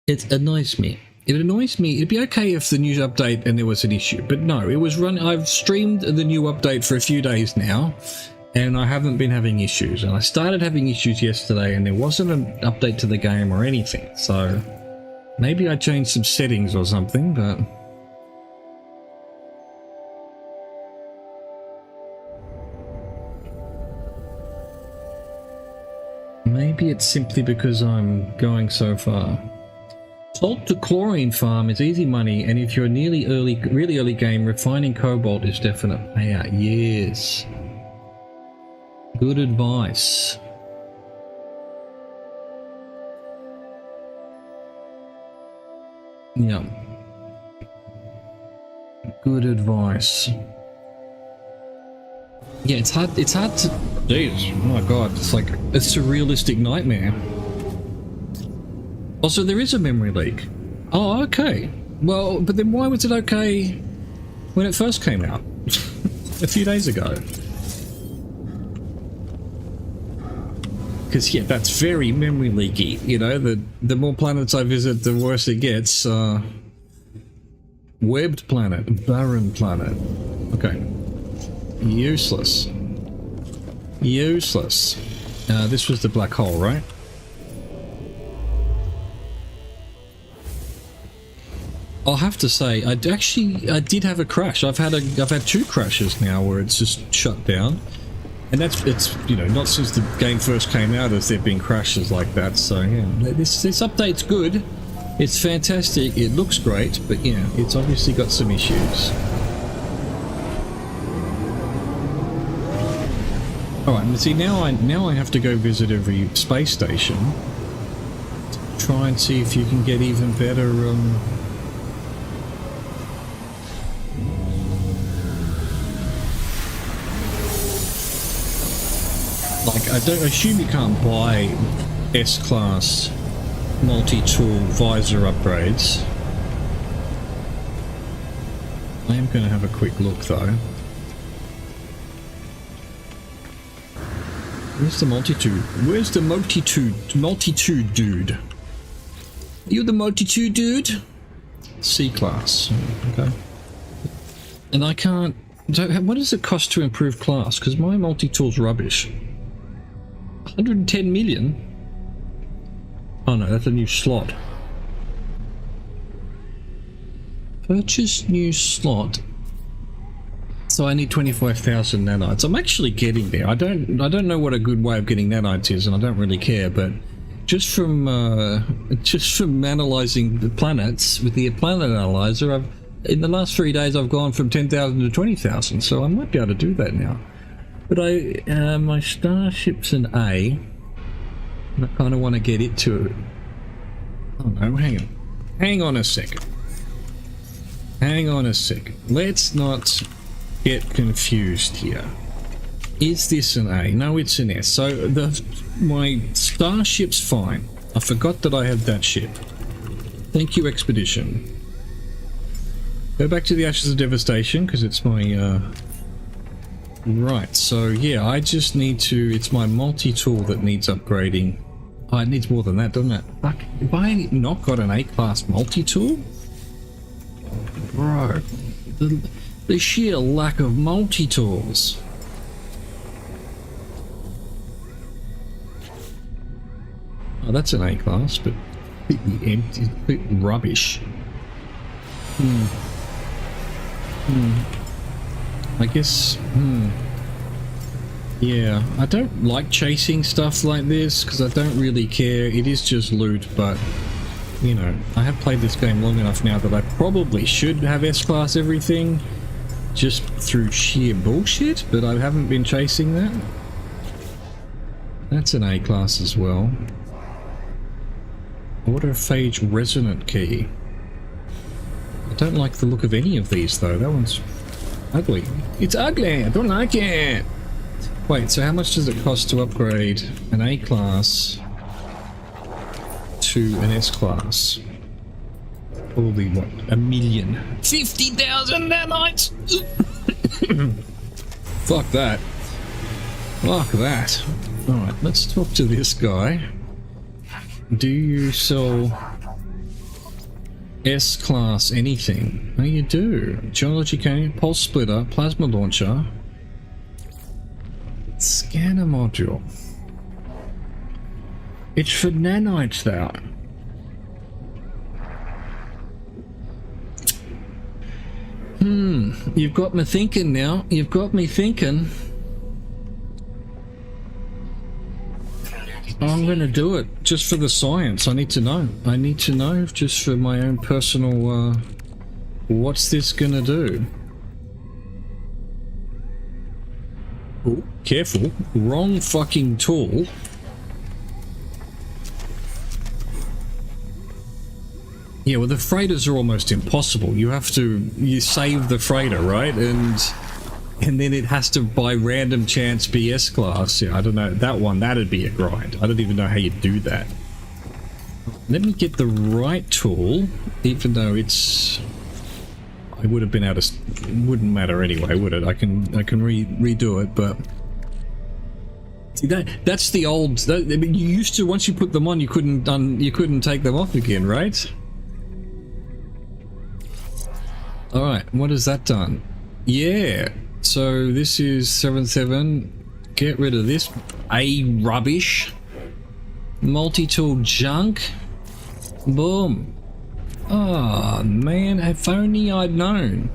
It annoys me. It annoys me. It'd be okay if the news update and there was an issue, but no, it was run. I've streamed the new update for a few days now, and I haven't been having issues. And I started having issues yesterday, and there wasn't an update to the game or anything. So maybe I changed some settings or something, but maybe it's simply because I'm going so far. Salt to chlorine farm is easy money, and if you're really early game, refining cobalt is definite payout. Yes. Good advice. Yeah. Good advice. Yeah, it's hard to... Jeez, oh my god, it's like a surrealistic nightmare. Also, there is a memory leak. Oh, okay. Well, but then why was it okay when it first came out? A few days ago. Because, yeah, that's very memory leaky. You know, the more planets I visit, the worse it gets. Webbed planet. Barren planet. Okay. Useless. Useless. This was the black hole, right? I'll have to say, I did have a crash. I've had two crashes now where it's just shut down, and it's you know, not since the game first came out has there been crashes like that. So yeah, this update's good. It's fantastic. It looks great, but yeah, it's obviously got some issues. All right, and see now I have to go visit every space station to try and see if you can get even better. Like, I don't assume you can't buy S-Class multi-tool visor upgrades. I am going to have a quick look though. Where's the multitude? Where's the multitude dude? Are you the multitude dude? C-Class. Okay. And I can't... So what does it cost to improve class? Because my multi-tool's rubbish. 110 million? Oh no, that's a new slot. Purchase new slot. So I need 25,000 nanites. I'm actually getting there. I don't know what a good way of getting nanites is, and I don't really care, but just from analyzing the planets with the planet analyzer, in the last 3 days I've gone from 10,000 to 20,000, so I might be able to do that now. But my starship's an A, and I kind of want to get it to. Oh no, hang on a second. Let's not get confused here. Is this an A? No, it's an S. So my starship's fine. I forgot that I had that ship. Thank you, Expedition. Go back to the Ashes of Devastation, because it's my, Right, so yeah, I just need to... It's my multi-tool that needs upgrading. Oh, it needs more than that, doesn't it? Fuck, have I not got an A-class multi-tool? Bro, the sheer lack of multi-tools. Oh, that's an A-class, but completely empty, complete rubbish. I guess, yeah, I don't like chasing stuff like this because I don't really care. It is just loot, but, you know, I have played this game long enough now that I probably should have S-Class everything just through sheer bullshit, but I haven't been chasing that. That's an A-Class as well. Autophage Resonant Key. I don't like the look of any of these though. That one's ugly. It's ugly! I don't like it! Wait, so how much does it cost to upgrade an A-Class to an S-Class? Probably, what, 1,000,000? 50,000 nanites! Fuck that. Fuck that. Alright, let's talk to this guy. Do you sell S-Class anything? Oh, you do. Geology Canyon, Pulse Splitter, Plasma Launcher, Scanner Module. It's for nanites though. You've got me thinking now. You've got me thinking. I'm gonna do it just for the science. I need to know. I need to know just for my own personal, what's this gonna do? Oh, careful. Wrong fucking tool. Yeah, well the freighters are almost impossible. You save the freighter, right? And then it has to, by random chance, be S-Class. Yeah, I don't know. That one, that'd be a grind. I don't even know how you do that. Let me get the right tool, even though it's... I would have been able to... Wouldn't matter anyway, would it? I can redo it, but... See, that's the old... I mean, you used to, once you put them on, you couldn't take them off again, right? Alright, what has that done? Yeah! So this is 7.7. Get rid of this rubbish. Multi-tool junk. Boom. Oh man, if only I'd known.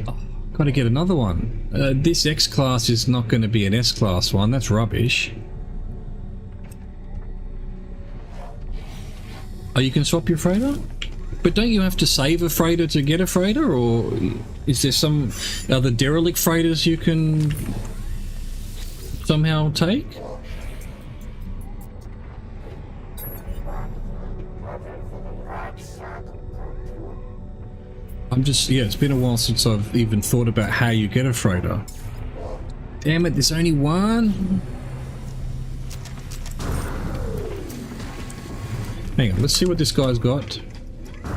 Oh, gotta get another one. This X-Class is not going to be an S-Class one. That's rubbish. Oh, you can swap your freighter? But don't you have to save a freighter to get a freighter, or is there some other derelict freighters you can somehow take? Yeah, it's been a while since I've even thought about how you get a freighter. Damn it, there's only one? Hang on, let's see what this guy's got.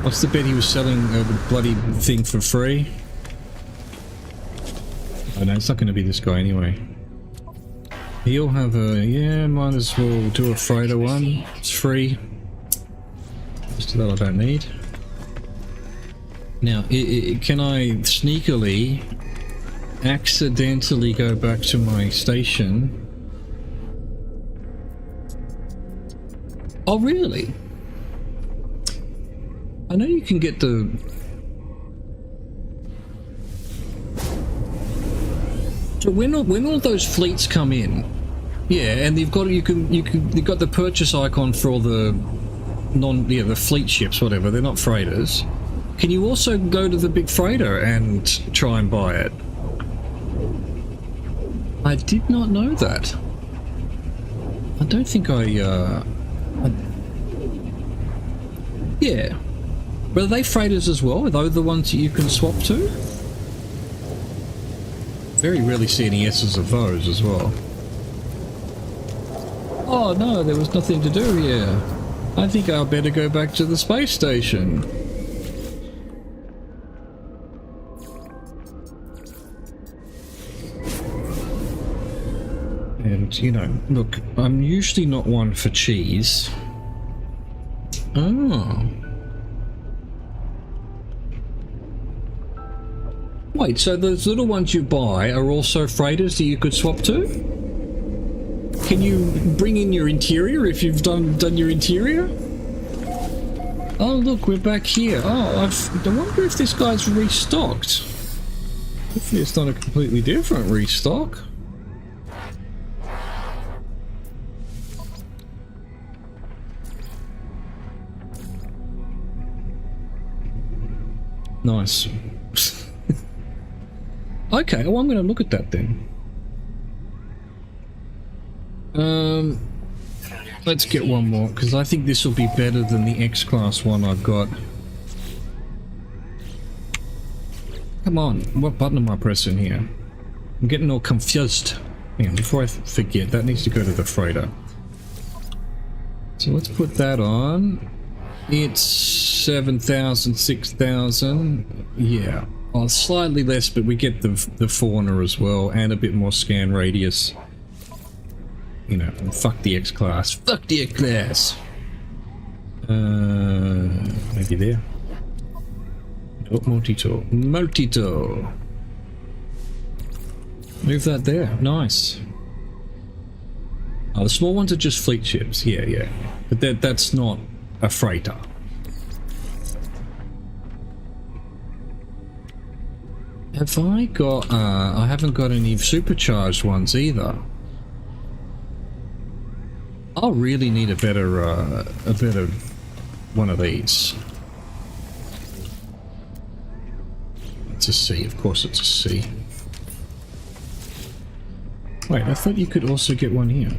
What's the bet he was selling the bloody thing for free? Oh no, it's not going to be this guy anyway. He'll have a... yeah, might as well do a freighter one. It's free. Just that I don't need. Now, can I sneakily, accidentally go back to my station? Oh really? I know you can get the... So when all those fleets come in, Yeah, and you've got the purchase icon for all the the fleet ships, whatever. They're not freighters. Can you also go to the big freighter and try and buy it? I did not know that. I don't think yeah. But are they freighters as well? Are those the ones that you can swap to? Very rarely see any S's of those as well. Oh no, there was nothing to do here. I think I'll better go back to the space station. And, you know, look, I'm usually not one for cheese. Oh. Wait, so those little ones you buy are also freighters that you could swap to? Can you bring in your interior if you've done your interior? Oh look, we're back here. Oh, I wonder if this guy's restocked. Hopefully it's not a completely different restock. Nice. Okay, well I'm going to look at that then. Let's get one more, because I think this will be better than the X-Class one I've got. Come on, what button am I pressing here? I'm getting all confused. Hang on, before I forget, that needs to go to the freighter. So let's put that on. It's 7,000, 6,000. Yeah, oh, slightly less, but we get the fauna as well, and a bit more scan radius. You know, fuck the X-Class. Fuck the X-Class! Maybe there. Oh, multi-tool. Multi-tool! Move that there. Nice. Oh, the small ones are just fleet ships. Yeah, yeah. But that's not a freighter. Have I got... I haven't got any supercharged ones either. I'll really need a better one of these. It's a C, of course it's a C. Wait, I thought you could also get one here.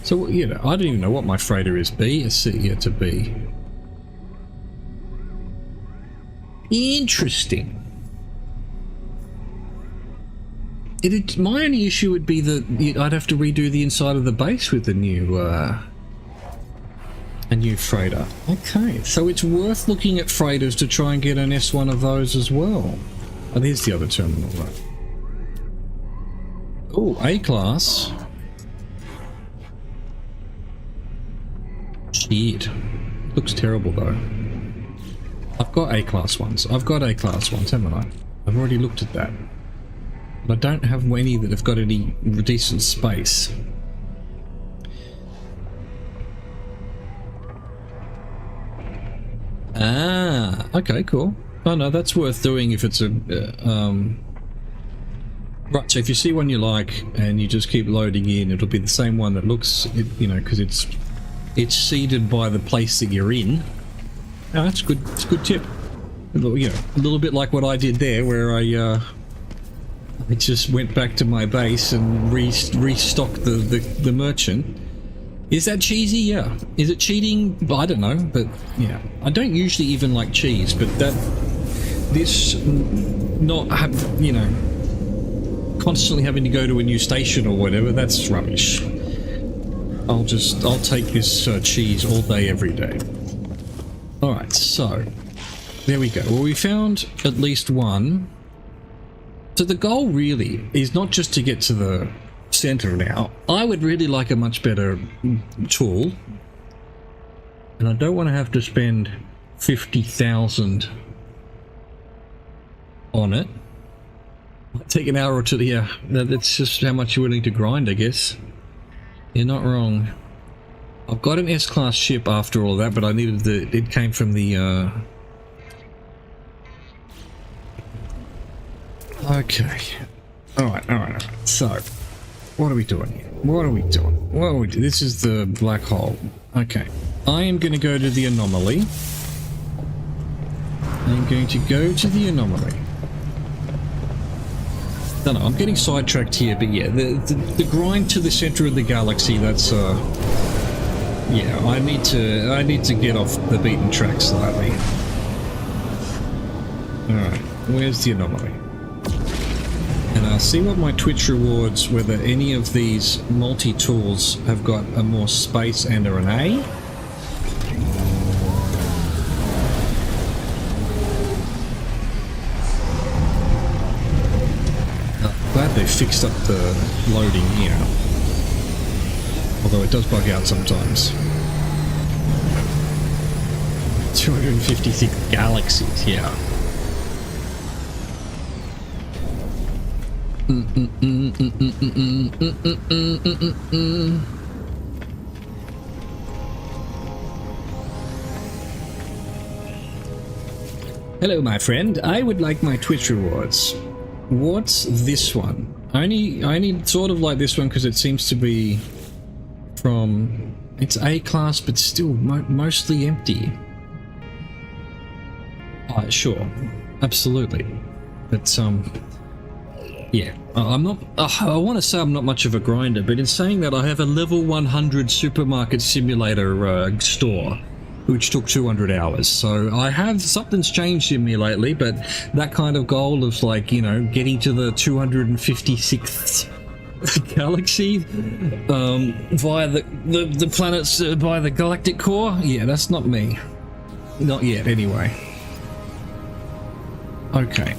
So, you know, I don't even know what my freighter is. B, a C, yeah, it's a B. Interesting. My only issue would be that I'd have to redo the inside of the base with a new freighter. Okay, so it's worth looking at freighters to try and get an S1 of those as well. Oh, there's the other terminal, right? Oh, A-class. Shit. Looks terrible though. I've got A-class ones. I've got A-class ones, haven't I? I've already looked at that. But I don't have any that have got any decent space. Ah, okay, cool. Oh no, that's worth doing if it's a... Right, so if you see one you like and you just keep loading in, it'll be the same one that looks, you know, because it's seeded by the place that you're in. Oh, that's good. It's a good tip. You know, a little bit like what I did there, where I just went back to my base and restocked the merchant. Is that cheesy? Yeah. Is it cheating? I don't know, but yeah. I don't usually even like cheese, but this not have, you know, constantly having to go to a new station or whatever, that's rubbish. I'll take this cheese all day, every day. Alright, so there we go. Well, we found at least one. So the goal really is not just to get to the center now. I would really like a much better tool. And I don't want to have to spend 50,000 on it. Might take an hour or two. Yeah, that's just how much you're willing to grind, I guess. You're not wrong. I've got an S-class ship after all that, but I needed it came from the, Okay. Alright. So, what are we doing here? What are we doing? This is the black hole. Okay. I am going to go to the anomaly. Don't know, I'm getting sidetracked here, but yeah, the grind to the center of the galaxy, that's, yeah, I need to get off the beaten track slightly. Alright, where's the anomaly? And I'll see what my Twitch rewards, whether any of these multi-tools have got a more space and or an A. Glad they fixed up the loading here. Although it does bug out sometimes. 256 galaxies, yeah. Hello, my friend. I would like my Twitch rewards. What's this one? I only sort of like this one because it seems to be from... It's A class, but still mostly empty. Sure. Absolutely. But, yeah. I'm not... I want to say I'm not much of a grinder, but in saying that, I have a level 100 supermarket simulator store, which took 200 hours. So I have... Something's changed in me lately, but that kind of goal of, like, you know, getting to the 256th galaxy via the planets, by the galactic core, yeah, that's not me. Not yet, anyway. Okay.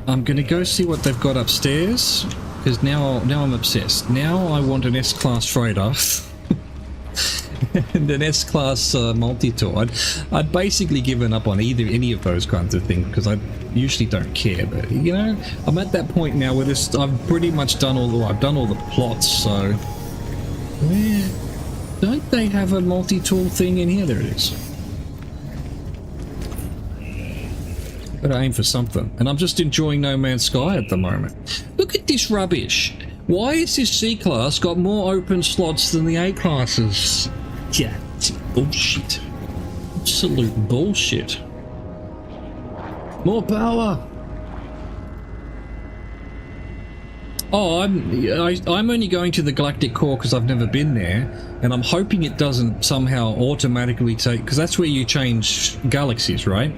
I'm gonna go see what they've got upstairs, because now I'm obsessed. Now I want an S-class freighter. And an S-class multi-tool. I'd basically given up on any of those kinds of things because I usually don't care. But you know, I'm at that point now where I've pretty much done all the plots. So, where don't they have a multi-tool thing in here? There it is. Gotta aim for something, and I'm just enjoying No Man's Sky at the moment. Look at this rubbish. Why has this C-class got more open slots than the A-classes? Yeah, it's bullshit. Absolute bullshit. More power. Oh, I'm only going to the galactic core because I've never been there, and I'm hoping it doesn't somehow automatically take, because that's where you change galaxies, right?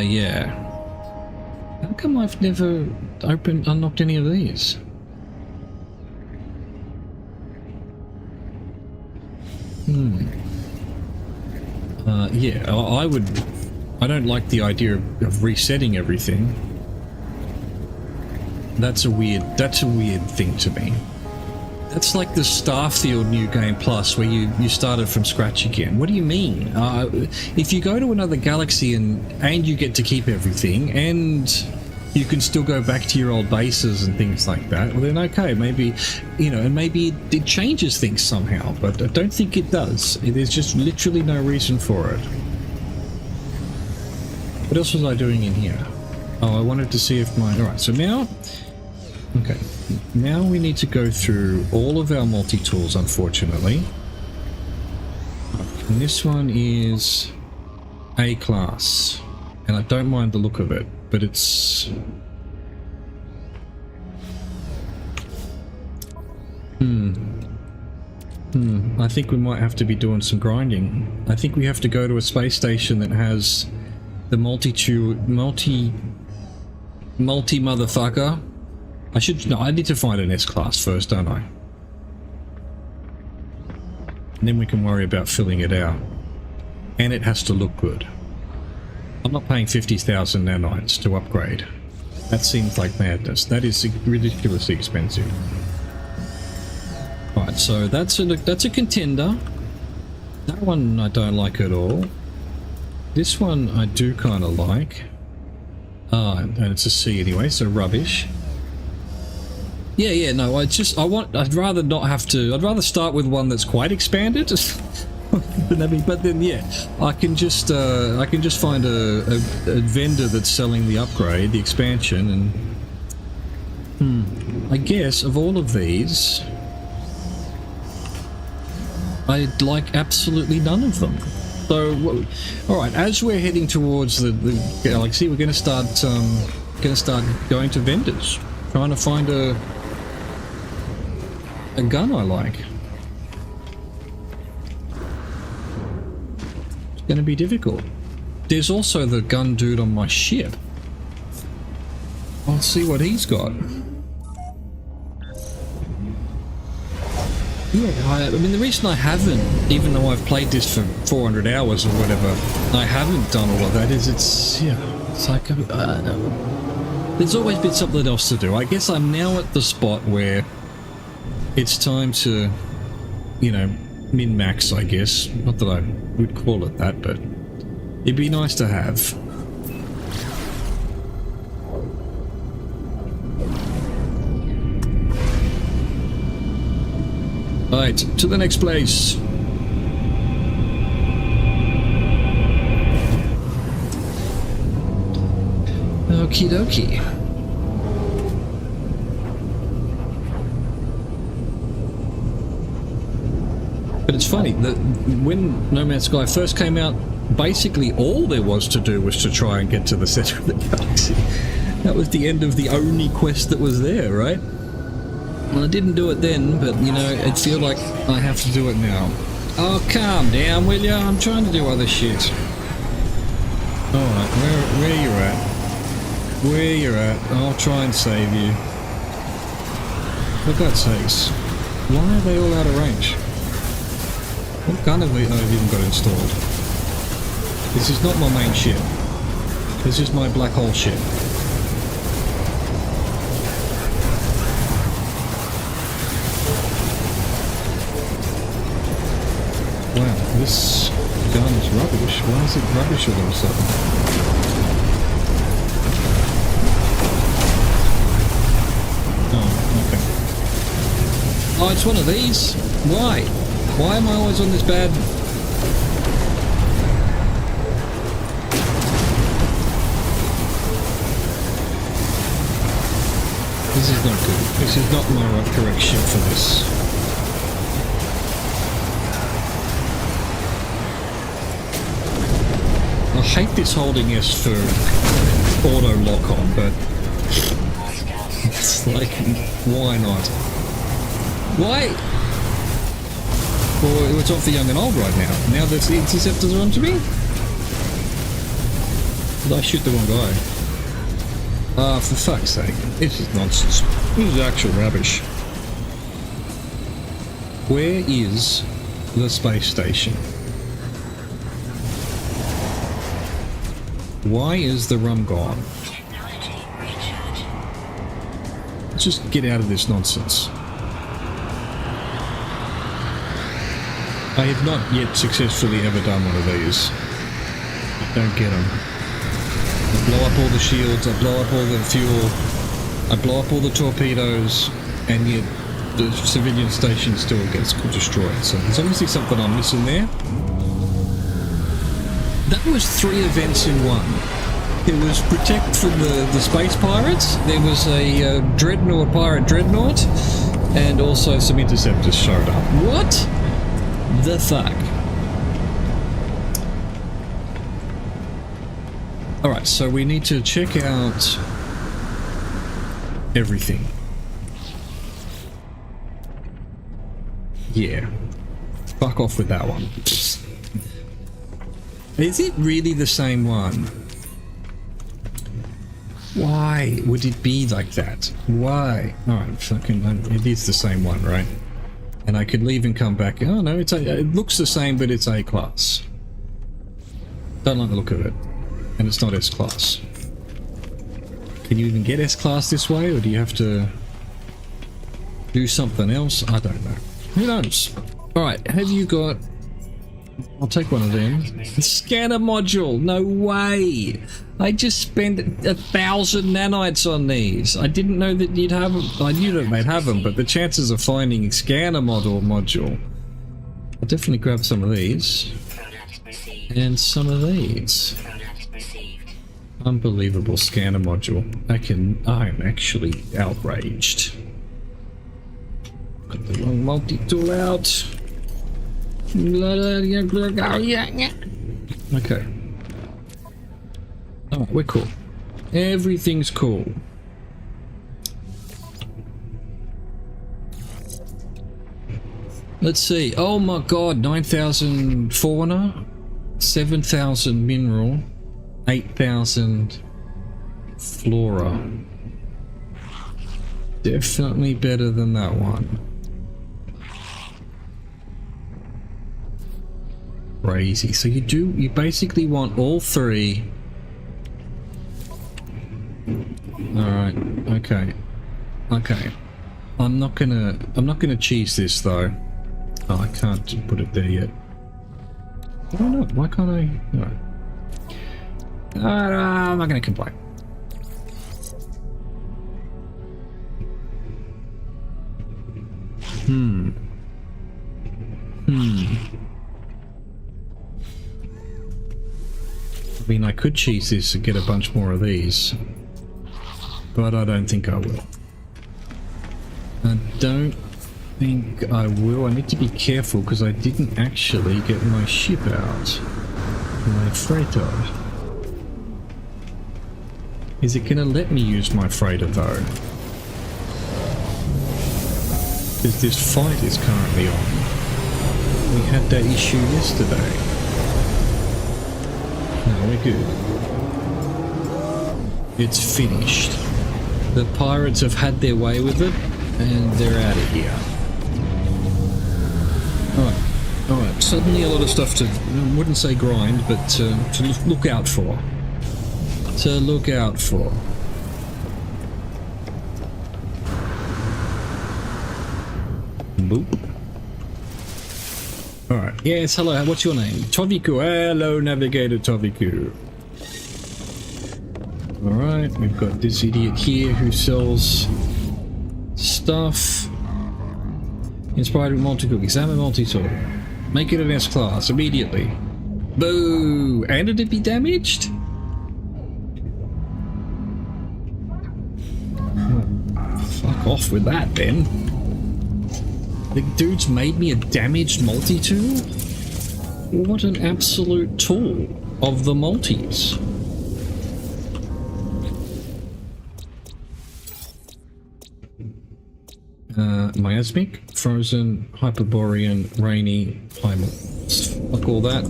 Yeah. How come I've never unlocked any of these? Yeah, I don't like the idea of resetting everything. That's a weird thing to me. That's like the Starfield New Game Plus where you started from scratch again. What do you mean? If you go to another galaxy and you get to keep everything and you can still go back to your old bases and things like that, well then okay, maybe, you know, and maybe it changes things somehow, but I don't think it does. There's just literally no reason for it. What else was I doing in here? Oh, I wanted to see if alright, so now... Okay, now we need to go through all of our multi-tools, unfortunately. And this one is A class, and I don't mind the look of it, but it's... I think we might have to be doing some grinding. I think we have to go to a space station that has the multi-motherfucker. I need to find an S-class first, don't I? And then we can worry about filling it out. And it has to look good. I'm not paying 50,000 nanites to upgrade. That seems like madness. That is ridiculously expensive. Right, so that's a contender. That one I don't like at all. This one I do kind of like. And it's a C anyway, so rubbish. Yeah, no, I'd rather not have to, I'd rather start with one that's quite expanded. But then, yeah, I can just find a vendor that's selling the upgrade, the expansion, and I guess of all of these, I'd like absolutely none of them. So, all right, as we're heading towards the galaxy, we're going to start going to vendors, trying to find a gun I like. It's going to be difficult. There's also the gun dude on my ship. I'll see what he's got. Yeah, I mean, the reason I haven't, even though I've played this for 400 hours or whatever, I haven't done all of that is it's like, there's always been something else to do. I guess I'm now at the spot where it's time to, you know, min-max, I guess. Not that I would call it that, but it'd be nice to have. Right, to the next place. Okie dokie. But it's funny that when No Man's Sky first came out, basically all there was to do was to try and get to the center of the galaxy. That was the end of the only quest that was there, right? Well, I didn't do it then, but, you know, it feels like I have to do it now. Oh, calm down, will ya? I'm trying to do other shit. Alright, where you're at? Where you're at? I'll try and save you. For God's sakes. Why are they all out of range? What gun have I even got installed? This is not my main ship. This is my black hole ship. Wow, this gun is rubbish. Why is it rubbish all of a sudden? Oh, okay. Oh, it's one of these? Why? Why am I always on this bad... This is not good. This is not my right correct ship for this. I hate this holding S for auto lock on, but it's like, why not? Why? Well, it's on for young and old right now. Now that the interceptors are onto me? Did I shoot the wrong guy? Ah, for fuck's sake. This is nonsense. This is actual rubbish. Where is the space station? Why is the rum gone? Let's just get out of this nonsense. I have not yet successfully ever done one of these. Don't get them. I blow up all the shields, I blow up all the fuel, I blow up all the torpedoes, and yet the civilian station still gets destroyed. So there's obviously something I'm missing there. That was 3 events in one. There was protect from the space pirates, there was a dreadnought, pirate dreadnought, and also some interceptors showed up. What the fuck? Alright, so we need to check out everything. Yeah. Fuck off with that one. Is it really the same one? Why would it be like that? Why? Alright, fucking, it is the same one, right? And I could leave and come back. Oh no, it looks the same, but it's A class. Don't like the look of it. And it's not S class. Can you even get S class this way, or do you have to do something else? I don't know. Who knows? Alright, have you got... I'll take one of them. Scanner module! No way! I just spent 1,000 nanites on these. I didn't know that you'd have them. I knew that they'd have them, but the chances of finding a scanner module... I'll definitely grab some of these. And some of these. Unbelievable scanner module. I'm actually outraged. Got the wrong multi-tool out. Okay. Alright, we're cool. Everything's cool. Let's see. Oh my god, 9,000 fauna, 7,000 mineral, 8,000 flora. Definitely better than that one. Crazy. So you basically want all three. Alright, okay. Okay. I'm not gonna cheese this though. Oh, I can't put it there yet. Why not? Why can't I? Alright. I'm not gonna complain. I mean, I could cheese this and get a bunch more of these, but I don't think I will. I don't think I will. I need to be careful because I didn't actually get my ship out. My freighter. Is it gonna let me use my freighter though? Because this fight is currently on. We had that issue yesterday. No, we're good. It's finished. The pirates have had their way with it, and they're out of here. Alright. Suddenly a lot of stuff to, I wouldn't say grind, but to look out for. To look out for. Boop. Alright, yes, hello, what's your name? Toviku, hello Navigator Toviku. Alright, we've got this idiot here who sells stuff. Inspired with multi-cook, examine multi-tool. Make it an S-class, immediately. Boo! And did it be damaged? Oh, fuck off with that then. The dude's made me a damaged multi-tool? What an absolute tool of the multis. Miasmic, frozen, hyperborean, rainy, primal. Fuck all that.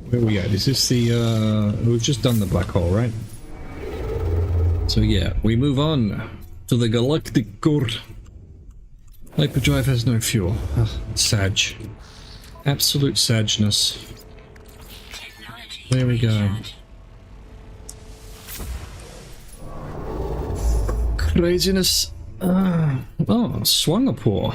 Where are we at? Is this the, we've just done the black hole, right? So yeah, we move on to the galactic core. Hyperdrive has no fuel. Ugh, sag. Absolute sadness. There we go. Craziness. Oh, Swangapore.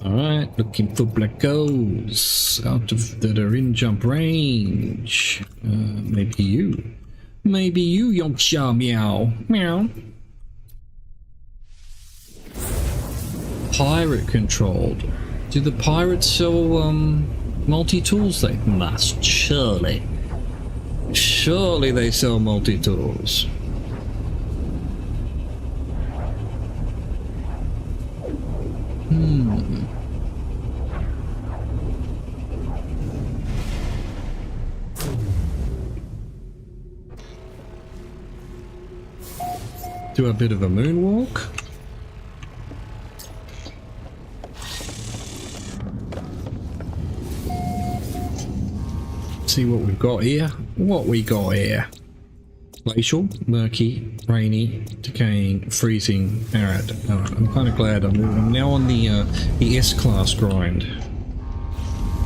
Alright, looking for black holes out of that are in jump range. Maybe you. Maybe you, Yonksha Meow. Meow. Pirate controlled. Do the pirates sell multi-tools? They must, surely. Surely they sell multi-tools. Do a bit of a moonwalk. See what we've got here. What we got here. Glacial, murky, rainy, decaying, freezing, arid. Alright, I'm kind of glad I'm now on the S-class grind.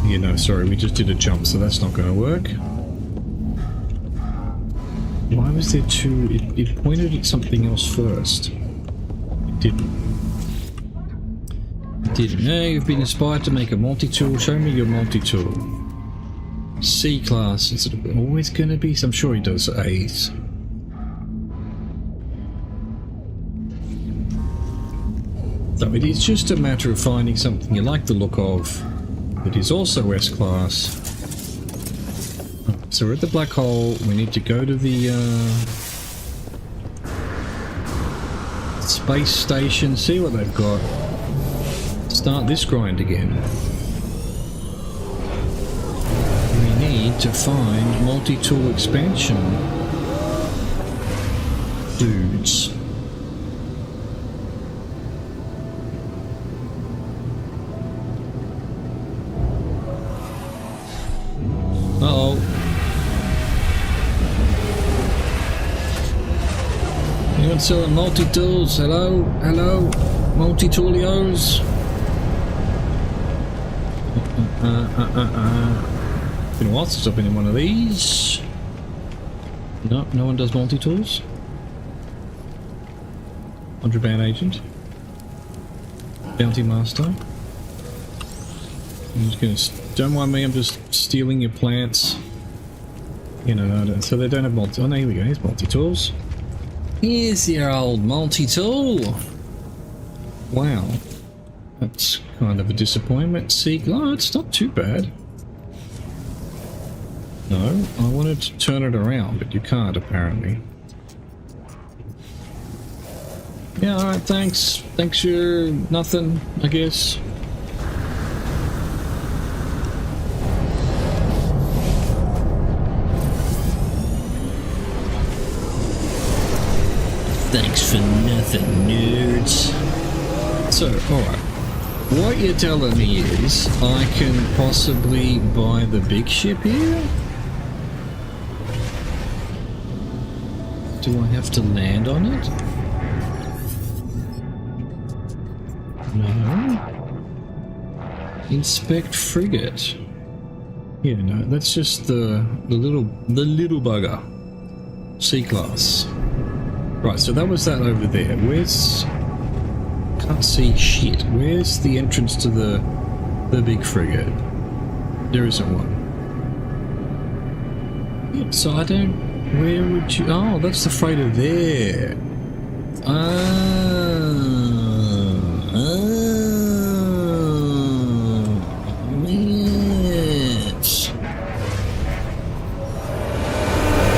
Yeah, no, sorry, we just did a jump, so that's not going to work. Why was there two? It pointed at something else first. It didn't. It didn't. Now you've been inspired to make a multi-tool. Show me your multi-tool. C-class. Is it always going to be? I'm sure he does A's. So it is just a matter of finding something you like the look of that is also S-Class. So we're at the black hole. We need to go to the space station, see what they've got. Start this grind again. We need to find multi-tool expansion dudes. Uh-oh. Anyone selling multi-tools? Hello? Hello? Multi-toolios? Been a while since I've been in one of these. No, no one does multi-tools. 100-band agent. Bounty master. I'm just gonna... Don't mind me, I'm just stealing your plants. You know, so they don't have multi... Oh no, here we go, here's multi-tools. Here's your old multi-tool! Wow. That's kind of a disappointment. See, oh, it's not too bad. No, I wanted to turn it around, but you can't apparently. Yeah, alright, thanks. Thanks for nothing, I guess. Thanks for nothing, nerds. So, alright. What you're telling me is I can possibly buy the big ship here? Do I have to land on it? No. Inspect frigate. Yeah, no, that's just the little bugger. C-class. Right, so that was that over there. Where's... Can't see shit. Where's the entrance to the big frigate? There isn't one. Yeah, so I don't... Where would you... Oh, that's the freighter there. Yes.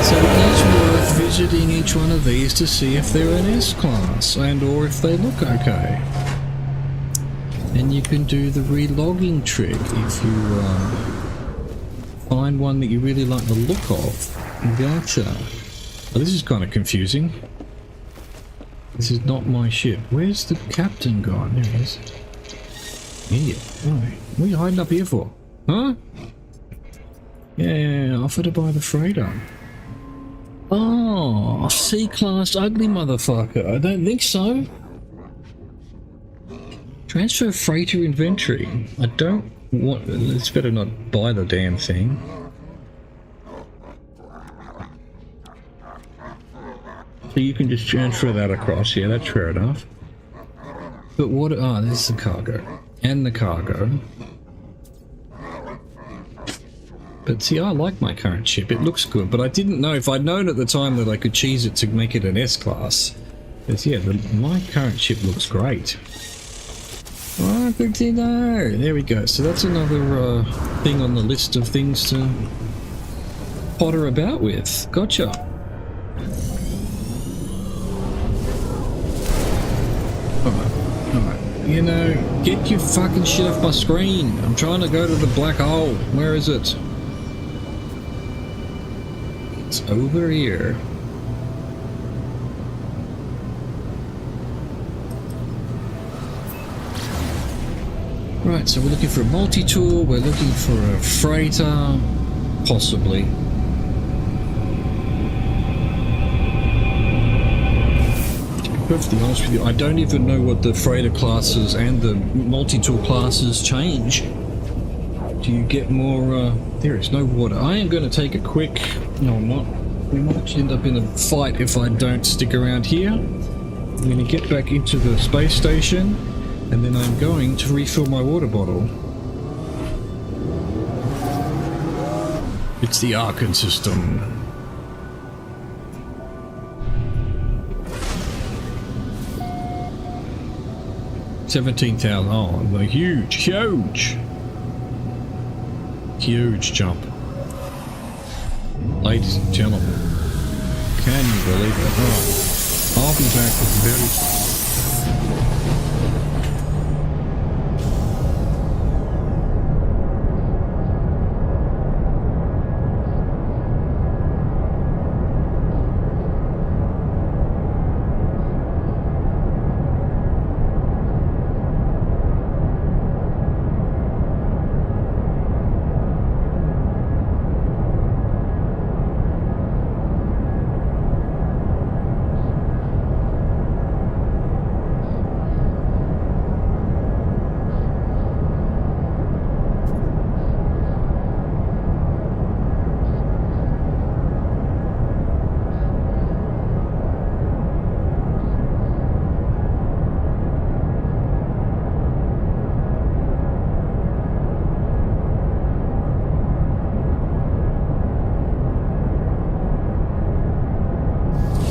So it is worth visiting each one of these to see if they're an S-class and or if they look okay. And you can do the relogging trick if you find one that you really like the look of. Gotcha. Oh, this is kind of confusing. This is not my ship. Where's the captain gone? There he is. Here. Oh, what are you hiding up here for? Huh? Yeah, offer to buy the freighter. Oh, C-class ugly motherfucker. I don't think so. Transfer freighter inventory. I don't want... It's better not buy the damn thing. So you can just transfer that across. Yeah, that's fair enough. But what... Oh, there's the cargo. And the cargo. But see, I like my current ship. It looks good. But I didn't know... If I'd known at the time that I could cheese it to make it an S-class. Because, yeah, my current ship looks great. Oh, good to know. There we go. So that's another thing on the list of things to potter about with. Gotcha. Alright. You know, get your fucking shit off my screen. I'm trying to go to the black hole. Where is it? It's over here. Right, so we're looking for a multi-tool, we're looking for a freighter, possibly. To be perfectly honest with you, I don't even know what the freighter classes and the multi-tool classes change. Do you get more, there is no water. I am going to take a quick, no I'm not, we might end up in a fight if I don't stick around here. I'm going to get back into the space station. And then I'm going to refill my water bottle. It's the Arkan system. 17,000. Oh, a huge jump. Ladies and gentlemen, can you believe it? Oh, I'll be back very soon.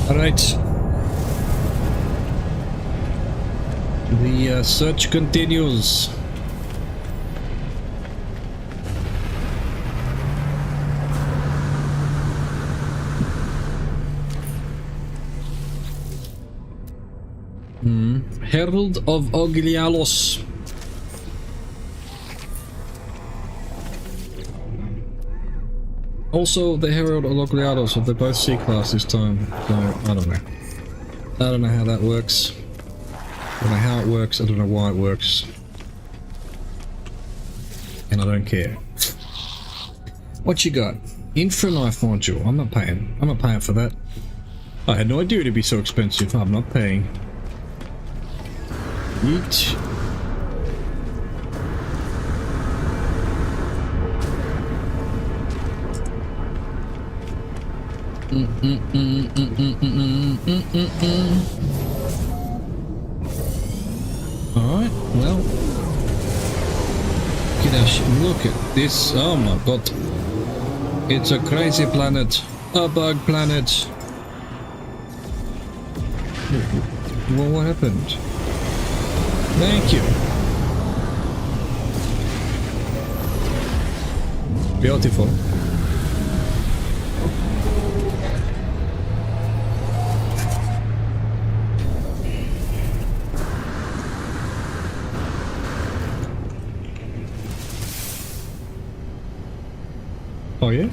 Alright. The search continues. Herald of Oglialos. Also, the Herald of Oglialos, so they're both C-class this time, so I don't know. I don't know how that works. I don't know how it works, I don't know why it works. And I don't care. What you got? Infra knife module. I'm not paying for that. I had no idea it'd be so expensive. I'm not paying. Yeet. Alright, well. Look at this. Oh my god. It's a crazy planet. A bug planet. Well, what happened? Thank you. Beautiful. Oh yeah?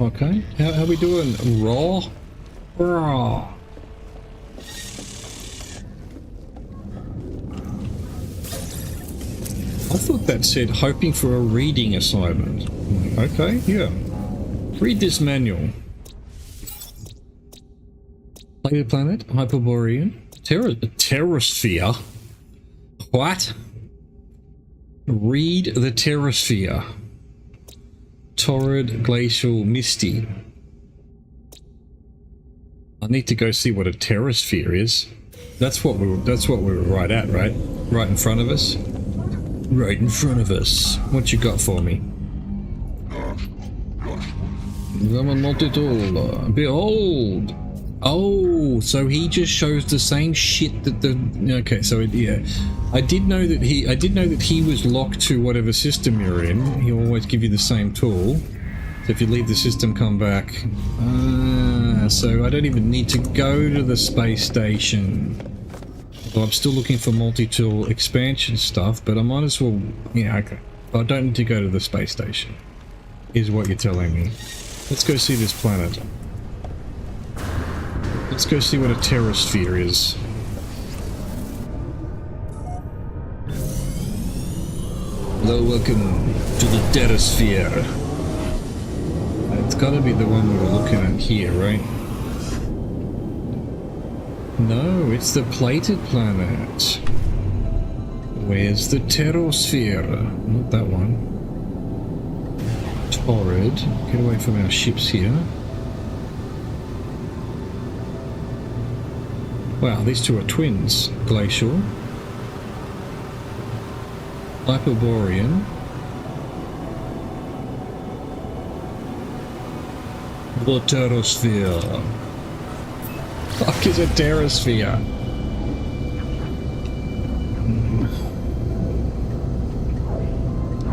Okay. How we doing? Raw? Raw. I thought that said hoping for a reading assignment. Okay, yeah. Read this manual. Plated planet, Hyperborean, Terrasphere. What? Read the Terrasphere. Torrid, glacial, misty. I need to go see what a Terrasphere is. That's what we were right at, right? Right in front of us. Right in front of us. What you got for me? Behold! Oh, so he just shows the same shit that the... Okay, so yeah. I did know that he was locked to whatever system you're in. He'll always give you the same tool. So if you leave the system, come back. So I don't even need to go to the space station. Well, I'm still looking for multi-tool expansion stuff, but I might as well... Yeah, okay. I don't need to go to the space station, is what you're telling me. Let's go see this planet. Let's go see what a Terrasphere is. Hello, welcome to the Terrasphere. It's gotta be the one we were looking at here, right? No, it's the plated planet. Where's the Terrasphere? Not that one. Torrid. Get away from our ships here. Wow, these two are twins. Glacial. Hyperborean. The Terrasphere. Fuck is a Terrasphere?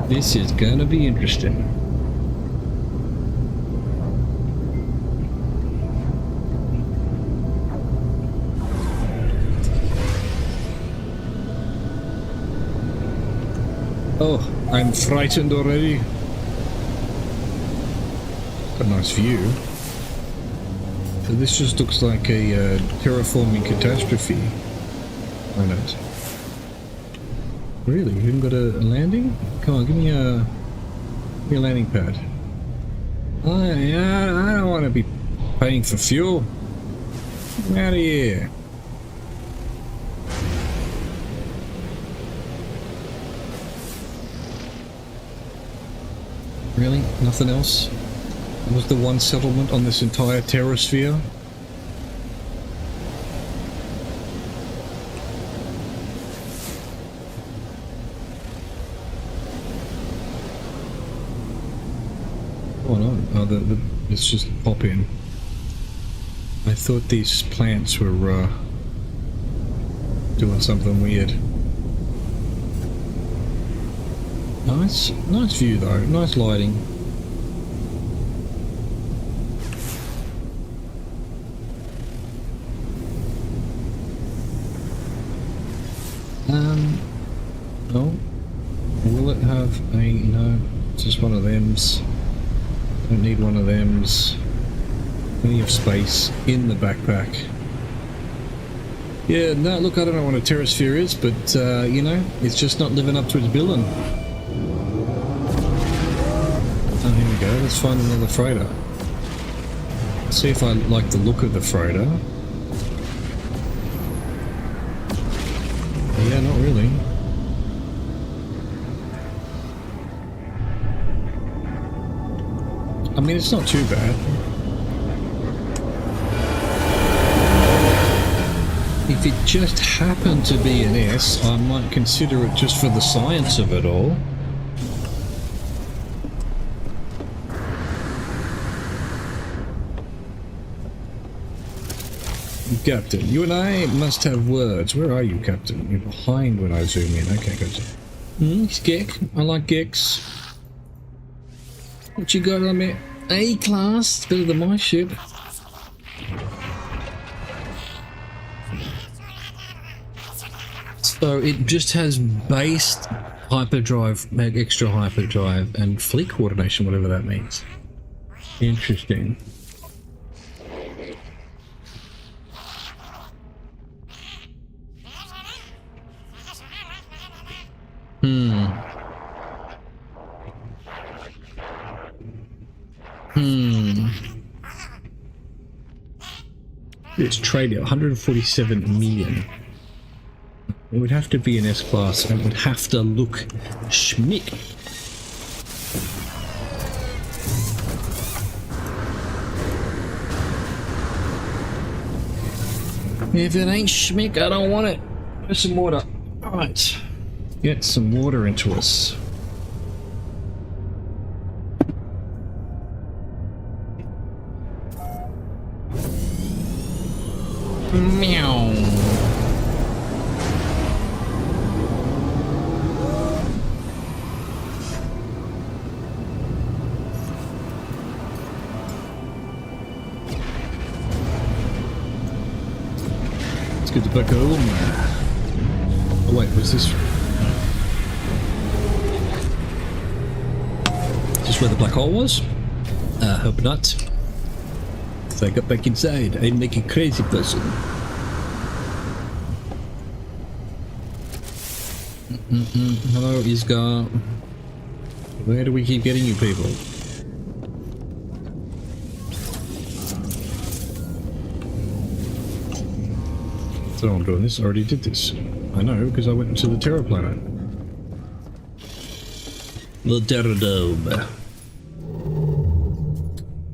This is gonna be interesting. Oh, I'm frightened already. Got a nice view. So this just looks like a terraforming catastrophe. Why not? Really? You haven't got a landing? Come on, give me a landing pad. I don't want to be paying for fuel. Get out of here. Really? Nothing else? Was the one settlement on this entire terrasphere? Oh no, let's just pop in. I thought these plants were doing something weird. Nice view though, nice lighting. No. Will it have a, no, it's just one of thems. Don't need one of thems. Plenty of space in the backpack. Yeah, no, look, I don't know what a terrasphere is, but, you know, it's just not living up to its billing. Oh, here we go, let's find another freighter. See if I like the look of the freighter. Yeah, not really. I mean, it's not too bad. If it just happened to be an S, I might consider it just for the science of it all. Captain, you and I must have words. Where are you, Captain? You're behind when I zoom in. Okay, good. It's Geck. I like Gecks. What you got on me? A-class. It's better than my ship. So it just has base hyperdrive, extra hyperdrive, and fleet coordination, whatever that means. Interesting. It's traded 147 million. It would have to be an S-class and it would have to look schmick. If it ain't schmick, I don't want it. There's some water. Alright. Get some water into us. Meow. Let's get back home. Oh wait, was this? Is this where the black hole was? Hope not. So I got back inside. I'm like a crazy person. Hello, Isgar. Where do we keep getting you people? So I'm doing this. I already did this. I know, because I went into the Terra planet. The Terra Dome.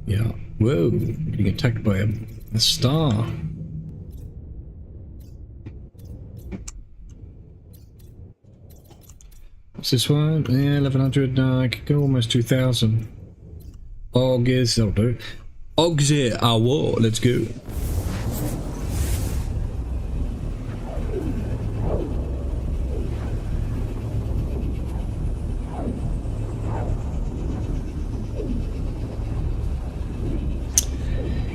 Yeah. Whoa, getting attacked by a star. What's this one? Yeah, 1100. No, I could go almost 2000. August, that'll do. August, war. Let's go.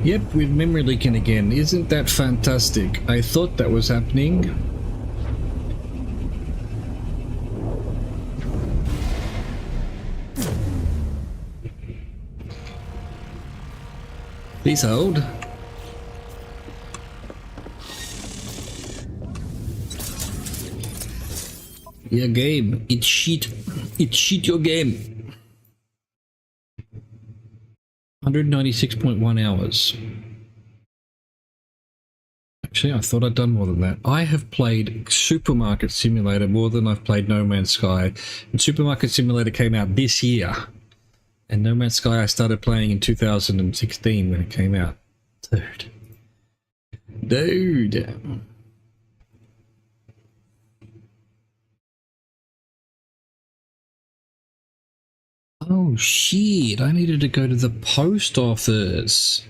Yep, with memory leaking again. Isn't that fantastic? I thought that was happening. Please hold. Your game. It's shit. It's shit your game. 196.1 hours. Actually, I thought I'd done more than that. I have played Supermarket Simulator more than I've played No Man's Sky. And Supermarket Simulator came out this year. And No Man's Sky I started playing in 2016 when it came out. Dude. Oh shit, I needed to go to the post office.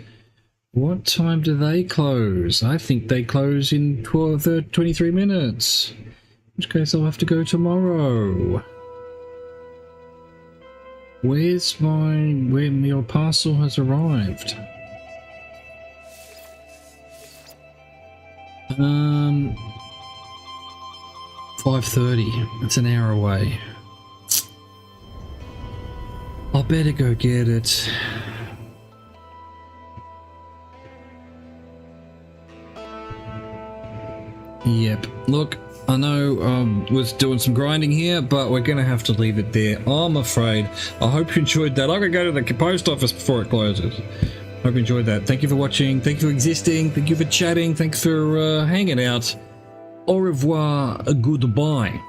What time do they close? I think they close in 23 minutes. In which case I'll have to go tomorrow. Where's when your parcel has arrived? 5:30. It's an hour away. I better go get it. Yep. Look, I know I was doing some grinding here, but we're going to have to leave it there, I'm afraid. I hope you enjoyed that. I'm going to go to the post office before it closes. Hope you enjoyed that. Thank you for watching. Thank you for existing. Thank you for chatting. Thanks for hanging out. Au revoir. Goodbye.